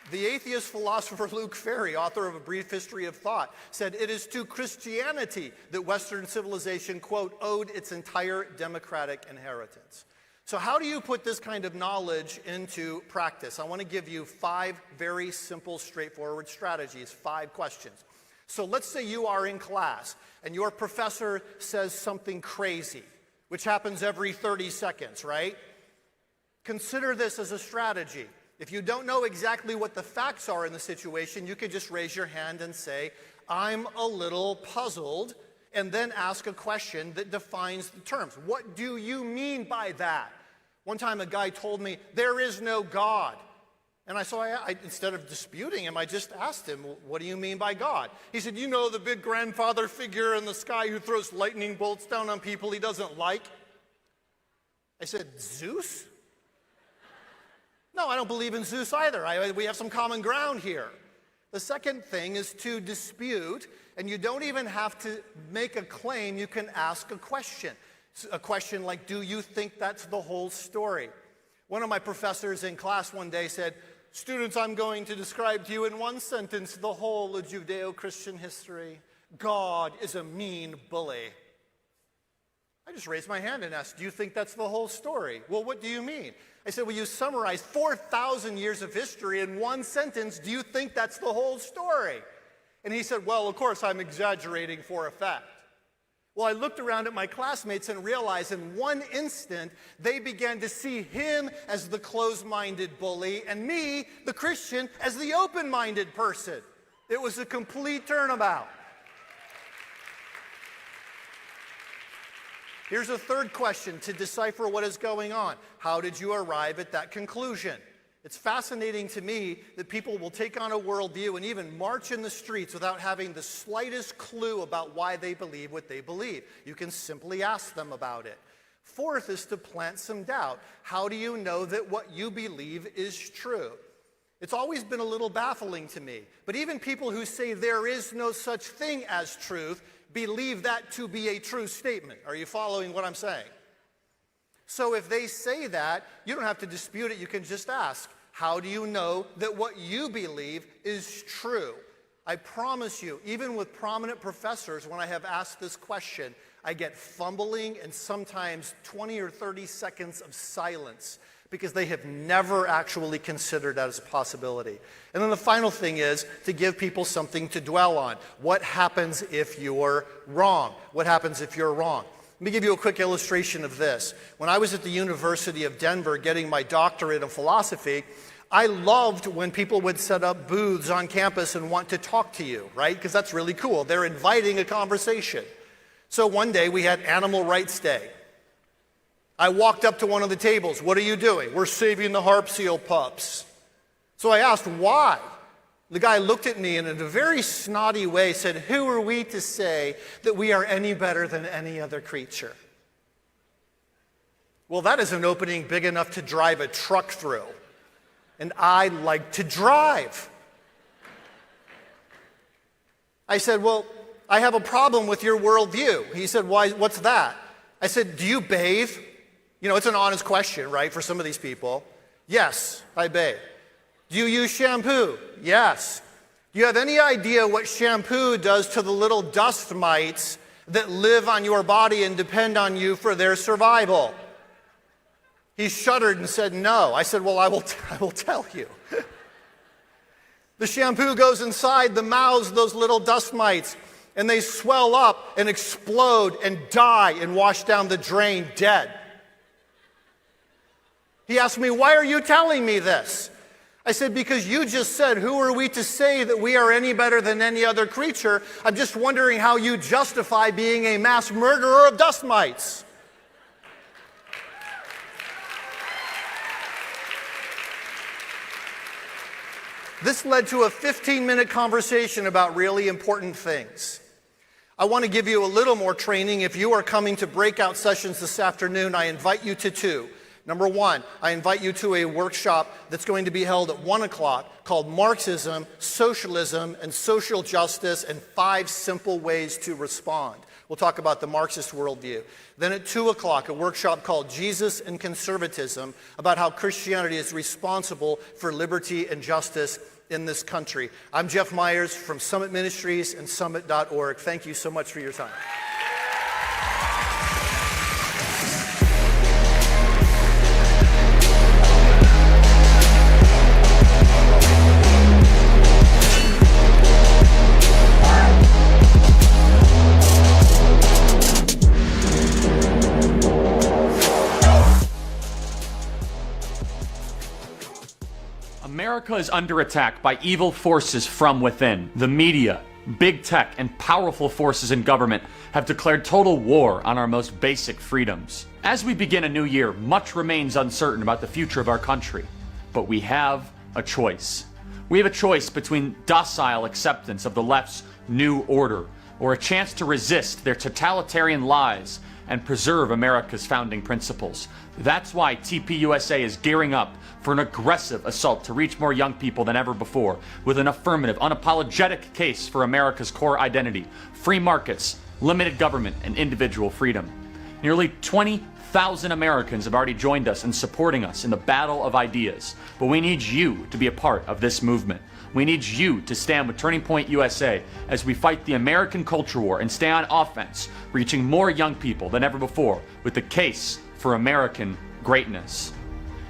The atheist philosopher Luke Ferry, author of A Brief History of Thought, said it is to Christianity that Western civilization, quote, owed its entire democratic inheritance. So how do you put this kind of knowledge into practice? I want to give you 5 very simple, straightforward strategies, 5 questions. So let's say you are in class and your professor says something crazy, which happens every 30 seconds, right? Consider this as a strategy. If you don't know exactly what the facts are in the situation, you could just raise your hand and say, I'm a little puzzled, and then ask a question that defines the terms. What do you mean by that? One time a guy told me, there is no God. And so I instead of disputing him, I just asked him, what do you mean by God? He said, you know, the big grandfather figure in the sky who throws lightning bolts down on people he doesn't like? I said, Zeus? No, I don't believe in Zeus either. We have some common ground here. The second thing is to dispute, and you don't even have to make a claim, you can ask a question. A question like, do you think that's the whole story? One of my professors in class one day said, students, I'm going to describe to you in one sentence the whole of Judeo-Christian history. God is a mean bully. I just raised my hand and asked, do you think that's the whole story? Well, what do you mean? I said, well, you summarized 4,000 years of history in one sentence. Do you think that's the whole story? And he said, well, of course, I'm exaggerating for effect. Well, I looked around at my classmates and realized in one instant, they began to see him as the closed-minded bully and me, the Christian, as the open-minded person. It was a complete turnabout. Here's a third question to decipher what is going on. How did you arrive at that conclusion? It's fascinating to me that people will take on a worldview and even march in the streets without having the slightest clue about why they believe what they believe. You can simply ask them about it. Fourth is to plant some doubt. How do you know that what you believe is true? It's always been a little baffling to me, but even people who say there is no such thing as truth believe that to be a true statement. Are you following what I'm saying? So if they say that, you don't have to dispute it, you can just ask, how do you know that what you believe is true? I promise you, even with prominent professors, when I have asked this question, I get fumbling and sometimes 20 or 30 seconds of silence because they have never actually considered that as a possibility. And then the final thing is to give people something to dwell on. What happens if you're wrong? What happens if you're wrong? Let me give you a quick illustration of this. When I was at the University of Denver getting my doctorate in philosophy, I loved when people would set up booths on campus and want to talk to you, right? Because that's really cool. They're inviting a conversation. So one day we had Animal Rights Day. I walked up to one of the tables. What are you doing? We're saving the harp seal pups. So I asked, why? The guy looked at me and in a very snotty way said, who are we to say that we are any better than any other creature? Well, that is an opening big enough to drive a truck through. And I like to drive. I said, well, I have a problem with your worldview. He said, why? What's that? I said, do you bathe? You know, it's an honest question, right, for some of these people. Yes, I bathe. Do you use shampoo? Yes. Do you have any idea what shampoo does to the little dust mites that live on your body and depend on you for their survival? He shuddered and said, no. I said, well, I will tell you. The shampoo goes inside the mouths of those little dust mites, and they swell up and explode and die and wash down the drain dead. He asked me, why are you telling me this? I said, because you just said, who are we to say that we are any better than any other creature? I'm just wondering how you justify being a mass murderer of dust mites. This led to a 15-minute conversation about really important things. I want to give you a little more training. If you are coming to breakout sessions this afternoon, I invite you to two. Number one, I invite you to a workshop that's going to be held at 1 o'clock called Marxism, Socialism, and Social Justice and 5 Simple Ways to Respond. We'll talk about the Marxist worldview. Then at 2 o'clock, a workshop called Jesus and Conservatism about how Christianity is responsible for liberty and justice in this country. I'm Jeff Meyers from Summit Ministries and Summit.org. Thank you so much for your time. America is under attack by evil forces from within. The media, big tech, and powerful forces in government have declared total war on our most basic freedoms. As we begin a new year, much remains uncertain about the future of our country. But we have a choice. We have a choice between docile acceptance of the left's new order or a chance to resist their totalitarian lies and preserve America's founding principles. That's why TPUSA is gearing up for an aggressive assault to reach more young people than ever before with an affirmative, unapologetic case for America's core identity, free markets, limited government, and individual freedom. Nearly 20,000 Americans have already joined us in supporting us in the battle of ideas, but we need you to be a part of this movement. We need you to stand with Turning Point USA as we fight the American culture war and stay on offense, reaching more young people than ever before with the case for American greatness.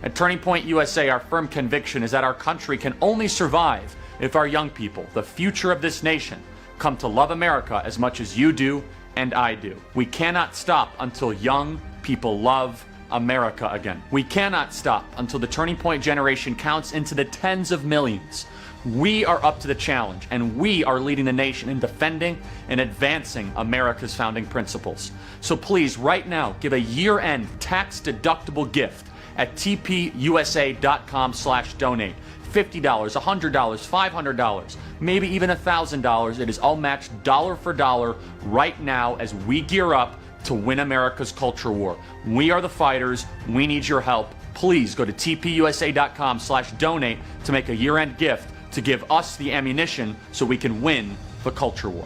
At Turning Point USA, our firm conviction is that our country can only survive if our young people, the future of this nation, come to love America as much as you do and I do. We cannot stop until young people love America again. We cannot stop until the Turning Point generation counts into the tens of millions. We are up to the challenge, and we are leading the nation in defending and advancing America's founding principles. So please, right now, give a year-end tax-deductible gift at tpusa.com/donate. $50, $100, $500, maybe even $1,000. It is all matched dollar for dollar right now as we gear up to win America's culture war. We are the fighters. We need your help. Please go to tpusa.com/donate to make a year-end gift to give us the ammunition so we can win the culture war.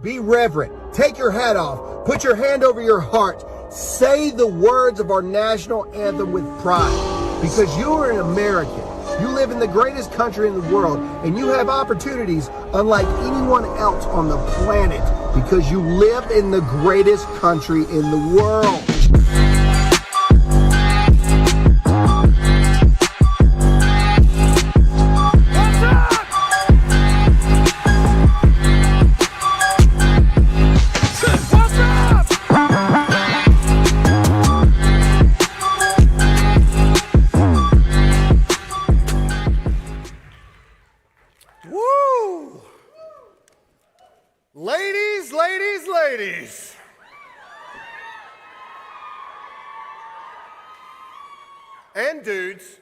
Be reverent. Take your hat off. Put your hand over your heart. Say the words of our national anthem with pride. Because you are an American. You live in the greatest country in the world, and you have opportunities unlike anyone else on the planet because you live in the greatest country in the world. ladies. And dudes.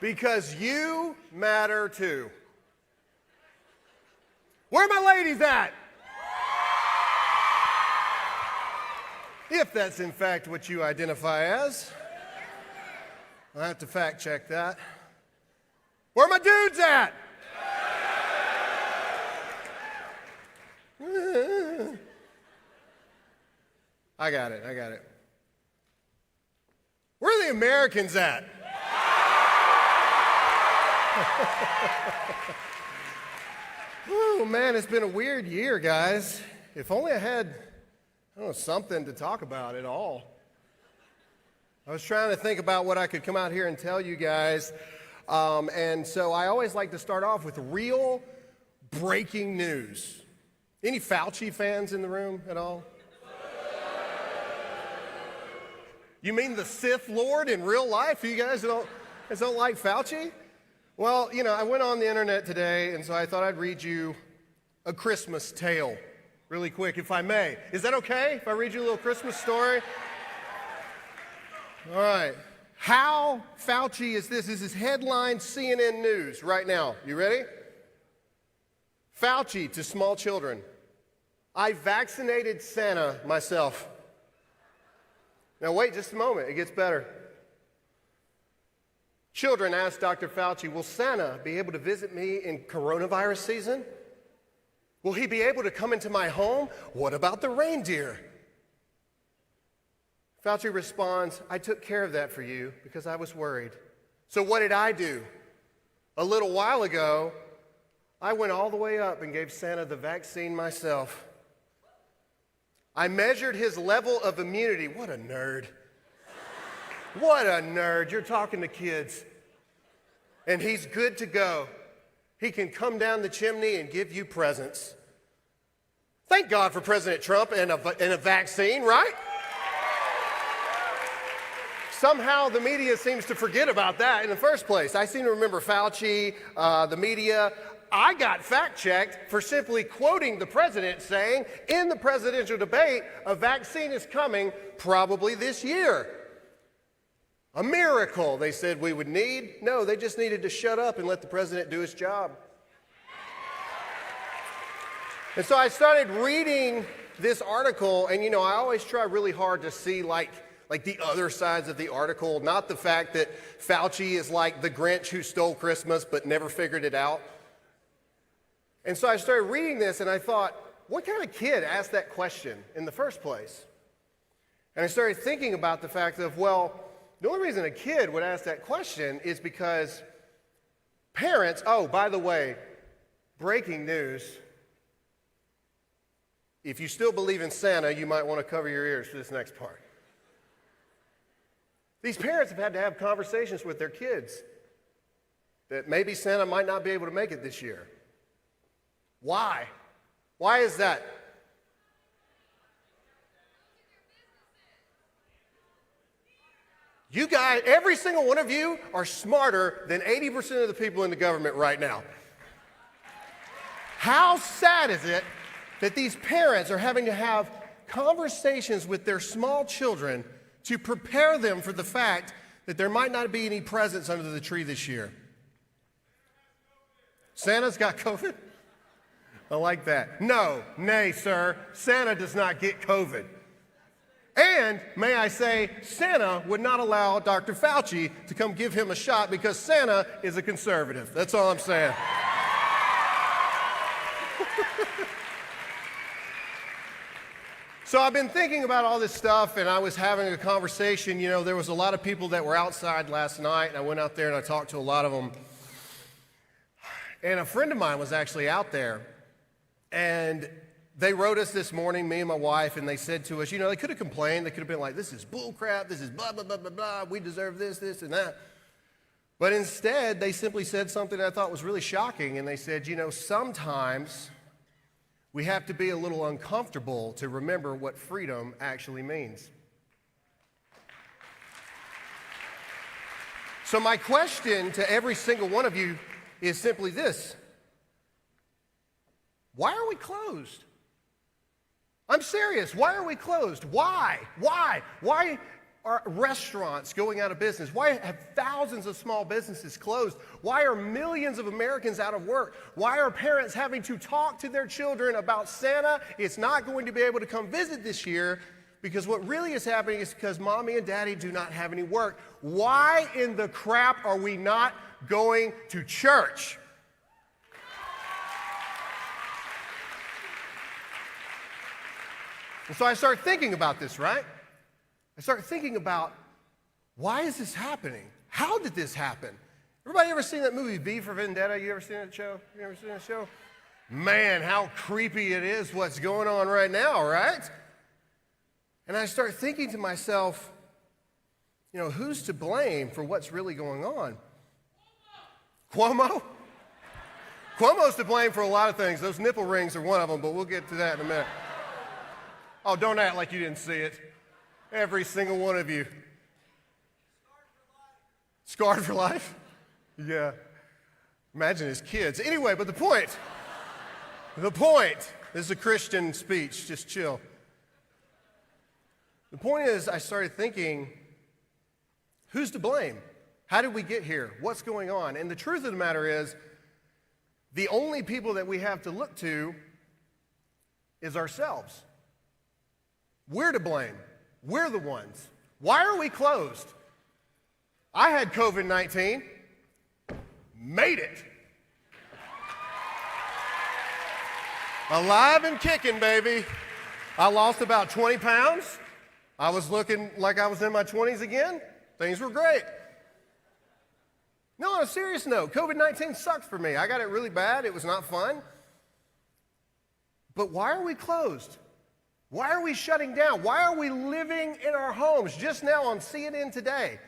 Because you matter too. Where are my ladies at? If that's in fact what you identify as. I have to fact check that. Where are my dudes at? I got it. Where are the Americans at? Oh man, it's been a weird year, guys. If only I had, something to talk about at all. I was trying to think about what I could come out here and tell you guys. And so I always like to start off with real breaking news. Any Fauci fans in the room at all? You mean the Sith Lord in real life? You guys don't like Fauci? Well, I went on the internet today, and so I thought I'd read you a Christmas tale really quick, if I may. Is that okay if I read you a little Christmas story? All right. How Fauci is this? This is headline CNN News right now. You ready? Fauci to small children. I vaccinated Santa myself. Now wait just a moment. It gets better. Children asked Dr. Fauci, will Santa be able to visit me in coronavirus season? Will he be able to come into my home? What about the reindeer? Fauci responds, I took care of that for you because I was worried. So what did I do? A little while ago, I went all the way up and gave Santa the vaccine myself. I measured his level of immunity. What a nerd. What a nerd. You're talking to kids. And he's good to go. He can come down the chimney and give you presents. Thank God for President Trump and a vaccine, right? Somehow the media seems to forget about that in the first place. I seem to remember Fauci, the media. I got fact-checked for simply quoting the president saying, in the presidential debate, a vaccine is coming probably this year. A miracle, they said we would need. No, they just needed to shut up and let the president do his job. And so I started reading this article, and I always try really hard to see like the other sides of the article, not the fact that Fauci is like the Grinch who stole Christmas but never figured it out. And so I started reading this, and I thought, what kind of kid asked that question in the first place? And I started thinking about the fact of, well, the only reason a kid would ask that question is because parents, oh, by the way, breaking news, if you still believe in Santa, you might want to cover your ears for this next part. These parents have had to have conversations with their kids that maybe Santa might not be able to make it this year. Why? Why is that? You guys, every single one of you are smarter than 80% of the people in the government right now. How sad is it that these parents are having to have conversations with their small children to prepare them for the fact that there might not be any presents under the tree this year? Santa's got COVID? I like that. No, nay, sir, Santa does not get COVID. And, may I say, Santa would not allow Dr. Fauci to come give him a shot because Santa is a conservative. That's all I'm saying. So I've been thinking about all this stuff, and I was having a conversation. There was a lot of people that were outside last night, and I went out there and I talked to a lot of them. And a friend of mine was actually out there, and they wrote us this morning, me and my wife, and they said to us, they could have complained. They could have been like, this is bull crap, this is blah, blah, blah, blah, blah, we deserve this, this, and that. But instead, they simply said something that I thought was really shocking, and they said, sometimes we have to be a little uncomfortable to remember what freedom actually means. So my question to every single one of you is simply this. Why are we closed? I'm serious. Why are we closed? Why? Why? Why are restaurants going out of business? Why have thousands of small businesses closed? Why are millions of Americans out of work? Why are parents having to talk to their children about Santa? It's not going to be able to come visit this year because what really is happening is because mommy and daddy do not have any work. Why in the crap are we not going to church? And so I started thinking about this, right? I started thinking about, why is this happening? How did this happen? Everybody ever seen that movie V for Vendetta? You ever seen that show? You ever seen that show? Man, how creepy it is what's going on right now, right? And I start thinking to myself, you know, who's to blame for what's really going on? Cuomo? Cuomo's to blame for a lot of things. Those nipple rings are one of them, but we'll get to that in a minute. Oh, don't act like you didn't see it. Every single one of you. Scarred for life? Yeah. Imagine his kids. Anyway, but the point, this is a Christian speech, just chill. The point is, I started thinking, who's to blame? How did we get here? What's going on? And the truth of the matter is, the only people that we have to look to is ourselves. We're to blame. We're the ones. Why are we closed? I had COVID-19. Made it. Alive and kicking, baby. I lost about 20 pounds. I was looking like I was in my 20s again. Things were great. No, on a serious note, COVID-19 sucked for me. I got it really bad. It was not fun. But why are we closed? Why are we shutting down? Why are we living in our homes? Just now on CNN Today,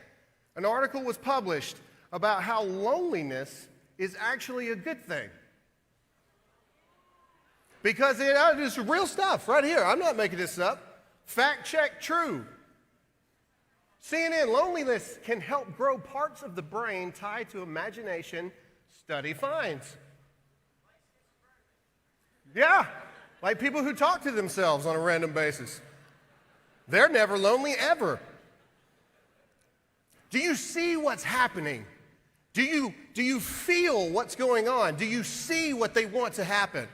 an article was published about how loneliness is actually a good thing. Because it's real stuff right here. I'm not making this up. Fact check, true. CNN, loneliness can help grow parts of the brain tied to imagination, study finds. Yeah. Like people who talk to themselves on a random basis. They're never lonely ever. Do you see what's happening? Do you feel what's going on? Do you see what they want to happen?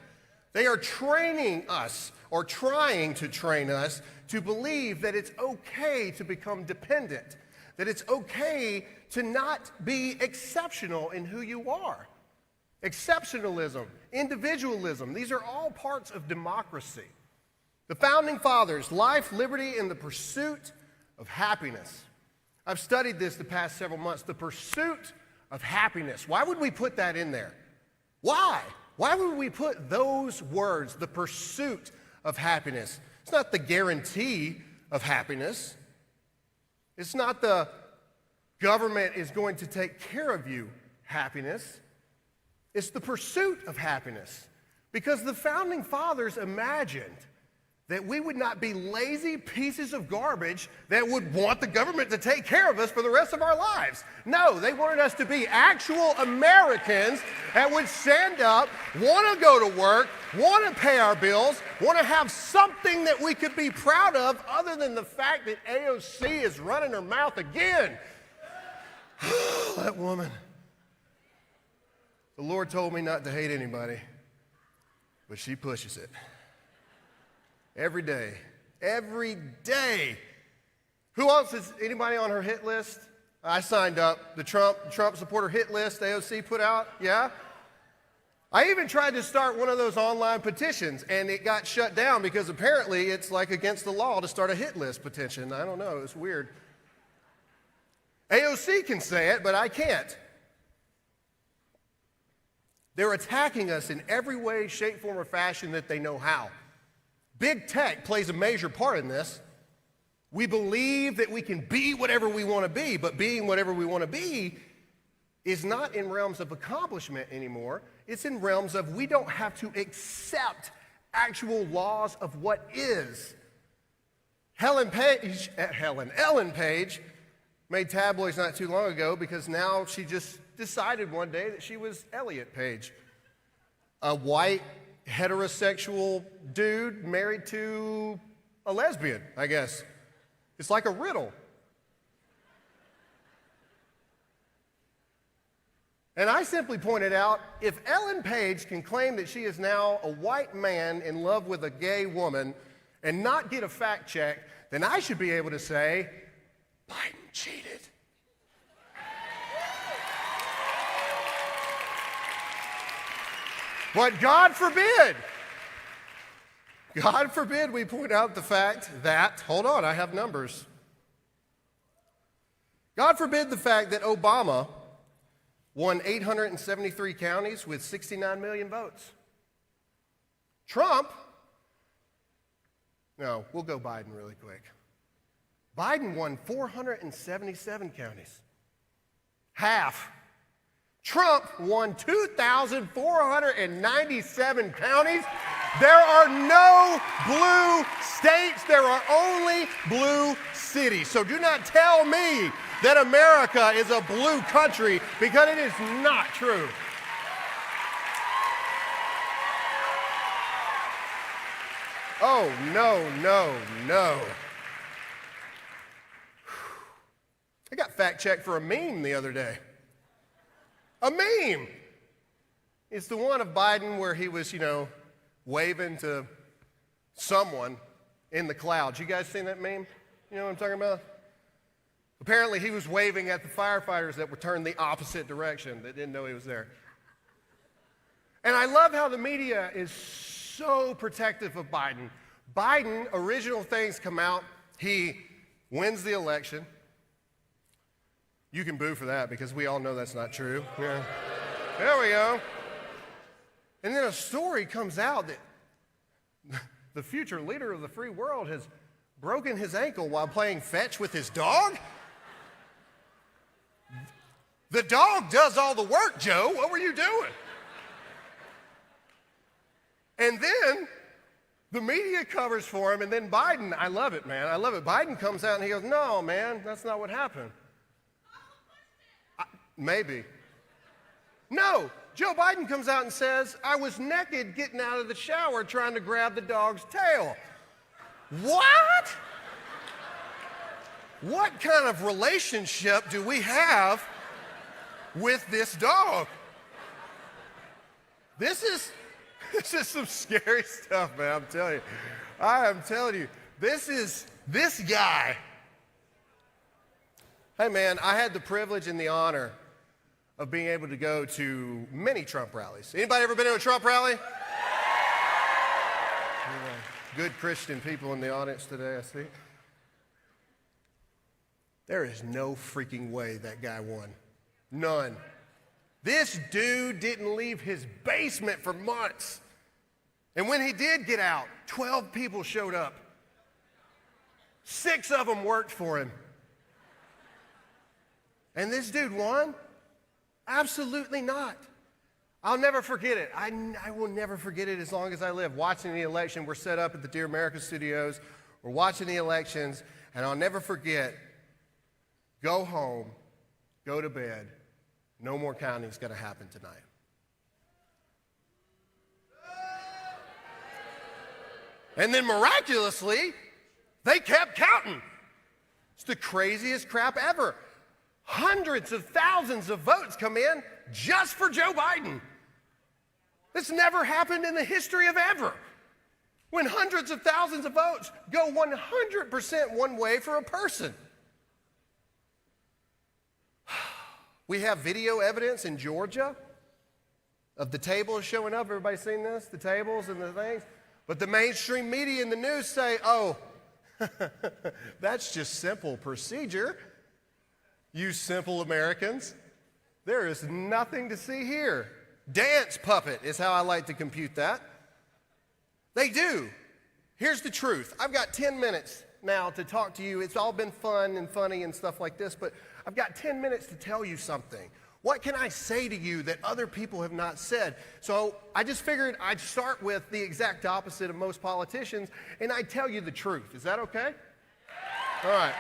They are training us, or trying to train us, to believe that it's okay to become dependent, that it's okay to not be exceptional in who you are. Exceptionalism, individualism, these are all parts of democracy. The Founding Fathers, life, liberty, and the pursuit of happiness. I've studied this the past several months, the pursuit of happiness. Why would we put that in there? Why? Why would we put those words, the pursuit of happiness? It's not the guarantee of happiness. It's not the government is going to take care of you happiness. It's the pursuit of happiness. Because the Founding Fathers imagined that we would not be lazy pieces of garbage that would want the government to take care of us for the rest of our lives. No, they wanted us to be actual Americans that would stand up, want to go to work, want to pay our bills, want to have something that we could be proud of other than the fact that AOC is running her mouth again. That woman. The Lord told me not to hate anybody, but she pushes it. Every day. Every day. Who else is anybody on her hit list? I signed up. The Trump supporter hit list AOC put out, yeah? I even tried to start one of those online petitions, and it got shut down because apparently it's like against the law to start a hit list petition. I don't know, it's weird. AOC can say it, but I can't. They're attacking us in every way, shape, form, or fashion that they know how. Big tech plays a major part in this. We believe that we can be whatever we want to be, but being whatever we want to be is not in realms of accomplishment anymore. It's in realms of we don't have to accept actual laws of what is. Ellen Page made tabloids not too long ago because now she just decided one day that she was Elliot Page, a white heterosexual dude married to a lesbian, I guess. It's like a riddle. And I simply pointed out, if Ellen Page can claim that she is now a white man in love with a gay woman and not get a fact check, then I should be able to say, Biden cheated. But God forbid we point out the fact that, hold on, I have numbers. God forbid the fact that Obama won 873 counties with 69 million votes. Trump, no, we'll go Biden really quick. Biden won 477 counties. Half. Trump won 2,497 counties. There are no blue states, there are only blue cities. So do not tell me that America is a blue country, because it is not true. Oh, no, no, no. I got fact-checked for a meme the other day. A meme. It's the one of Biden where he was, waving to someone in the clouds. You guys seen that meme? You know what I'm talking about? Apparently he was waving at the firefighters that were turned the opposite direction, that didn't know he was there. And I love how the media is so protective of Biden. Biden, original things come out, he wins the election. You can boo for that because we all know that's not true. Yeah. There we go. And then a story comes out that the future leader of the free world has broken his ankle while playing fetch with his dog? The dog does all the work, Joe. What were you doing? And then the media covers for him, and then Biden, I love it, man. I love it. Biden comes out and he goes, no, man, that's not what happened. Maybe. No, Joe Biden comes out and says, I was naked getting out of the shower trying to grab the dog's tail. What? What kind of relationship do we have with this dog? This is some scary stuff, man, I'm telling you. I am telling you, this guy. Hey, man, I had the privilege and the honor of being able to go to many Trump rallies. Anybody ever been to a Trump rally? Good Christian people in the audience today, I see. There is no freaking way that guy won. None. This dude didn't leave his basement for months. And when he did get out, 12 people showed up. 6 of them worked for him. And this dude won? Absolutely not. I'll never forget it. I will never forget it as long as I live. Watching the election, we're set up at the Dear America studios. We're watching the elections, and I'll never forget, go home, go to bed. No more counting's going to happen tonight. And then miraculously, they kept counting. It's the craziest crap ever. Hundreds of thousands of votes come in just for Joe Biden. This never happened in the history of ever. When hundreds of thousands of votes go 100% one way for a person. We have video evidence in Georgia of the tables showing up. Everybody seen this? The tables and the things? But the mainstream media and the news say, oh, that's just simple procedure. You simple Americans. There is nothing to see here. Dance puppet is how I like to compute that. They do. Here's the truth. I've got 10 minutes now to talk to you. It's all been fun and funny and stuff like this, but I've got 10 minutes to tell you something. What can I say to you that other people have not said? So I just figured I'd start with the exact opposite of most politicians, and I'd tell you the truth. Is that okay? All right.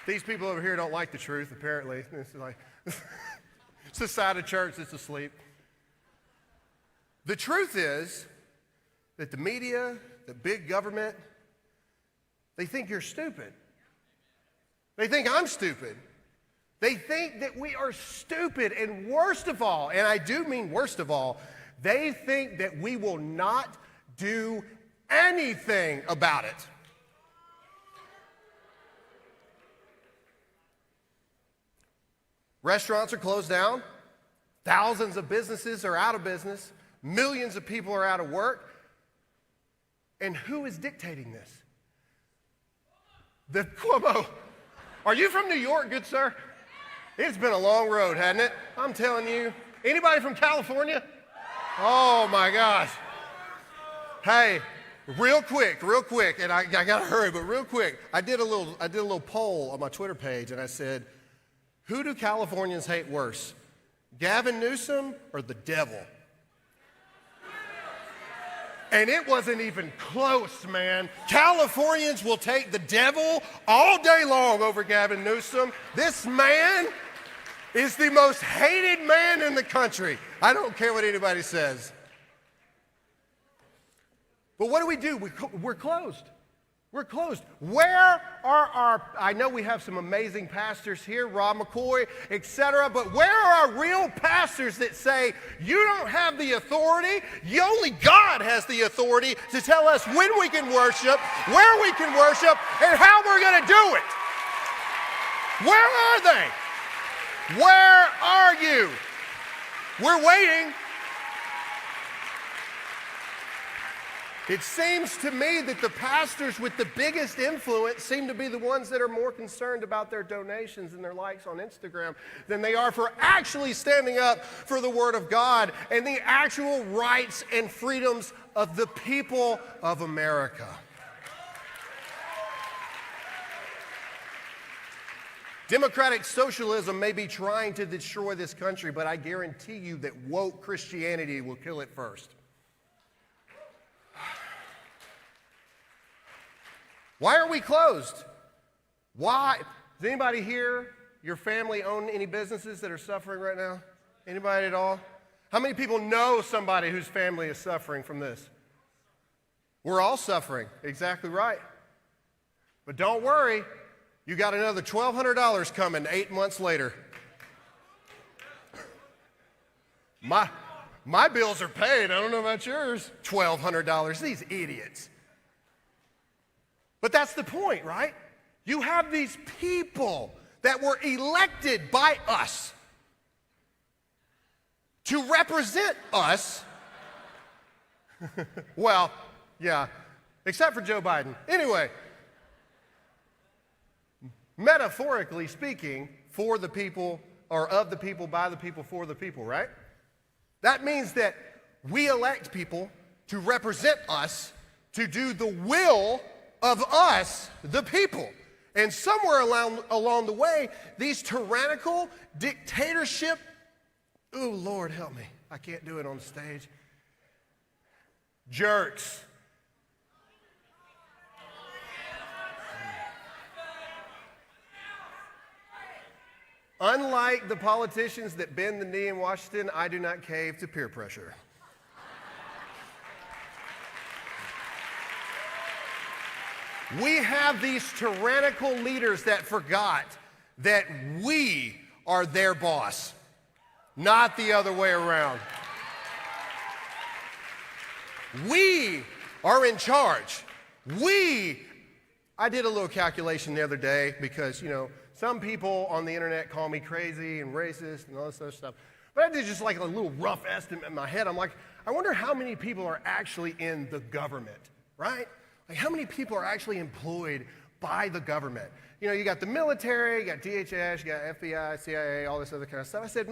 These people over here don't like the truth, apparently. It's like, it's the side of church that's asleep. The truth is that the media, the big government, they think you're stupid. They think I'm stupid. They think that we are stupid. And worst of all, and I do mean worst of all, they think that we will not do anything about it. Restaurants are closed down. Thousands of businesses are out of business. Millions of people are out of work. And who is dictating this? The Cuomo. Are you from New York, good sir? It's been a long road, hasn't it? I'm telling you. Anybody from California? Oh my gosh. Hey, real quick, and I gotta hurry, but real quick. I did a little poll on my Twitter page, and I said, who do Californians hate worse? Gavin Newsom or the devil? And it wasn't even close, man. Californians will take the devil all day long over Gavin Newsom. This man is the most hated man in the country. I don't care what anybody says. But what do? We're closed. We're closed. Where are our, I know we have some amazing pastors here, Rob McCoy, etc., but where are our real pastors that say, you don't have the authority, only God has the authority to tell us when we can worship, where we can worship, and how we're going to do it? Where are they? Where are you? We're waiting. It seems to me that the pastors with the biggest influence seem to be the ones that are more concerned about their donations and their likes on Instagram than they are for actually standing up for the Word of God and the actual rights and freedoms of the people of America. Democratic socialism may be trying to destroy this country, but I guarantee you that woke Christianity will kill it first. Why are we closed? Why? Does anybody here, your family, own any businesses that are suffering right now? Anybody at all? How many people know somebody whose family is suffering from this? We're all suffering, exactly right. But don't worry, you got another $1,200 coming 8 months later. My bills are paid, I don't know about yours. $1,200, these idiots. But that's the point, right? You have these people that were elected by us to represent us. Well, yeah, except for Joe Biden. Anyway, metaphorically speaking, for the people, or of the people, by the people, for the people, right? That means that we elect people to represent us, to do the will of us, the people. And somewhere along the way, these tyrannical dictatorship, ooh, Lord help me, I can't do it on the stage, jerks. Unlike the politicians that bend the knee in Washington, I do not cave to peer pressure. We have these tyrannical leaders that forgot that we are their boss, not the other way around. We are in charge. I did a little calculation the other day because, some people on the internet call me crazy and racist and all this other stuff. But I did just like a little rough estimate in my head. I'm like, I wonder how many people are actually in the government, right? Like how many people are actually employed by the government? You got the military, you got DHS, you got FBI, CIA, all this other kind of stuff. I said,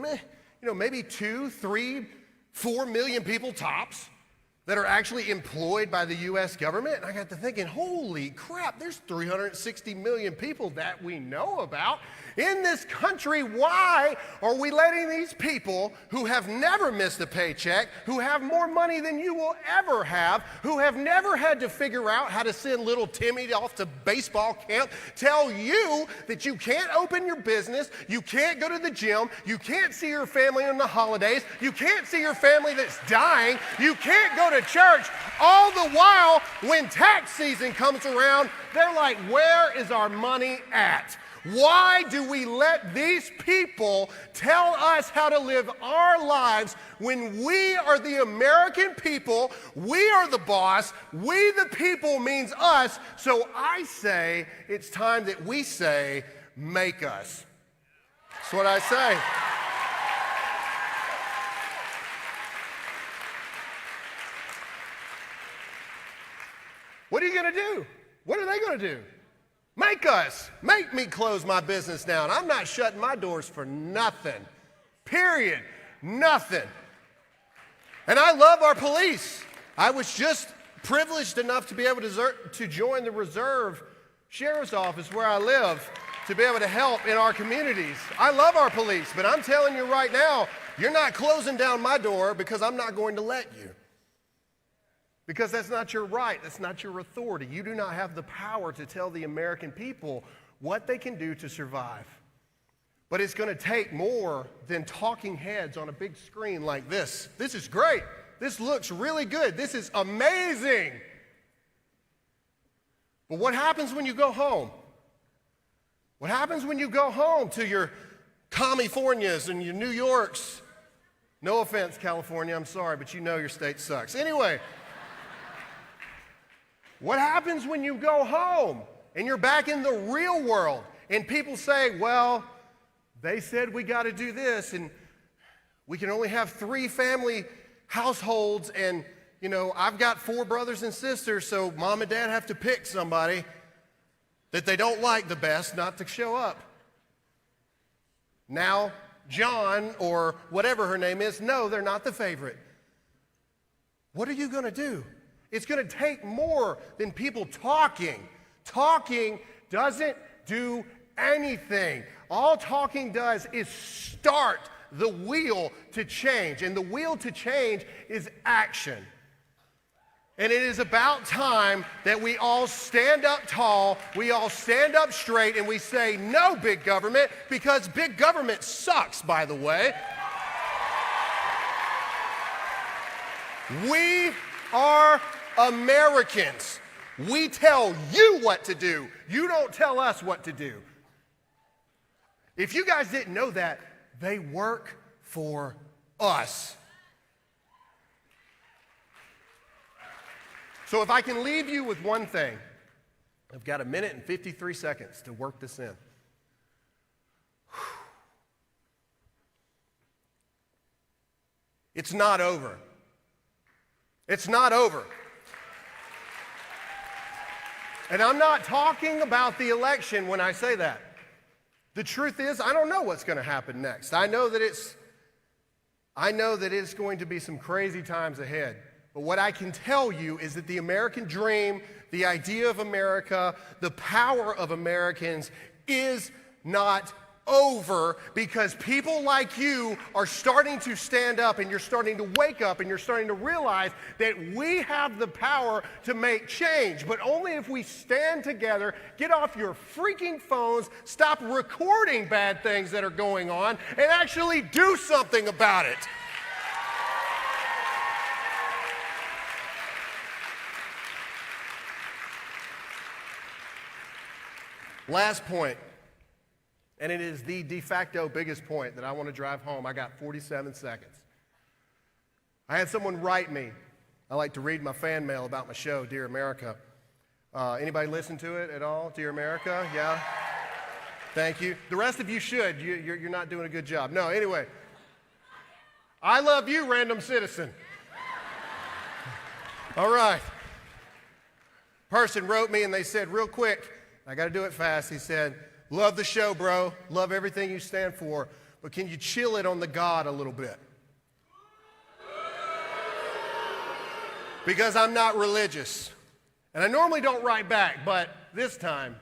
maybe 2, 3, 4 million people tops that are actually employed by the U.S. government. And I got to thinking, holy crap, there's 360 million people that we know about in this country. Why are we letting these people who have never missed a paycheck, who have more money than you will ever have, who have never had to figure out how to send little Timmy off to baseball camp, tell you that you can't open your business, you can't go to the gym, you can't see your family on the holidays, you can't see your family that's dying, you can't go to church, all the while when tax season comes around, they're like, where is our money at? Why do we let these people tell us how to live our lives when we are the American people, we are the boss, we the people means us, so I say it's time that we say, make us. That's what I say. What are you going to do? What are they going to do? Make us. Make me close my business down. I'm not shutting my doors for nothing. Period. Nothing. And I love our police. I was just privileged enough to be able to join the Reserve Sheriff's Office where I live to be able to help in our communities. I love our police, but I'm telling you right now, you're not closing down my door because I'm not going to let you. Because that's not your right, that's not your authority. You do not have the power to tell the American people what they can do to survive. But it's going to take more than talking heads on a big screen like this. This is great. This looks really good. This is amazing. But what happens when you go home? What happens when you go home to your Californias and your New Yorks? No offense, California, I'm sorry, but you know your state sucks. Anyway. What happens when you go home and you're back in the real world and people say, well, they said we got to do this and we can only have 3 family households and, you know, I've got 4 brothers and sisters, so mom and dad have to pick somebody that they don't like the best not to show up. Now, John or whatever her name is, no, they're not the favorite. What are you going to do? It's going to take more than people talking. Talking doesn't do anything. All talking does is start the wheel to change, and the wheel to change is action. And it is about time that we all stand up tall, we all stand up straight, and we say, no, big government, because big government sucks, by the way. We are Americans. We tell you what to do. You don't tell us what to do. If you guys didn't know that, they work for us. So if I can leave you with one thing, I've got 1 minute and 53 seconds to work this in. It's not over. It's not over. And I'm not talking about the election when I say that. The truth is, I don't know what's going to happen next. I know that it's going to be some crazy times ahead. But what I can tell you is that the American dream, the idea of America, the power of Americans is not over, because people like you are starting to stand up and you're starting to wake up and you're starting to realize that we have the power to make change, but only if we stand together, get off your freaking phones, stop recording bad things that are going on, and actually do something about it. Last point. And it is the de facto biggest point that I want to drive home. I got 47 seconds. I had someone write me. I like to read my fan mail about my show, Dear America. Anybody listen to it at all, Dear America? Yeah? Thank you. The rest of you should. You're not doing a good job. No, anyway. I love you, random citizen. All right. Person wrote me and they said, real quick, I got to do it fast. He said, love the show, bro. Love everything you stand for. But can you chill it on the God a little bit? because I'm not religious. And I normally don't write back, but this time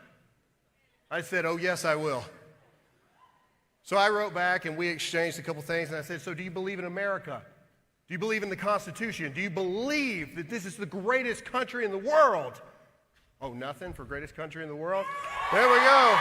I said, oh, yes, I will. So I wrote back and we exchanged a couple things, and I said, so do you believe in America? Do you believe in the Constitution? Do you believe that this is the greatest country in the world? Oh, nothing for greatest country in the world? There we go.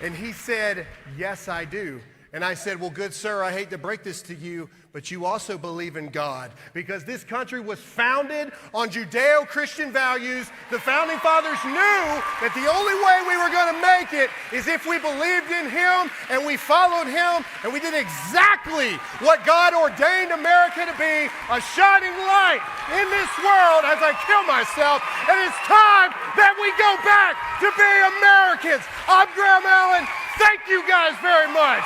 And he said, yes, I do. And I said, well, good sir, I hate to break this to you, but you also believe in God, because this country was founded on Judeo-Christian values. The founding fathers knew that the only way we were going to make it is if we believed in him and we followed him and we did exactly what God ordained America to be, a shining light in this world as I kill myself. And it's time that we go back to being Americans. I'm Graham Allen. Thank you guys very much.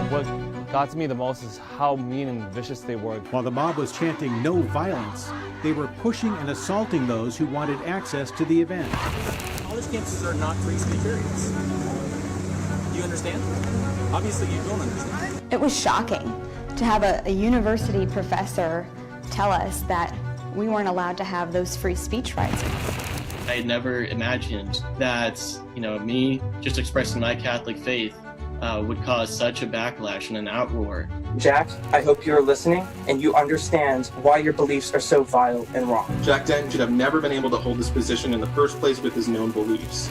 What got to me the most is how mean and vicious they were. While the mob was chanting no violence, they were pushing and assaulting those who wanted access to the event. College campuses are not free speech areas. Do you understand? Obviously you don't understand. It was shocking to have a university professor tell us that we weren't allowed to have those free speech rights. I had never imagined that, me just expressing my Catholic faith would cause such a backlash and an outroar. Jack, I hope you're listening and you understand why your beliefs are so vile and wrong. Jack Denton should have never been able to hold this position in the first place with his known beliefs.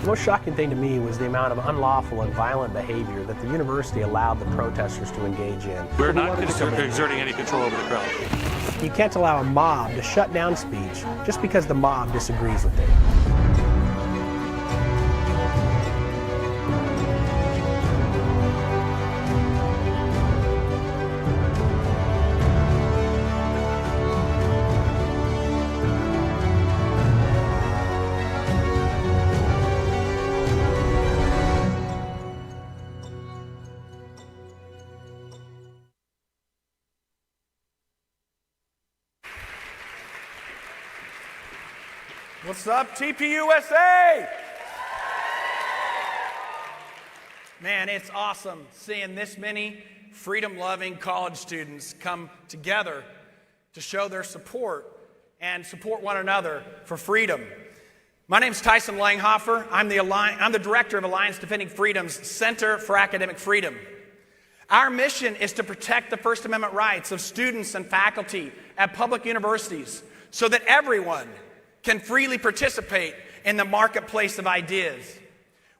The most shocking thing to me was the amount of unlawful and violent behavior that the university allowed the protesters to engage in. We're not exerting any control over the crowd. You can't allow a mob to shut down speech just because the mob disagrees with it. What's up, TPUSA? Man, it's awesome seeing this many freedom-loving college students come together to show their support and support one another for freedom. My name's Tyson Langhofer. I'm the director of Alliance Defending Freedom's Center for Academic Freedom. Our mission is to protect the First Amendment rights of students and faculty at public universities so that everyone can freely participate in the marketplace of ideas.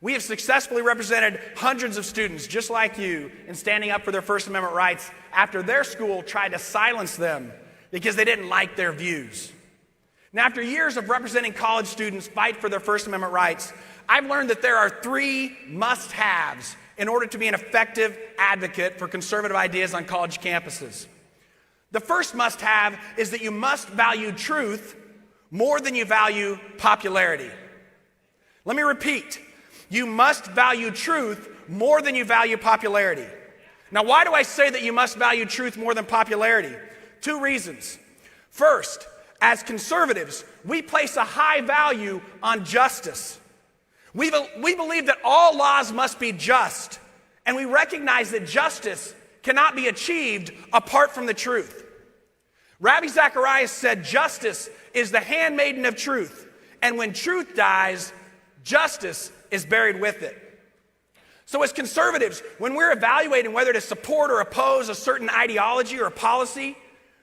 We have successfully represented hundreds of students just like you in standing up for their First Amendment rights after their school tried to silence them because they didn't like their views. Now, after years of representing college students fight for their First Amendment rights, I've learned that there are 3 must-haves in order to be an effective advocate for conservative ideas on college campuses. The first must-have is that you must value truth more than you value popularity. Let me repeat. You must value truth more than you value popularity. Now, why do I say that you must value truth more than popularity? 2 reasons. First, as conservatives, we place a high value on justice. We believe that all laws must be just, and we recognize that justice cannot be achieved apart from the truth. Ravi Zacharias said justice is the handmaiden of truth, and when truth dies, justice is buried with it. So as conservatives, when we're evaluating whether to support or oppose a certain ideology or a policy,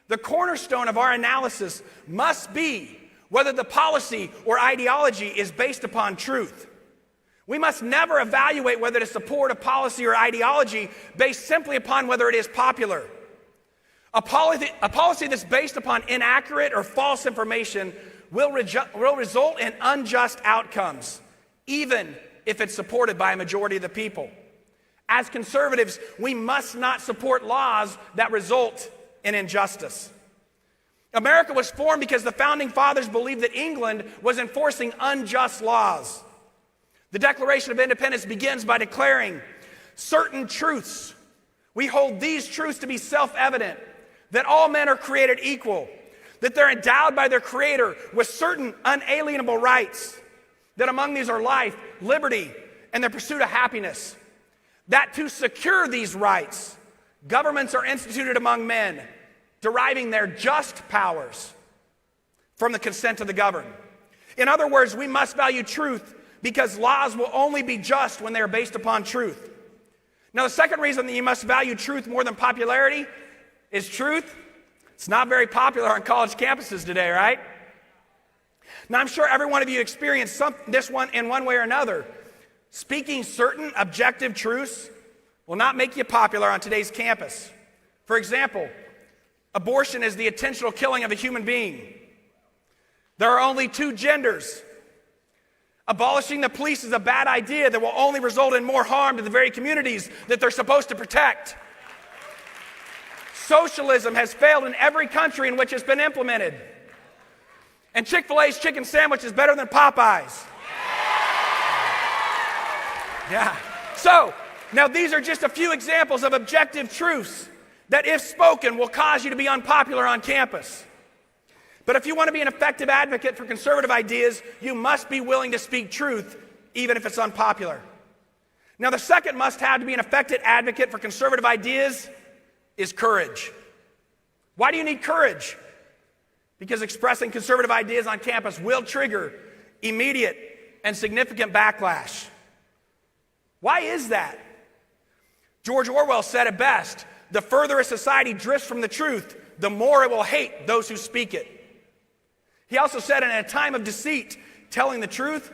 the cornerstone of our analysis must be whether the policy or ideology is based upon truth. We must never evaluate whether to support a policy or ideology based simply upon whether it is popular. A policy that's based upon inaccurate or false information will result in unjust outcomes, even if it's supported by a majority of the people. As conservatives, we must not support laws that result in injustice. America was formed because the founding fathers believed that England was enforcing unjust laws. The Declaration of Independence begins by declaring certain truths. We hold these truths to be self-evident, that all men are created equal, that they're endowed by their Creator with certain unalienable rights, that among these are life, liberty, and the pursuit of happiness. That to secure these rights, governments are instituted among men, deriving their just powers from the consent of the governed. In other words, we must value truth because laws will only be just when they are based upon truth. Now, the second reason that you must value truth more than popularity is truth. It's not very popular on college campuses today, right? Now, I'm sure every one of you experienced this one in one way or another. Speaking certain objective truths will not make you popular on today's campus. For example, abortion is the intentional killing of a human being. There are only two genders. Abolishing the police is a bad idea that will only result in more harm to the very communities that they're supposed to protect. Socialism has failed in every country in which it's been implemented. And Chick-fil-A's chicken sandwich is better than Popeye's. Yeah. So, now these are just a few examples of objective truths that, if spoken, will cause you to be unpopular on campus. But if you want to be an effective advocate for conservative ideas, you must be willing to speak truth, even if it's unpopular. Now, the second must-have to be an effective advocate for conservative ideas is courage. Why do you need courage? Because expressing conservative ideas on campus will trigger immediate and significant backlash. Why is that? George Orwell said it best: the further a society drifts from the truth, the more it will hate those who speak it. He also said, in a time of deceit, telling the truth,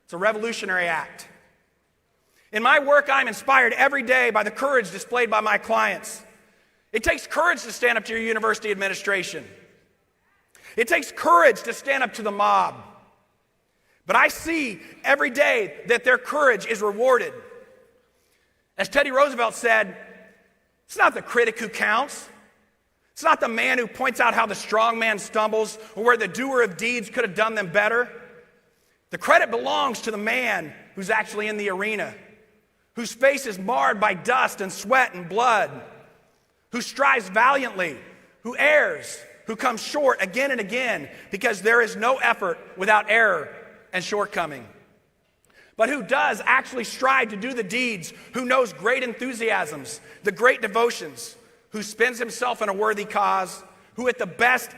it's a revolutionary act. In my work, I'm inspired every day by the courage displayed by my clients. It takes courage to stand up to your university administration. It takes courage to stand up to the mob. But I see every day that their courage is rewarded. As Teddy Roosevelt said, it's not the critic who counts. It's not the man who points out how the strong man stumbles or where the doer of deeds could have done them better. The credit belongs to the man who's actually in the arena, whose face is marred by dust and sweat and blood, who strives valiantly, who errs, who comes short again and again, because there is no effort without error and shortcoming. But who does actually strive to do the deeds, who knows great enthusiasms, the great devotions, who spends himself in a worthy cause, who at the best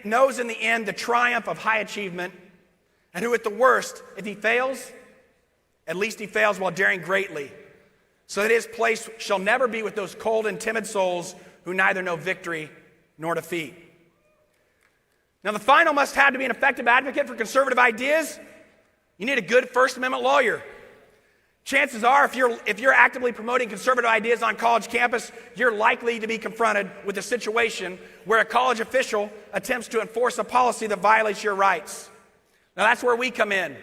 knows in the end the triumph of high achievement, and who at the worst, if he fails, at least he fails while daring greatly, so that his place shall never be with those cold and timid souls who neither know victory nor defeat. Now, the final must-have to be an effective advocate for conservative ideas: you need a good First Amendment lawyer. Chances are, if you're actively promoting conservative ideas on college campus, you're likely to be confronted with a situation where a college official attempts to enforce a policy that violates your rights. Now, that's where we come in.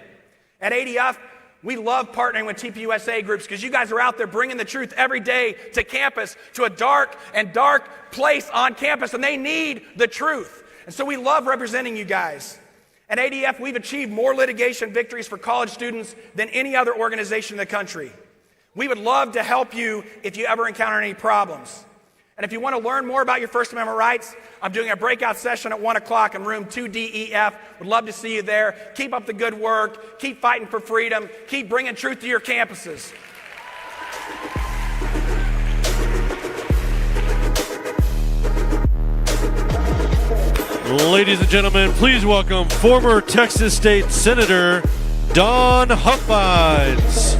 At ADF, we love partnering with TPUSA groups because you guys are out there bringing the truth every day to campus, to a dark place on campus, and they need the truth. And so we love representing you guys. At ADF, we've achieved more litigation victories for college students than any other organization in the country. We would love to help you if you ever encounter any problems. And if you want to learn more about your First Amendment rights, I'm doing a breakout session at 1 o'clock in room 2DEF. Would love to see you there. Keep up the good work. Keep fighting for freedom. Keep bringing truth to your campuses. Ladies and gentlemen, please welcome former Texas State Senator Don Huffines.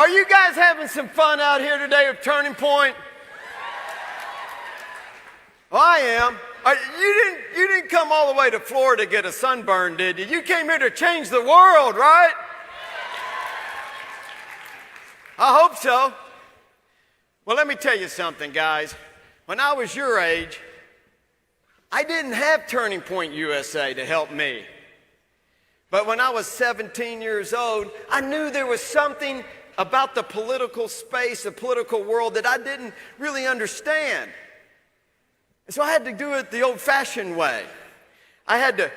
Are you guys having some fun out here today with Turning Point? Well, I am. You didn't come all the way to Florida to get a sunburn, did you? You came here to change the world, right? I hope so. Well, let me tell you something, guys. When I was your age, I didn't have Turning Point USA to help me. But when I was 17 years old, I knew there was something about the political space, the political world that I didn't really understand. And so I had to do it the old-fashioned way. I had to,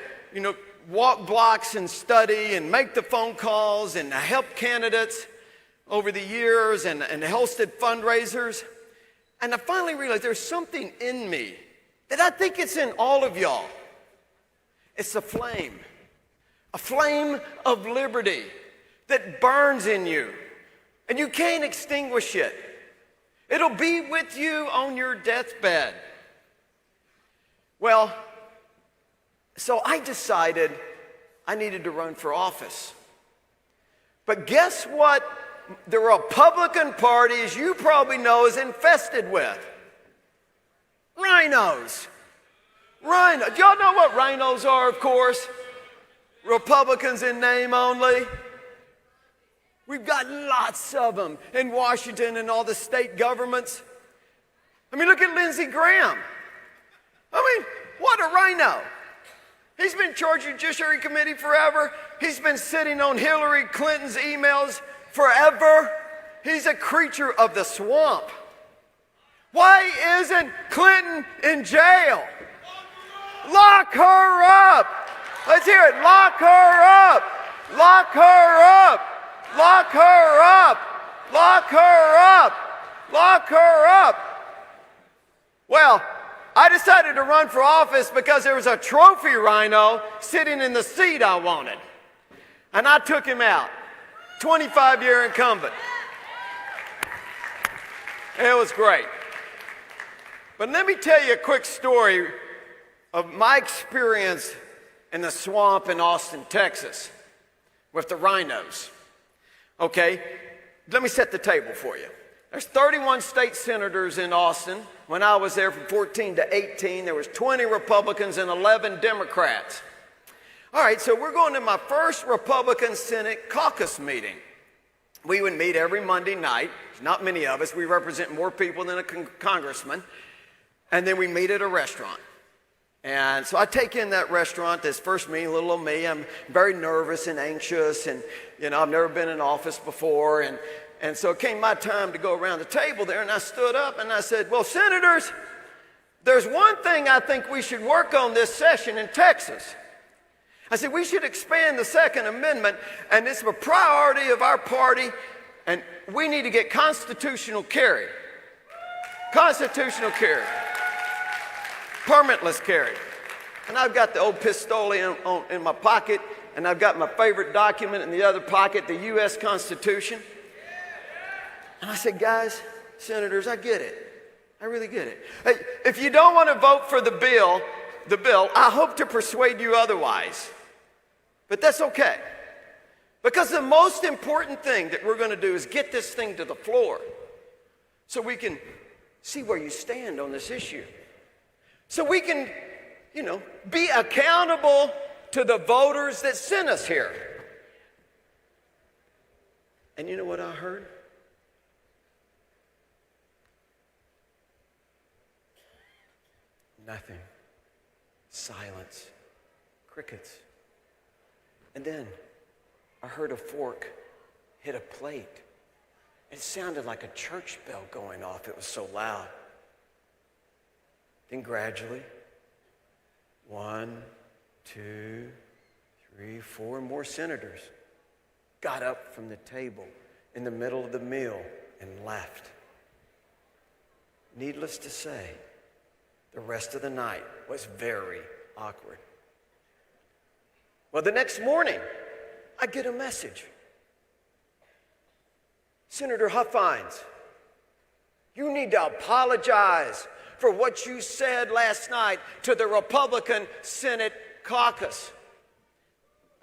walk blocks and study and make the phone calls and help candidates over the years and hosted fundraisers. And I finally realized there's something in me that I think it's in all of y'all. It's a flame of liberty that burns in you, and you can't extinguish it. It'll be with you on your deathbed. Well, so I decided I needed to run for office. But guess what the Republican Party, as you probably know, is infested with? Rhinos. Rhinos. Y'all know what rhinos are, of course? Republicans in name only. We've got lots of them in Washington and all the state governments. I mean, look at Lindsey Graham. I mean, what a rhino. He's been charged with Judiciary Committee forever. He's been sitting on Hillary Clinton's emails forever. He's a creature of the swamp. Why isn't Clinton in jail? Lock her up. Let's hear it. Lock her up. Lock her up. Lock her up. Lock her up. Lock her up. Well, I decided to run for office because there was a trophy rhino sitting in the seat I wanted. And I took him out. 25-year incumbent. It was great. But let me tell you a quick story of my experience in the swamp in Austin, Texas, with the rhinos. Okay, let me set the table for you. There's 31 state senators in Austin. When I was there from 14 to 18, there was 20 Republicans and 11 Democrats. All right, so we're going to my first Republican Senate caucus meeting. We would meet every Monday night. Not many of us. We represent more people than a congressman. And then we meet at a restaurant. And so I take in that restaurant, this first meeting, little old me. I'm very nervous and anxious, and I've never been in office before. And so it came my time to go around the table there, and I stood up and I said, well, senators, there's one thing I think we should work on this session in Texas. I said, we should expand the Second Amendment, and it's a priority of our party, and we need to get constitutional carry. Constitutional carry. Permitless carry. And I've got the old pistole in my pocket, and I've got my favorite document in the other pocket, the U.S. Constitution. And I said, guys, senators, I get it. I really get it. Hey, if you don't want to vote for the bill, I hope to persuade you otherwise. But that's okay. Because the most important thing that we're going to do is get this thing to the floor so we can see where you stand on this issue. So we can, be accountable to the voters that sent us here. And you know what I heard? Nothing. Silence. Crickets. And then I heard a fork hit a plate. It sounded like a church bell going off. It was so loud. Then gradually, 1, 2, 3, 4 more senators got up from the table in the middle of the meal and left. Needless to say, the rest of the night was very awkward. Well, the next morning, I get a message. Senator Huffines, you need to apologize for what you said last night to the Republican Senate caucus.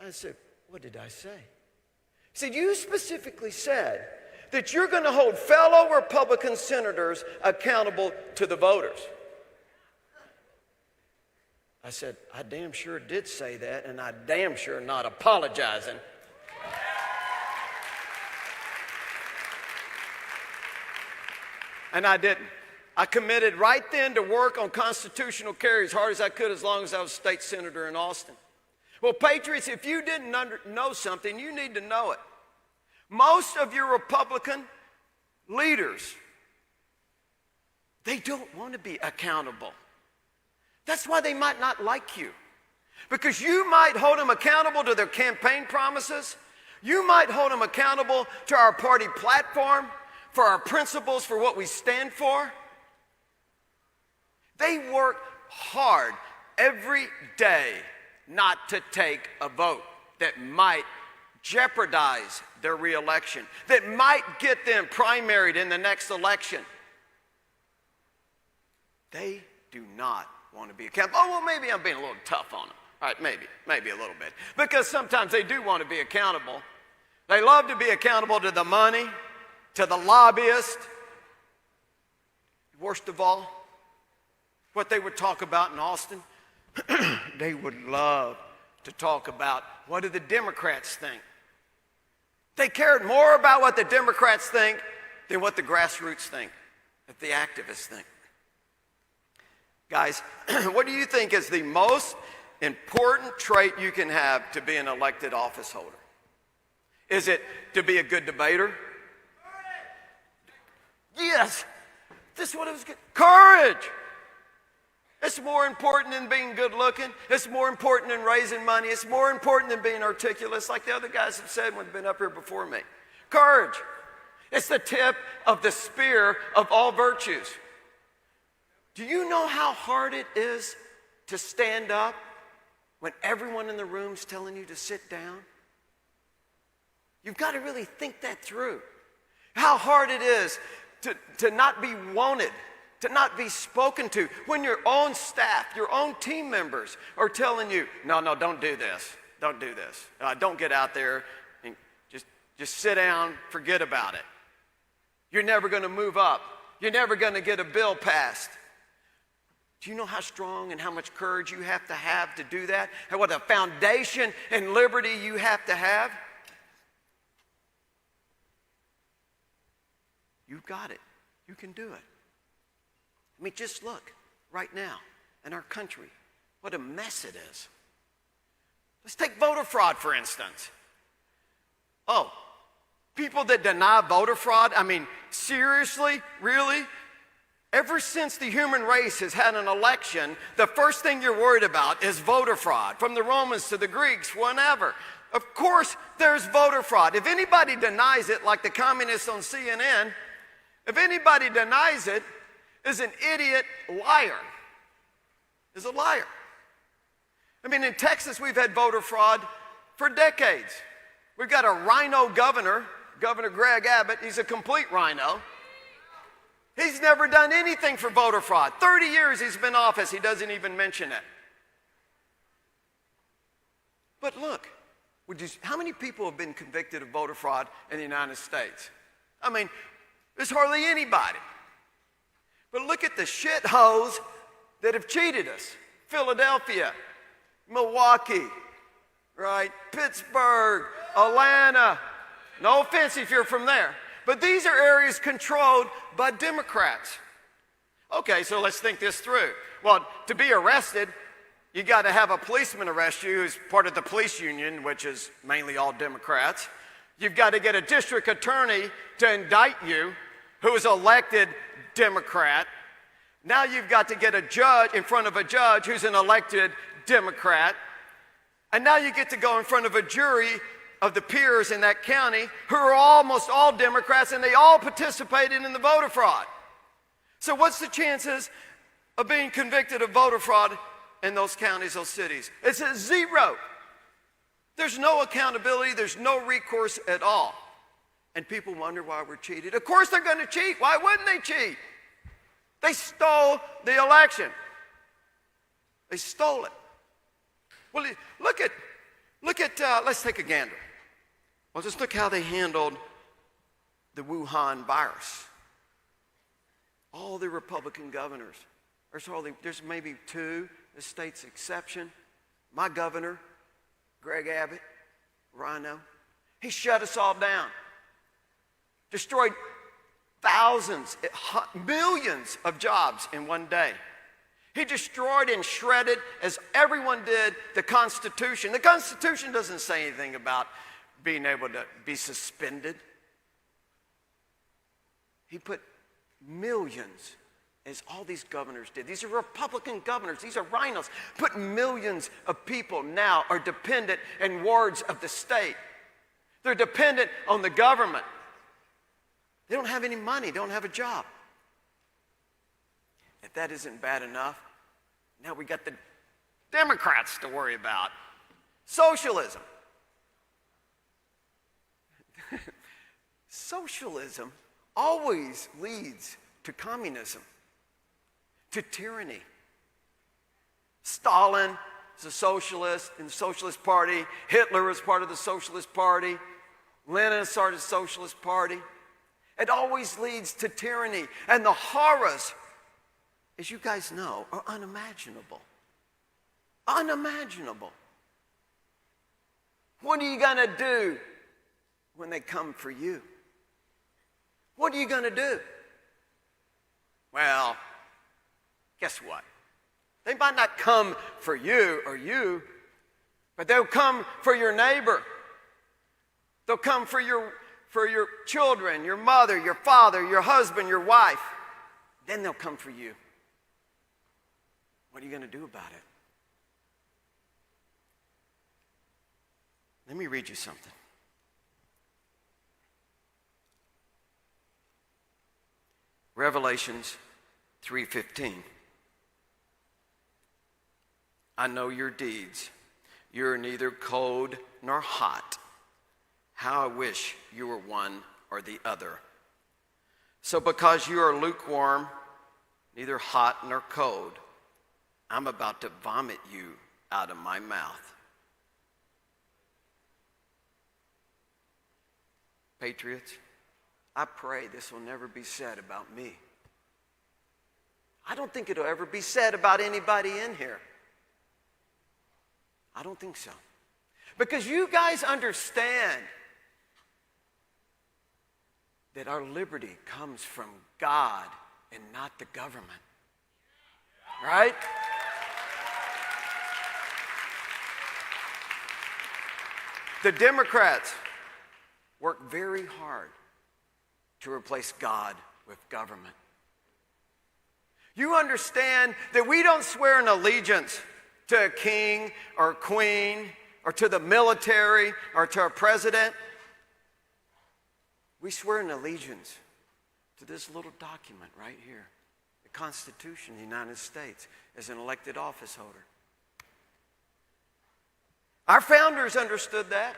I said, what did I say? He said, you specifically said that you're going to hold fellow Republican senators accountable to the voters. I said, I damn sure did say that, and I damn sure not apologizing. And I didn't. I committed right then to work on constitutional carry as hard as I could as long as I was state senator in Austin. Well, Patriots, if you didn't know something, you need to know it. Most of your Republican leaders, they don't want to be accountable. That's why they might not like you. Because you might hold them accountable to their campaign promises. You might hold them accountable to our party platform, for our principles, for what we stand for. They work hard every day not to take a vote that might jeopardize their reelection, that might get them primaried in the next election. They do not want to be accountable. Oh, well, maybe I'm being a little tough on them. All right, maybe a little bit. Because sometimes they do want to be accountable. They love to be accountable to the money, to the lobbyist. Worst of all, what they would talk about in Austin, they would love to talk about what do the Democrats think. They cared more about what the Democrats think than what the grassroots think, that the activists think. Guys, what do you think is the most important trait you can have to be an elected office holder? Is it to be a good debater? Yes. This is what it was good. Courage. It's more important than being good looking. It's more important than raising money. It's more important than being articulate. It's like the other guys have said when they've been up here before me. Courage. It's the tip of the spear of all virtues. Do you know how hard it is to stand up when everyone in the room's telling you to sit down? You've got to really think that through. How hard it is to not be wanted, to not be spoken to, when your own staff, your own team members are telling you, no, don't do this. Don't do this. Don't get out there and just sit down, forget about it. You're never going to move up. You're never going to get a bill passed. Do you know how strong and how much courage you have to do that? And what a foundation and liberty you have to have? You've got it. You can do it. I mean, just look right now in our country, what a mess it is. Let's take voter fraud, for instance. Oh, people that deny voter fraud, I mean, seriously, really? Ever since the human race has had an election, the first thing you're worried about is voter fraud, from the Romans to the Greeks, whenever. Of course, there's voter fraud. If anybody denies it, like the communists on CNN, if anybody denies it, is an idiot liar, is a liar. I mean, in Texas, we've had voter fraud for decades. We've got a rhino governor, Governor Greg Abbott. He's a complete rhino. He's never done anything for voter fraud. 30 years he's been in office. He doesn't even mention it. But look, how many people have been convicted of voter fraud in the United States? I mean, there's hardly anybody. But look at the shitholes that have cheated us. Philadelphia, Milwaukee, right? Pittsburgh, Atlanta. No offense if you're from there. But these are areas controlled by Democrats. Okay, so let's think this through. Well, to be arrested, you got to have a policeman arrest you who's part of the police union, which is mainly all Democrats. You've got to get a district attorney to indict you who is elected Democrat. Now you've got to get a judge in front of a judge who's an elected Democrat. And now you get to go in front of a jury of the peers in that county who are almost all Democrats, and they all participated in the voter fraud. So what's the chances of being convicted of voter fraud in those counties, those cities? It's a zero. There's no accountability. There's no recourse at all. And people wonder why we're cheated. Of course they're going to cheat. Why wouldn't they cheat? They stole the election. They stole it. Well, look at, let's take a gander. Well, just look how they handled the Wuhan virus. All the Republican governors, there's maybe 2, the state's exception. My governor, Greg Abbott, Rhino, he shut us all down. Destroyed thousands, millions of jobs in one day. He destroyed and shredded, as everyone did, the Constitution. The Constitution doesn't say anything about being able to be suspended. He put millions, as all these governors did. These are Republican governors. These are rhinos. Put millions of people now are dependent in wards of the state. They're dependent on the government. They don't have any money. They don't have a job. If that isn't bad enough, now we got the Democrats to worry about. Socialism. Socialism always leads to communism, to tyranny. Stalin is a socialist in the Socialist Party. Hitler was part of the Socialist Party. Lenin started the Socialist Party. It always leads to tyranny. And the horrors, as you guys know, are unimaginable. Unimaginable. What are you going to do when they come for you? What are you going to do? Well, guess what? They might not come for you, but they'll come for your neighbor. They'll come for your children, your mother, your father, your husband, your wife. Then they'll come for you. What are you going to do about it? Let me read you something. Revelations 3:15. I know your deeds. You're neither cold nor hot. How I wish you were one or the other. So because you are lukewarm, neither hot nor cold, I'm about to vomit you out of my mouth. Patriots, I pray this will never be said about me. I don't think it'll ever be said about anybody in here. I don't think so. Because you guys understand that our liberty comes from God and not the government. Right? The Democrats work very hard to replace God with government. You understand that we don't swear an allegiance to a king or a queen or to the military or to a president. We swear an allegiance to this little document right here, the Constitution of the United States, as an elected office holder. Our founders understood that.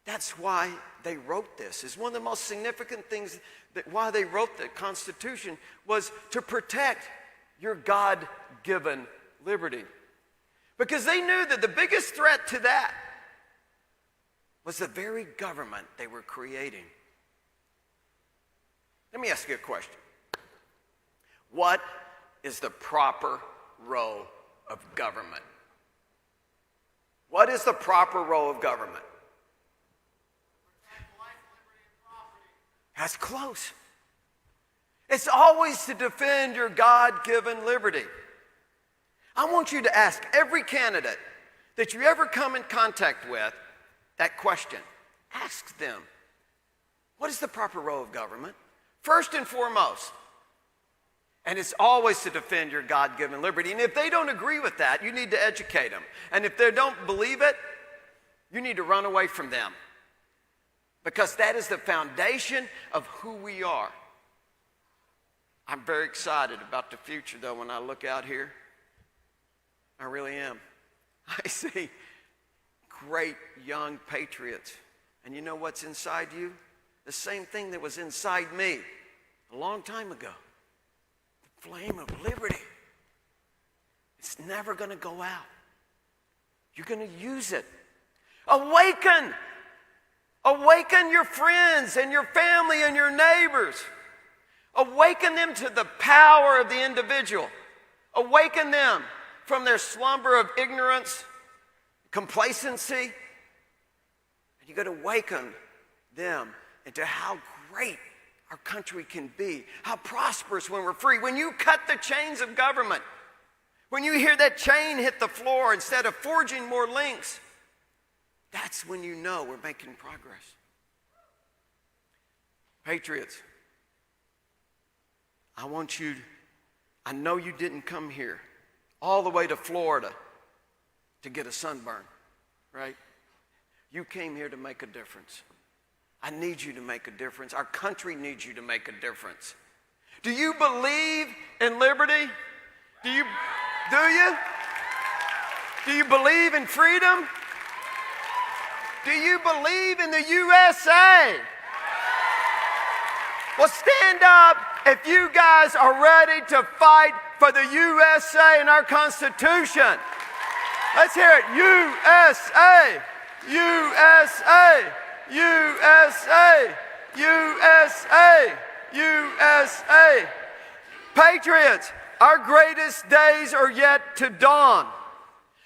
That's why they wrote this. It's one of the most significant things that why they wrote the Constitution was to protect your God-given liberty. Because they knew that the biggest threat to that was the very government they were creating. Let me ask you a question. What is the proper role of government? What is the proper role of government? That's close. It's always to defend your God-given liberty. I want you to ask every candidate that you ever come in contact with that question. Ask them, what is the proper role of government? First and foremost. And it's always to defend your God-given liberty. And if they don't agree with that, you need to educate them. And if they don't believe it, you need to run away from them. Because that is the foundation of who we are. I'm very excited about the future, though, when I look out here. I really am. I see great young patriots. And you know what's inside you? The same thing that was inside me a long time ago. The flame of liberty. It's never going to go out. You're going to use it. Awaken! Awaken your friends and your family and your neighbors. Awaken them to the power of the individual. Awaken them from their slumber of ignorance, complacency. And you got to awaken them into how great our country can be, how prosperous when we're free. When you cut the chains of government, when you hear that chain hit the floor instead of forging more links, that's when you know we're making progress. Patriots, I know you didn't come here all the way to Florida to get a sunburn, right? You came here to make a difference. I need you to make a difference. Our country needs you to make a difference. Do you believe in liberty? Do you? Do you believe in freedom? Do you believe in the USA? Well, stand up if you guys are ready to fight for the USA and our Constitution. Let's hear it. USA! USA! USA! USA! USA! Patriots, our greatest days are yet to dawn.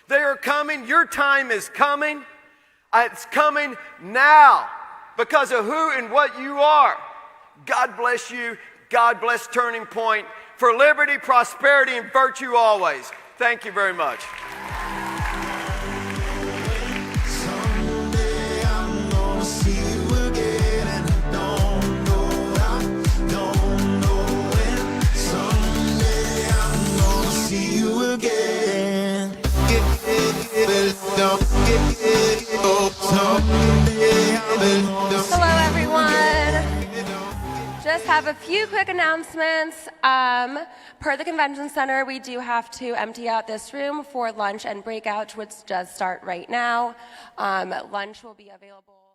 They are coming. Your time is coming. It's coming now because of who and what you are. God bless you. God bless Turning Point for liberty, prosperity, and virtue always. Thank you very much. Hello, everyone. Just have a few quick announcements. Per the convention center, we do have to empty out this room for lunch and breakout, which does start right now. Lunch will be available.